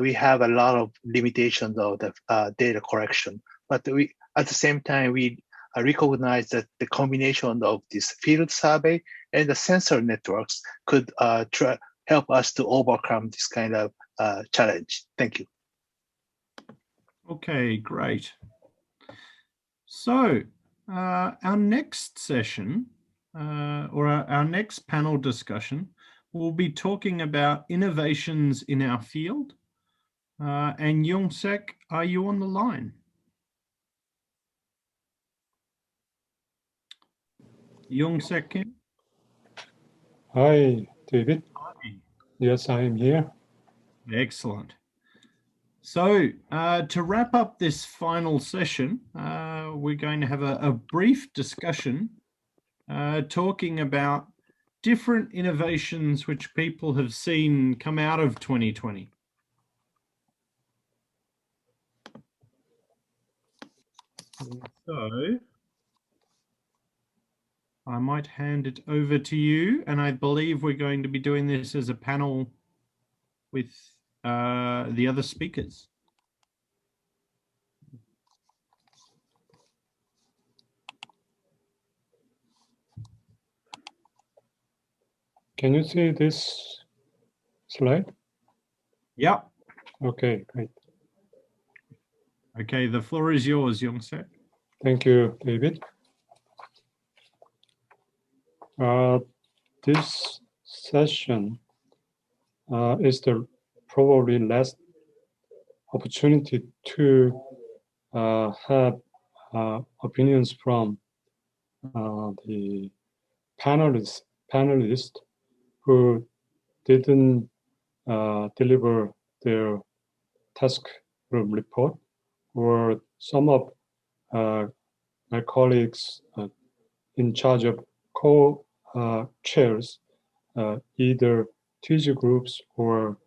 we have a lot of limitations of the data collection. But at the same time, we recognize that the combination of this field survey and the sensor networks could help us to overcome this kind of challenge. Thank you. Okay, great. So our next session or our next panel discussion, we'll be talking about innovations in our field. And Youngsek, are you on the line? Youngsek? Hi, David. Hi. Yes, I am here. Excellent. So to wrap up this final session, we're going to have a brief discussion talking about different innovations which people have seen come out of 2020. So I might hand it over to you, and I believe we're going to be doing this as a panel with the other speakers. Can you see this slide? Yeah. Okay, great. Okay, the floor is yours, Youngse. Thank you, David. This session is the probably last opportunity to have opinions from the panelists who didn't deliver their task group report, or some of my colleagues in charge of co-chairs, either TG groups or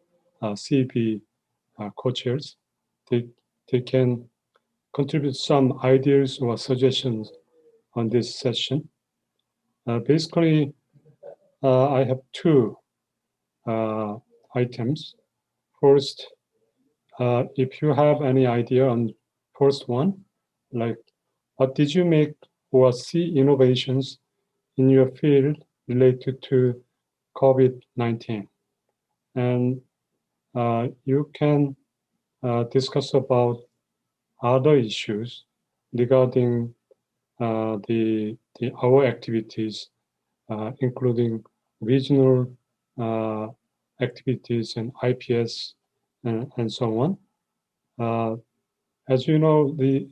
CP co-chairs. They can contribute some ideas or suggestions on this session. Basically, I have two items. First, if you have any idea on first one, like what did you make or see innovations in your field related to COVID-19? And you can discuss about other issues regarding our activities, including regional activities and IPS and so on. As you know, we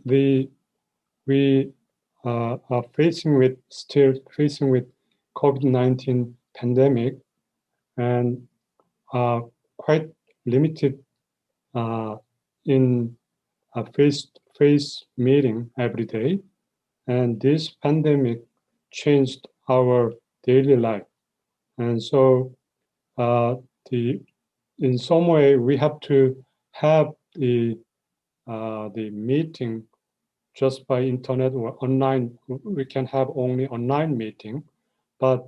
are still facing with COVID-19 pandemic, and are quite limited in a face-to-face meeting every day. And this pandemic changed our daily life. And so in some way, we have to have the meeting just by internet or online. We can have only online meeting, but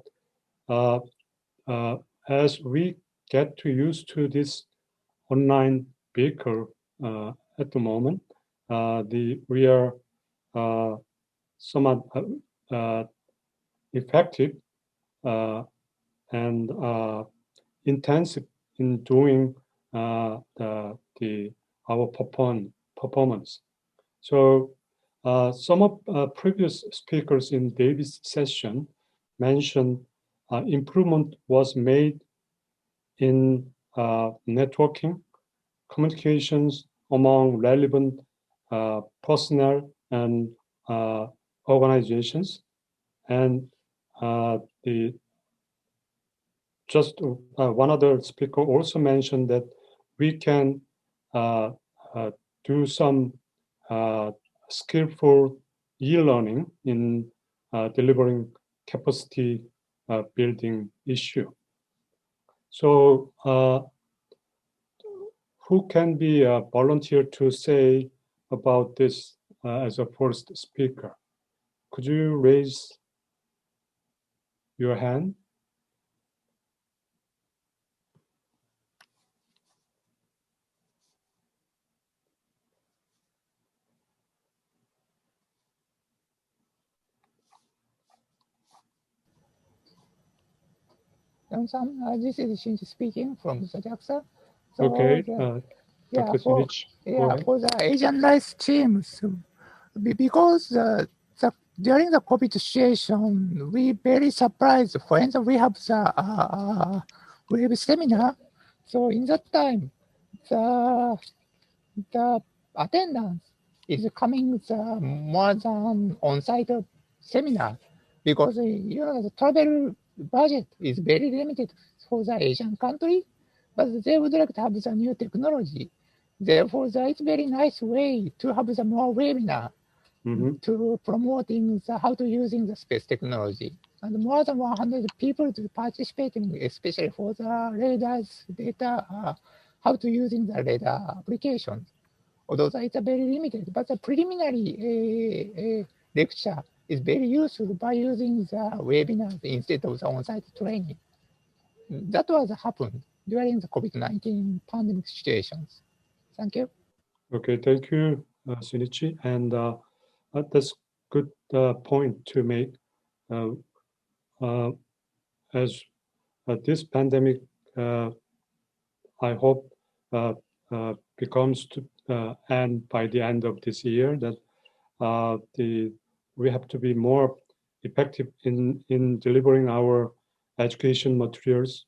as we get too used to this online vehicle at the moment, we are somewhat effective and intensive in doing our performance. So some of previous speakers in David's session mentioned improvement was made in networking, communications among relevant personnel and organizations, and one other speaker also mentioned that we can do some skillful e-learning in delivering capacity building issue. So who can be a volunteer to say about this as a first speaker? Could you raise your hand? This is Shinji speaking from the JAXA. So Okay, Dr. Shinji, for the Asian rights teams, because during the COVID situation, we very surprised when we have the web seminar. So in that time, the attendance is coming more than on-site seminar, because the travel budget is very limited for the Asian country, but they would like to have the new technology. Therefore, it's very nice way to have the more webinar to promoting how to using the space technology. And more than 100 people to participating, especially for the radars data, how to using the radar applications. Although it's very limited, but the preliminary lecture is very useful by using the webinars instead of the on-site training. That was happened during the COVID-19 pandemic situations. Thank you. Okay, thank you, Shinichi. And that's good point to make. As this pandemic, I hope becomes to end by the end of this year, that we have to be more effective in delivering our education materials.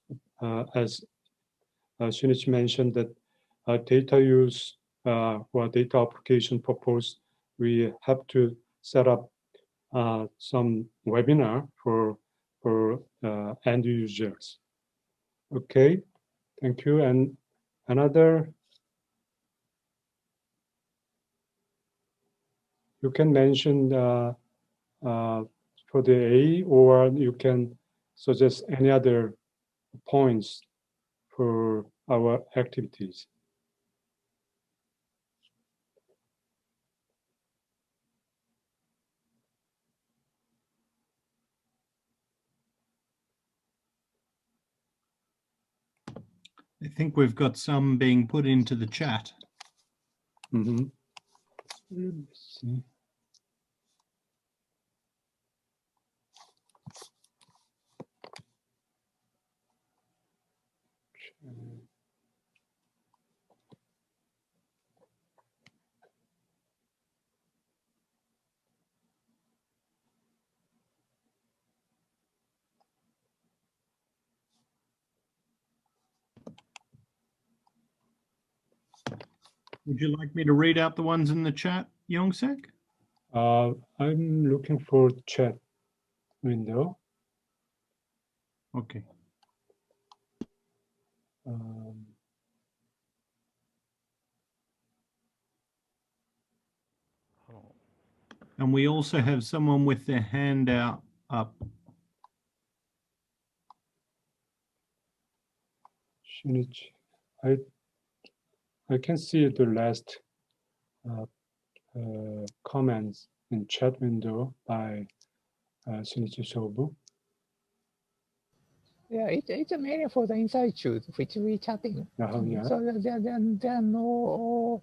As Shinichi mentioned, that data use or data application purpose, we have to set up some webinar for end users. Okay, thank you. And another, you can mention for the A, or you can suggest any other points for our activities. I think we've got some being put into the chat. Mm-hmm. Let's see. Would you like me to read out the ones in the chat, Yongsek? I'm looking for chat window. Okay. And we also have someone with their hand out up. Shinichi, I can see the last comments in chat window by Shinichi Shobu. Yeah, it's mainly for the inside issues which we chatting. Yeah. So there are no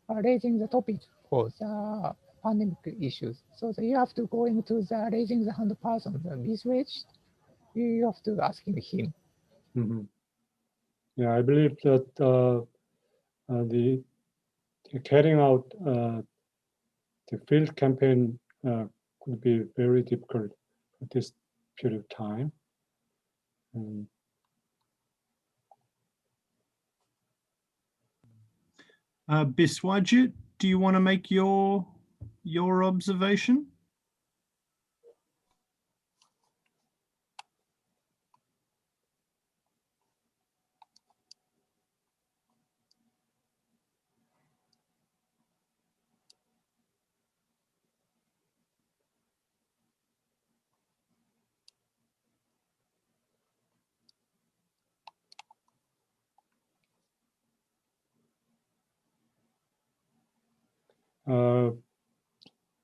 raising the topic for the pandemic issues. So you have to go into the raising the hand person, the message. You have to asking him. Mm-hmm. Yeah, I believe that the carrying out the field campaign could be very difficult at this period of time. Biswajit, do you want to make your observation?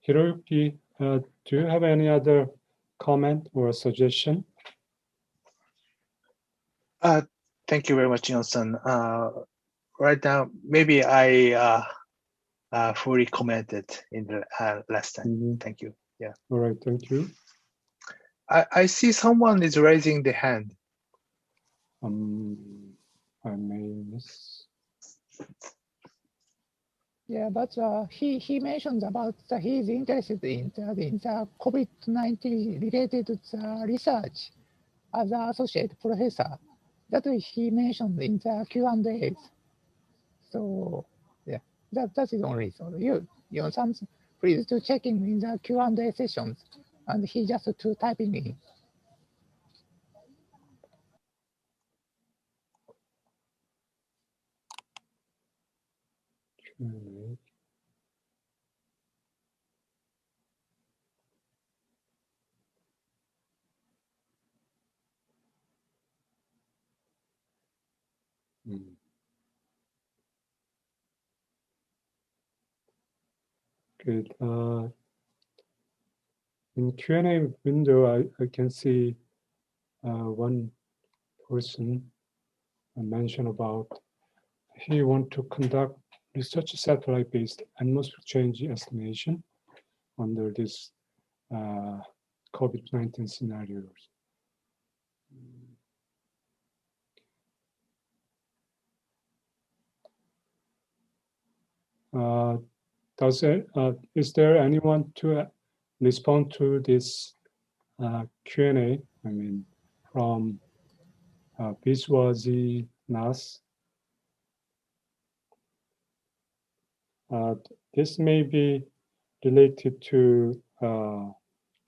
Hiroyuki, do you have any other comment or suggestion? Thank you very much, Johnson. Right now, maybe I fully commented in the last time. Mm-hmm. Thank you. Yeah. All right, thank you. I see someone is raising the hand. I may miss. Yeah, but he mentioned about he's interested in the COVID-19 related to the research as an associate professor. That he mentioned in the Q&As. So yeah, that is only so you know some please to checking in the Q&A sessions, and he just to typing in. Good. In Q&A window, I can see one person mentioned about he want to conduct research satellite-based atmospheric change estimation under this COVID-19 scenarios. Is there anyone to respond to this Q&A? I mean, from Biswazi Nas. This may be related to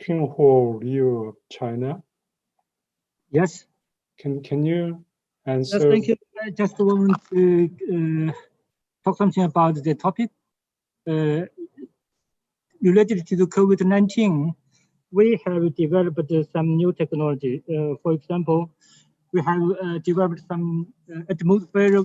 Qinghuo Liu of China. Yes. Can you answer? Yes, thank you. I just want to talk something about the topic. Related to the COVID-19, we have developed some new technology. For example, we have developed some atmosphere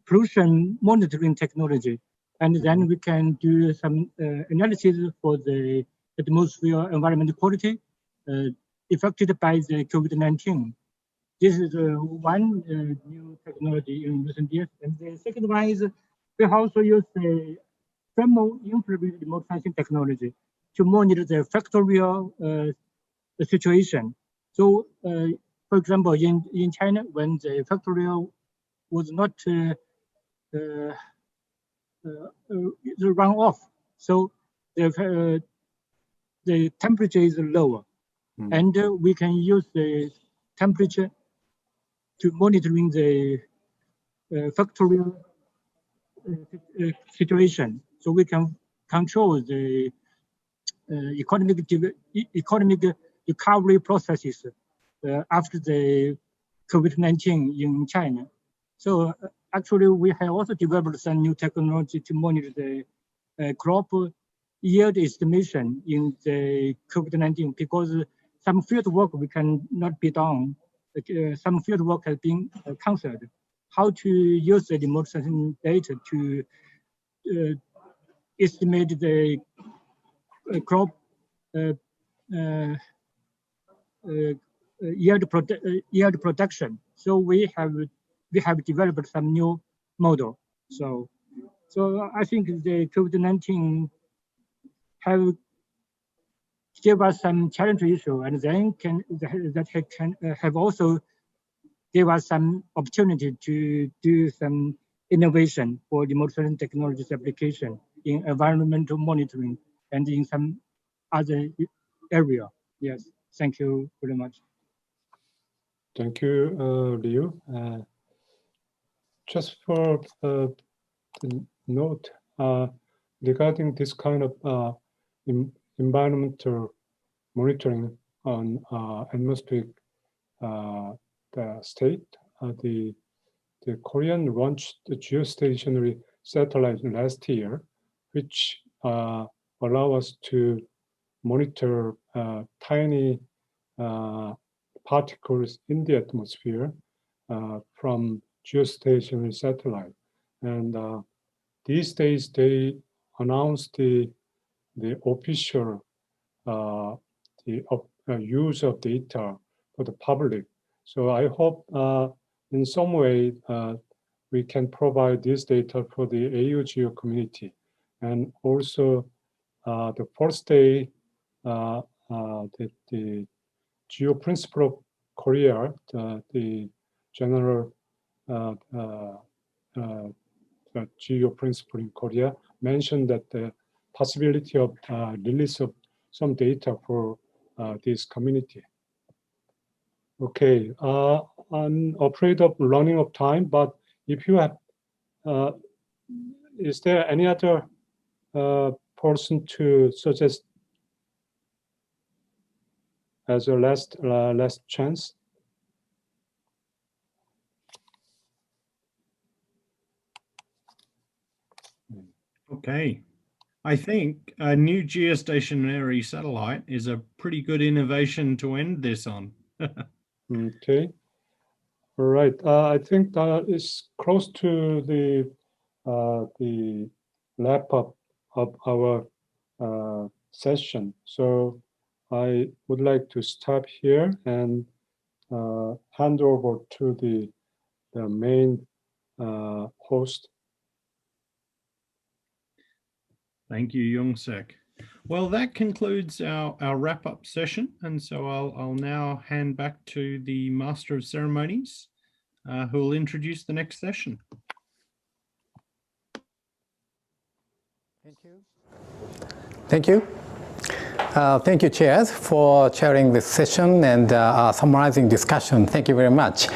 pollution monitoring technology, and then we can do some analysis for the atmosphere environment quality affected by the COVID-19. This is one new technology in recent years. And the second one is we also use the thermal infrared remote sensing technology to monitor the factorial situation. So, for example, in China, when the factorial was not run off, so the temperature is lower, and we can use the temperature to monitoring the factorial situation, so we can control the economic recovery processes after the COVID-19 in China. So actually, we have also developed some new technology to monitor the crop yield estimation in the COVID-19, because some field work we cannot be done. Some field work has been cancelled. How to use the remote sensing data to estimate the crop yield production. So we have developed some new model. So I think the COVID-19 have give us some challenge issue, and then can have also give us some opportunity to do some innovation for remote sensing technologies application in environmental monitoring and in some other area. Yes, thank you very much. Thank you, Liu. Just for the note, regarding this kind of environmental monitoring on atmospheric the state, the Korean launched the geostationary satellite last year, which allow us to monitor tiny particles in the atmosphere from geostationary satellite. And these days they announced the official use of data for the public. So I hope in some way we can provide this data for the AOGEO community. And also the first day, the Geo Principle of Korea, the general Geo Principle in Korea mentioned that the possibility of release of some data for this community. Okay, I'm afraid of running of time, but if you have, is there any other person to suggest as a last chance? Okay. I think a new geostationary satellite is a pretty good innovation to end this on. Okay. All right. I think that is close to the wrap up of our session. So I would like to stop here and hand over to the main host. Thank you, Young-sek. Well, that concludes our wrap-up session, and so I'll now hand back to the Master of Ceremonies, who will introduce the next session. Thank you. Thank you. Thank you, chairs, for chairing this session and summarizing discussion. Thank you very much.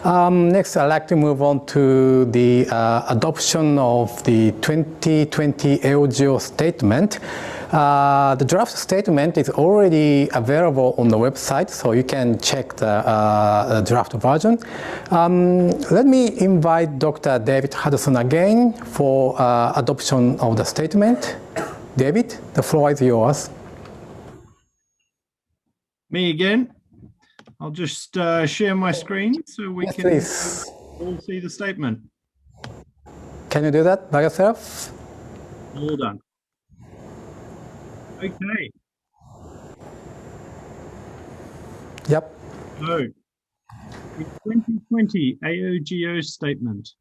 Next, I'd like to move on to the adoption of the 2020 AOGEO statement. The draft statement is already available on the website, so you can check the draft version. Let me invite Dr. David Hudson again for adoption of the statement. David, the floor is yours. Me again. I'll just share my screen so we Yes, can please. all see the statement. Can you do that by yourself? All done. Okay. Yep. So, the 2020 AOGO statement.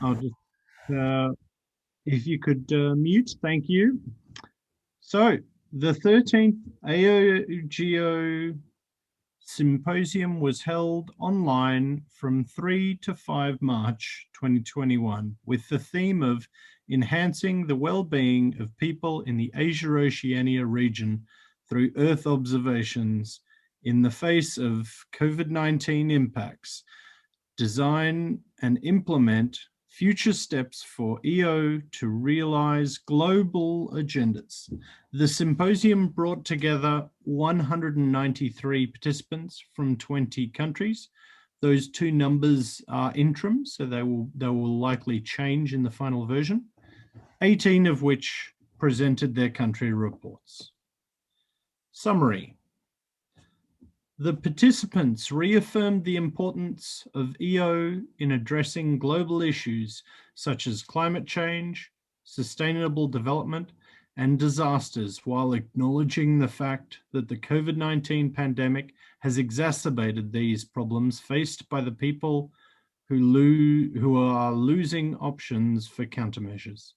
I'll just, if you could mute, thank you. So, the 13th AOGEO Symposium was held online from 3 to 5 March 2021 with the theme of enhancing the well-being of people in the Asia-Oceania region through Earth observations in the face of COVID-19 impacts, design and implement future steps for EO to realize global agendas. The symposium brought together 193 participants from 20 countries. Those two numbers are interim, so they will likely change in the final version, 18 of which presented their country reports. Summary. The participants reaffirmed the importance of EO in addressing global issues such as climate change, sustainable development, and disasters, while acknowledging the fact that the COVID-19 pandemic has exacerbated these problems faced by the people who are losing options for countermeasures.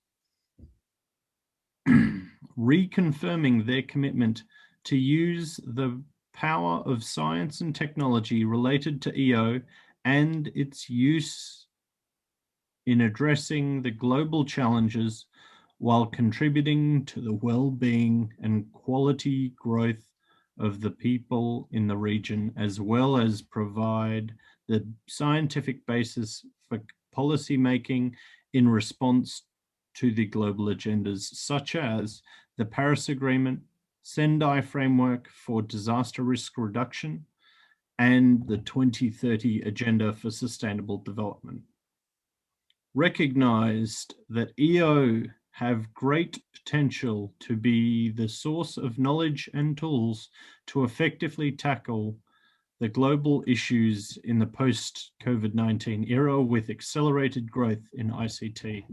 Reconfirming their commitment to use the power of science and technology related to EO and its use in addressing the global challenges while contributing to the well-being and quality growth of the people in the region, as well as provide the scientific basis for policy making in response to the global agendas, such as the Paris Agreement, Sendai Framework for Disaster Risk Reduction, and the 2030 Agenda for Sustainable Development. Recognized that EO have great potential to be the source of knowledge and tools to effectively tackle the global issues in the post-COVID-19 era with accelerated growth in ICT.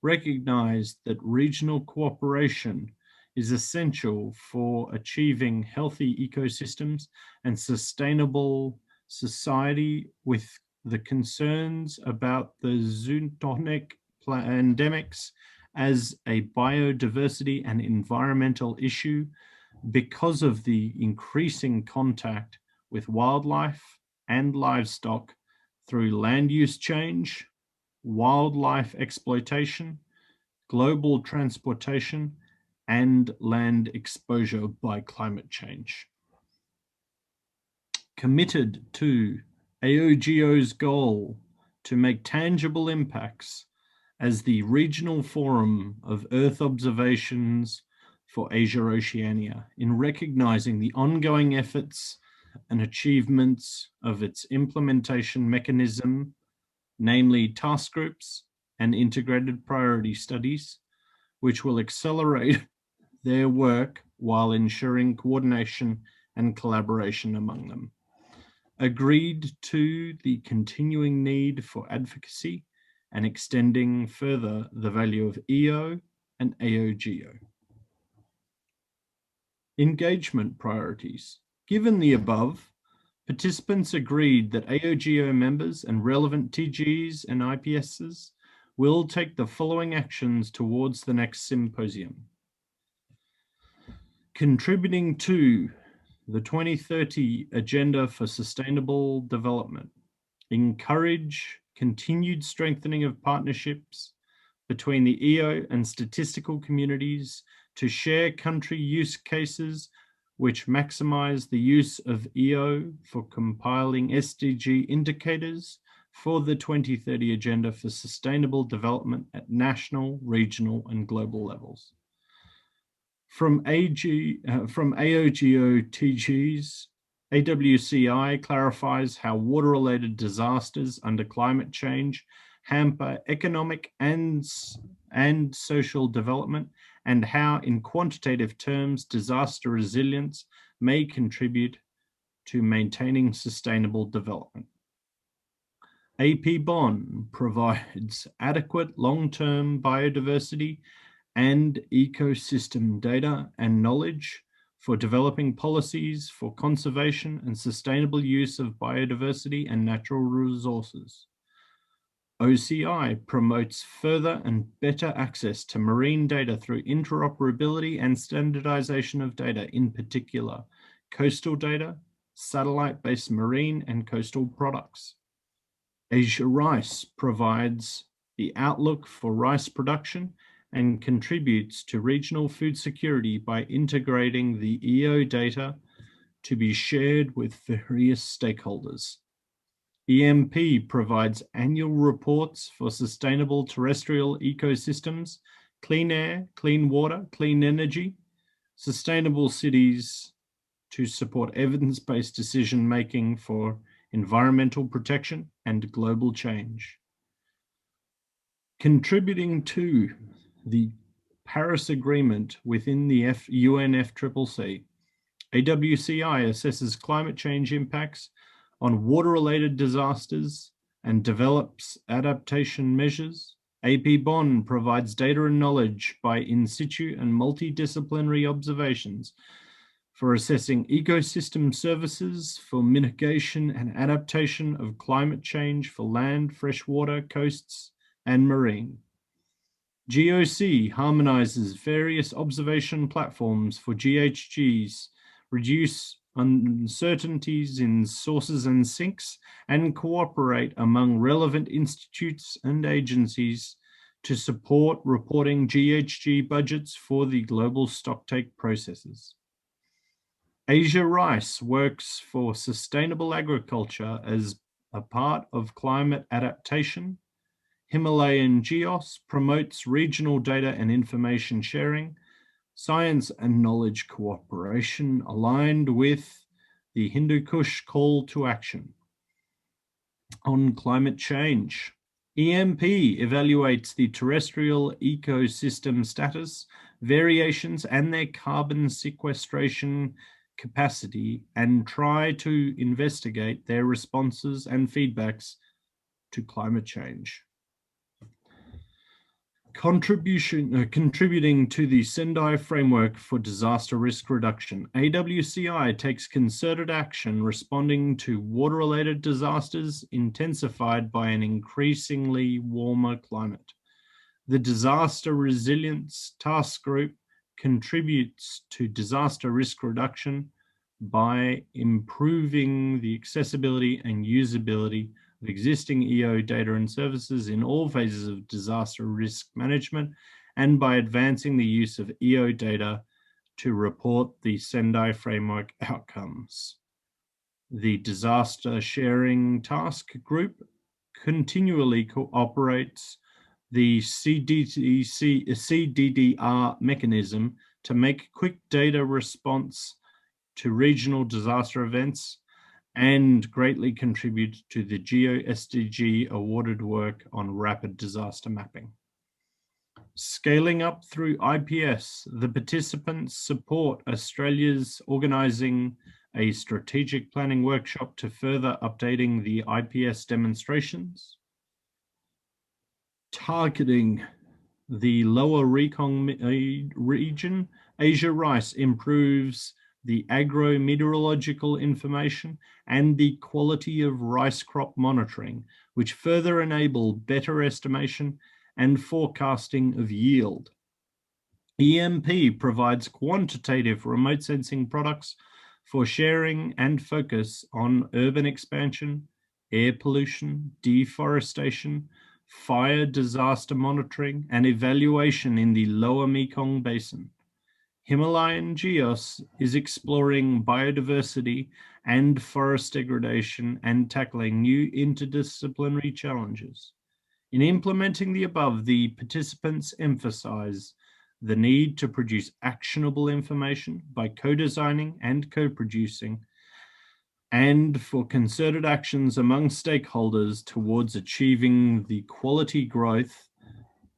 Recognized that regional cooperation is essential for achieving healthy ecosystems and sustainable society, with the concerns about the zoonotic pandemics as a biodiversity and environmental issue because of the increasing contact with wildlife and livestock through land use change, wildlife exploitation, global transportation, and land exposure by climate change. Committed to AOGEO's goal to make tangible impacts as the regional forum of Earth observations for Asia-Oceania, in recognizing the ongoing efforts and achievements of its implementation mechanism, namely task groups and integrated priority studies, which will accelerate their work while ensuring coordination and collaboration among them. Agreed to the continuing need for advocacy and extending further the value of EO and AOGEO. Engagement priorities. Given the above, participants agreed that AOGEO members and relevant TGs and IPSs will take the following actions towards the next symposium. Contributing to the 2030 Agenda for Sustainable Development. Encourage continued strengthening of partnerships between the EO and statistical communities to share country use cases which maximize the use of EO for compiling SDG indicators for the 2030 Agenda for Sustainable Development at national, regional, and global levels. From AOGEO TGs, AWCI clarifies how water-related disasters under climate change hamper economic and social development, and how, in quantitative terms, disaster resilience may contribute to maintaining sustainable development. AP Bond provides adequate long-term biodiversity and ecosystem data and knowledge for developing policies for conservation and sustainable use of biodiversity and natural resources. OCI promotes further and better access to marine data through interoperability and standardization of data, in particular, coastal data, satellite-based marine and coastal products. Asia Rice provides the outlook for rice production and contributes to regional food security by integrating the EO data to be shared with various stakeholders. EMP provides annual reports for sustainable terrestrial ecosystems, clean air, clean water, clean energy, sustainable cities to support evidence-based decision-making for environmental protection and global change. Contributing to the Paris Agreement within the UNFCCC, AWCI assesses climate change impacts on water-related disasters and develops adaptation measures. AP Bond provides data and knowledge by in situ and multidisciplinary observations for assessing ecosystem services for mitigation and adaptation of climate change for land, freshwater, coasts, and marine. GOC harmonizes various observation platforms for GHGs, reduce uncertainties in sources and sinks, and cooperate among relevant institutes and agencies to support reporting GHG budgets for the global stocktake processes. Asia Rice works for sustainable agriculture as a part of climate adaptation. Himalayan GEOS promotes regional data and information sharing, science and knowledge cooperation aligned with the Hindu Kush call to action. On climate change, EMP evaluates the terrestrial ecosystem status, variations, and their carbon sequestration capacity, and try to investigate their responses and feedbacks to climate change. Contributing to the Sendai Framework for Disaster Risk Reduction, AWCI takes concerted action responding to water-related disasters intensified by an increasingly warmer climate. The Disaster Resilience Task Group contributes to disaster risk reduction by improving the accessibility and usability of existing EO data and services in all phases of disaster risk management, and by advancing the use of EO data to report the Sendai Framework outcomes. The Disaster Sharing Task Group continually cooperates the CDDR mechanism to make quick data response to regional disaster events and greatly contribute to the GeoSDG awarded work on rapid disaster mapping. Scaling up through IPS, the participants support Australia's organising a strategic planning workshop to further updating the IPS demonstrations. Targeting the lower region, Asia rice improves the agro-meteorological information and the quality of rice crop monitoring, which further enable better estimation and forecasting of yield. EMP provides quantitative remote sensing products for sharing and focus on urban expansion, air pollution, deforestation, fire disaster monitoring, and evaluation in the lower Mekong Basin. Himalayan GEOS is exploring biodiversity and forest degradation and tackling new interdisciplinary challenges. In implementing the above, the participants emphasize the need to produce actionable information by co-designing and co-producing, and for concerted actions among stakeholders towards achieving the quality growth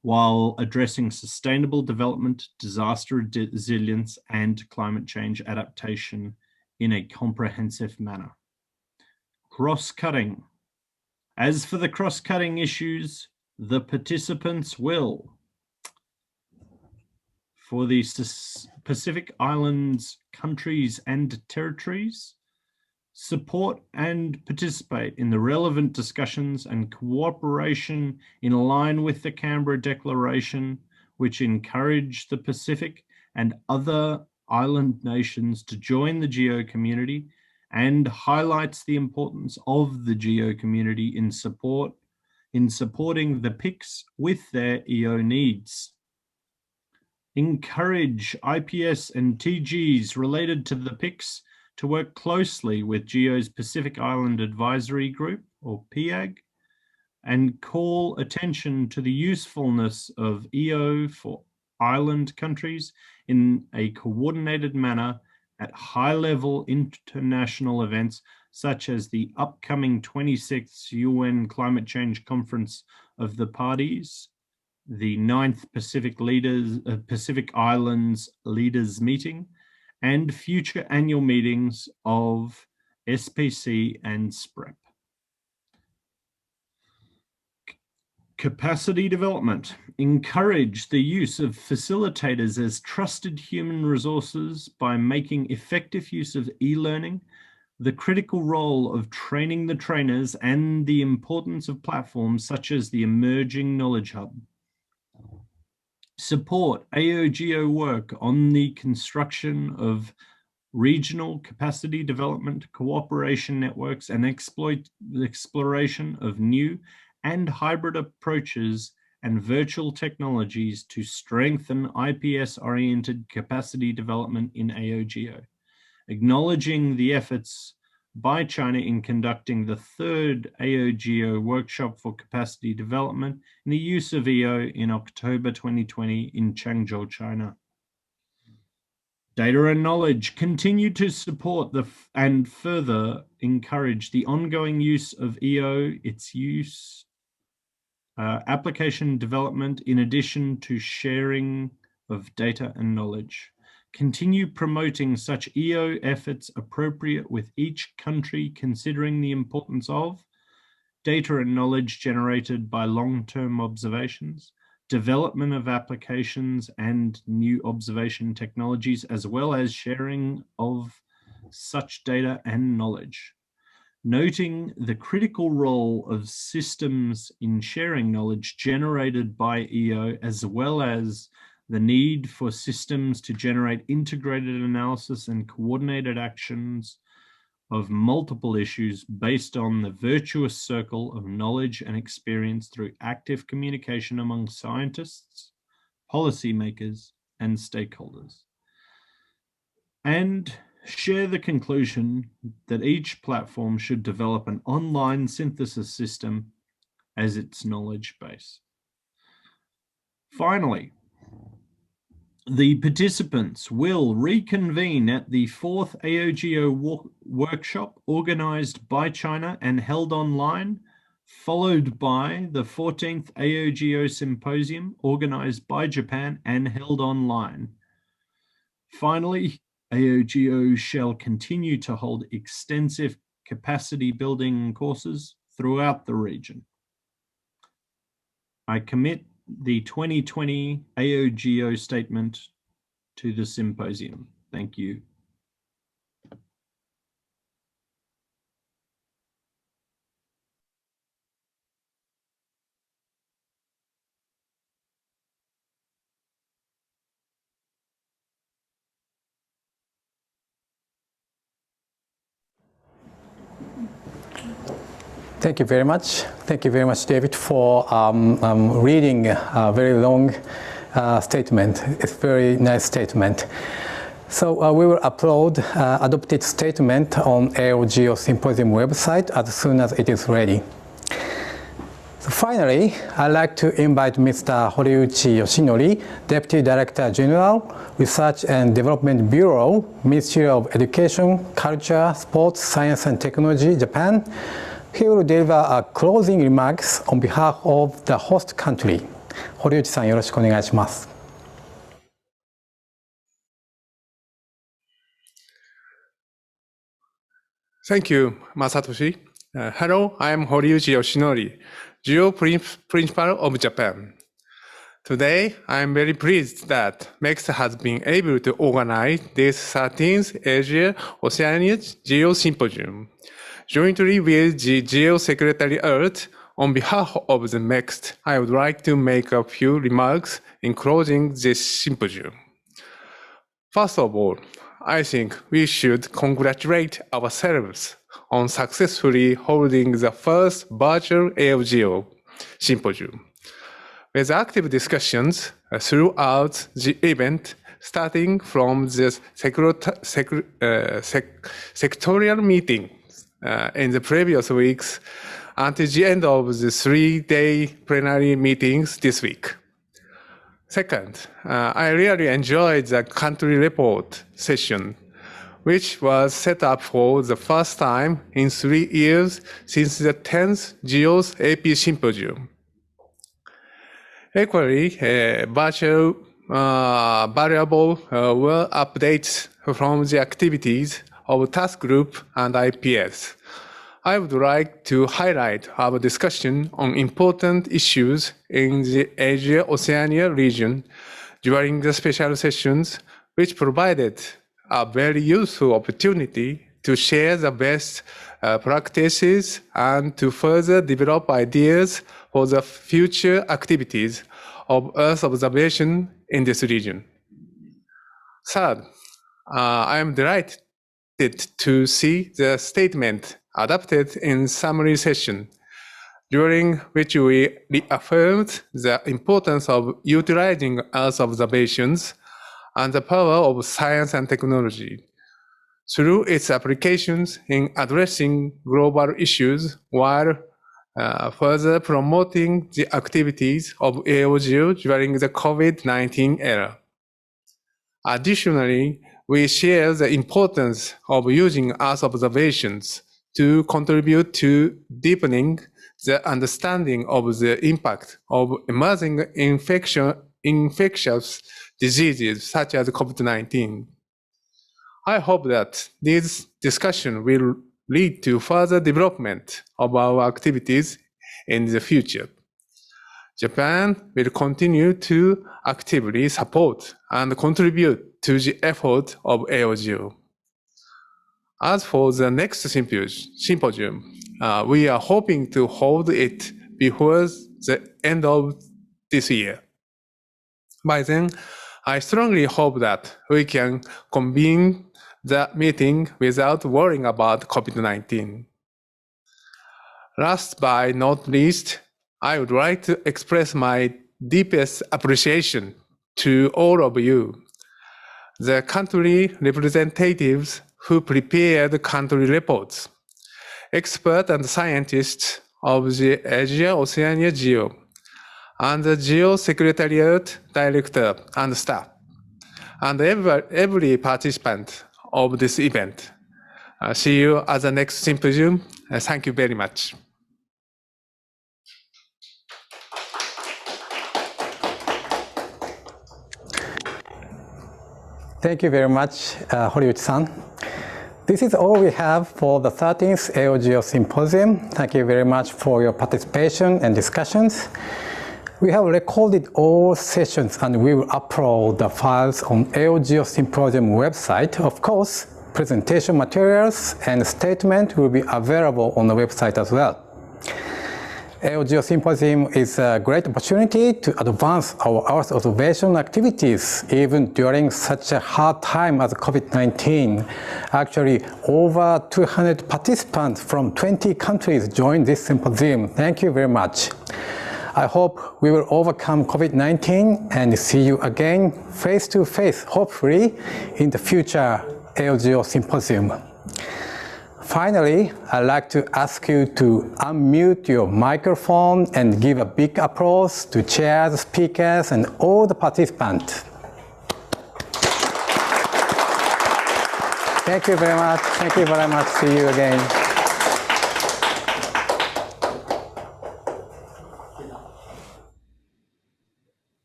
while addressing sustainable development, disaster resilience, and climate change adaptation in a comprehensive manner. Cross-cutting. As for the cross-cutting issues, the participants will, for the Pacific Islands countries and territories, support and participate in the relevant discussions and cooperation in line with the Canberra Declaration, which encourage the Pacific and other island nations to join the GEO community and highlights the importance of the GEO community in supporting the PICs with their EO needs. Encourage IPS and TGs related to the PICs to work closely with GEO's Pacific Island Advisory Group, or PIAG, and call attention to the usefulness of EO for island countries in a coordinated manner at high-level international events such as the upcoming 26th UN Climate Change Conference of the Parties, the 9th Pacific Islands Leaders Meeting, and future annual meetings of SPC and SPREP. Capacity development. Encourage the use of facilitators as trusted human resources by making effective use of e-learning, the critical role of training the trainers, and the importance of platforms such as the Emerging Knowledge Hub. Support AOGEO work on the construction of regional capacity development, cooperation networks, and exploration of new and hybrid approaches and virtual technologies to strengthen IPS-oriented capacity development in AOGEO. Acknowledging the efforts by China in conducting the third AOGEO workshop for capacity development and the use of EO in October 2020 in Changzhou, China. Data and knowledge. Continue to support and further encourage the ongoing use of EO, its use, application development, in addition to sharing of data and knowledge. Continue promoting such EO efforts appropriate with each country, considering the importance of data and knowledge generated by long-term observations, development of applications and new observation technologies, as well as sharing of such data and knowledge. Noting the critical role of systems in sharing knowledge generated by EO, as well as the need for systems to generate integrated analysis and coordinated actions of multiple issues based on the virtuous circle of knowledge and experience through active communication among scientists, policymakers, and stakeholders. And share the conclusion that each platform should develop an online synthesis system as its knowledge base. Finally, the participants will reconvene at the 4th AOGEO workshop organized by China and held online, followed by the 14th AOGEO Symposium organized by Japan and held online. Finally, AOGEO shall continue to hold extensive capacity building courses throughout the region. I commit the 2020 AOGEO statement to the symposium. Thank you. Thank you very much. Thank you very much, David, for reading a very long statement. It's a very nice statement. So we will upload adopted statement on AOGEO Symposium website as soon as it is ready. So finally, I'd like to invite Mr. Horiuchi Yoshinori, Deputy Director General, Research and Development Bureau, Ministry of Education, Culture, Sports, Science and Technology, Japan. He will deliver closing remarks on behalf of the host country. 堀内さん、よろしくお願いします。Thank you, Masatoshi. Hello, I am Horiuchi Yoshinori, Geo Principal of Japan. Today, I am very pleased that MEX has been able to organize this 13th Asia-Oceania Geo Symposium. Jointly with the Geo Secretariat, on behalf of the MEX, I would like to make a few remarks in closing this symposium. First of all, I think we should congratulate ourselves on successfully holding the first virtual AOGEO Symposium. With active discussions throughout the event, starting from the sectorial meeting in the previous weeks until the end of the 3-day plenary meetings this week. Second, I really enjoyed the country report session, which was set up for the first time in 3 years since the 10th GEO's AP Symposium. Equally, variable were updates from the activities of task group and IPS. I would like to highlight our discussion on important issues in the Asia-Oceania region during the special sessions, which provided a very useful opportunity to share the best practices and to further develop ideas for the future activities of Earth observation in this region. Third, I am delighted to see the statement adopted in summary session, during which we reaffirmed the importance of utilizing Earth observations and the power of science and technology through its applications in addressing global issues while further promoting the activities of AOGEO during the COVID-19 era. Additionally, we share the importance of using Earth observations to contribute to deepening the understanding of the impact of emerging infectious diseases such as COVID-19. I hope that this discussion will lead to further development of our activities in the future. Japan will continue to actively support and contribute to the effort of AOGEO. As for the next symposium, we are hoping to hold it before the end of this year. By then, I strongly hope that we can convene the meeting without worrying about COVID-19. Last but not least, I would like to express my deepest appreciation to all of you, the country representatives who prepared country reports, experts and scientists of the Asia-Oceania GEO, and the GEO Secretariat Director and staff, and every participant of this event. See you at the next symposium. Thank you very much. Thank you very much, Horiuchi-san. This is all we have for the 13th AOGEO Symposium. Thank you very much for your participation and discussions. We have recorded all sessions and we will upload the files on AOGEO Symposium website. Of course, presentation materials and statement will be available on the website as well. AOGEO Symposium is a great opportunity to advance our Earth observation activities even during such a hard time as COVID-19. Actually, over 200 participants from 20 countries joined this symposium. Thank you very much. I hope we will overcome COVID-19 and see you again face to face, hopefully, in the future AOGEO Symposium. Finally, I'd like to ask you to unmute your microphone and give a big applause to chairs, speakers, and all the participants. Thank you very much. Thank you very much. See you again.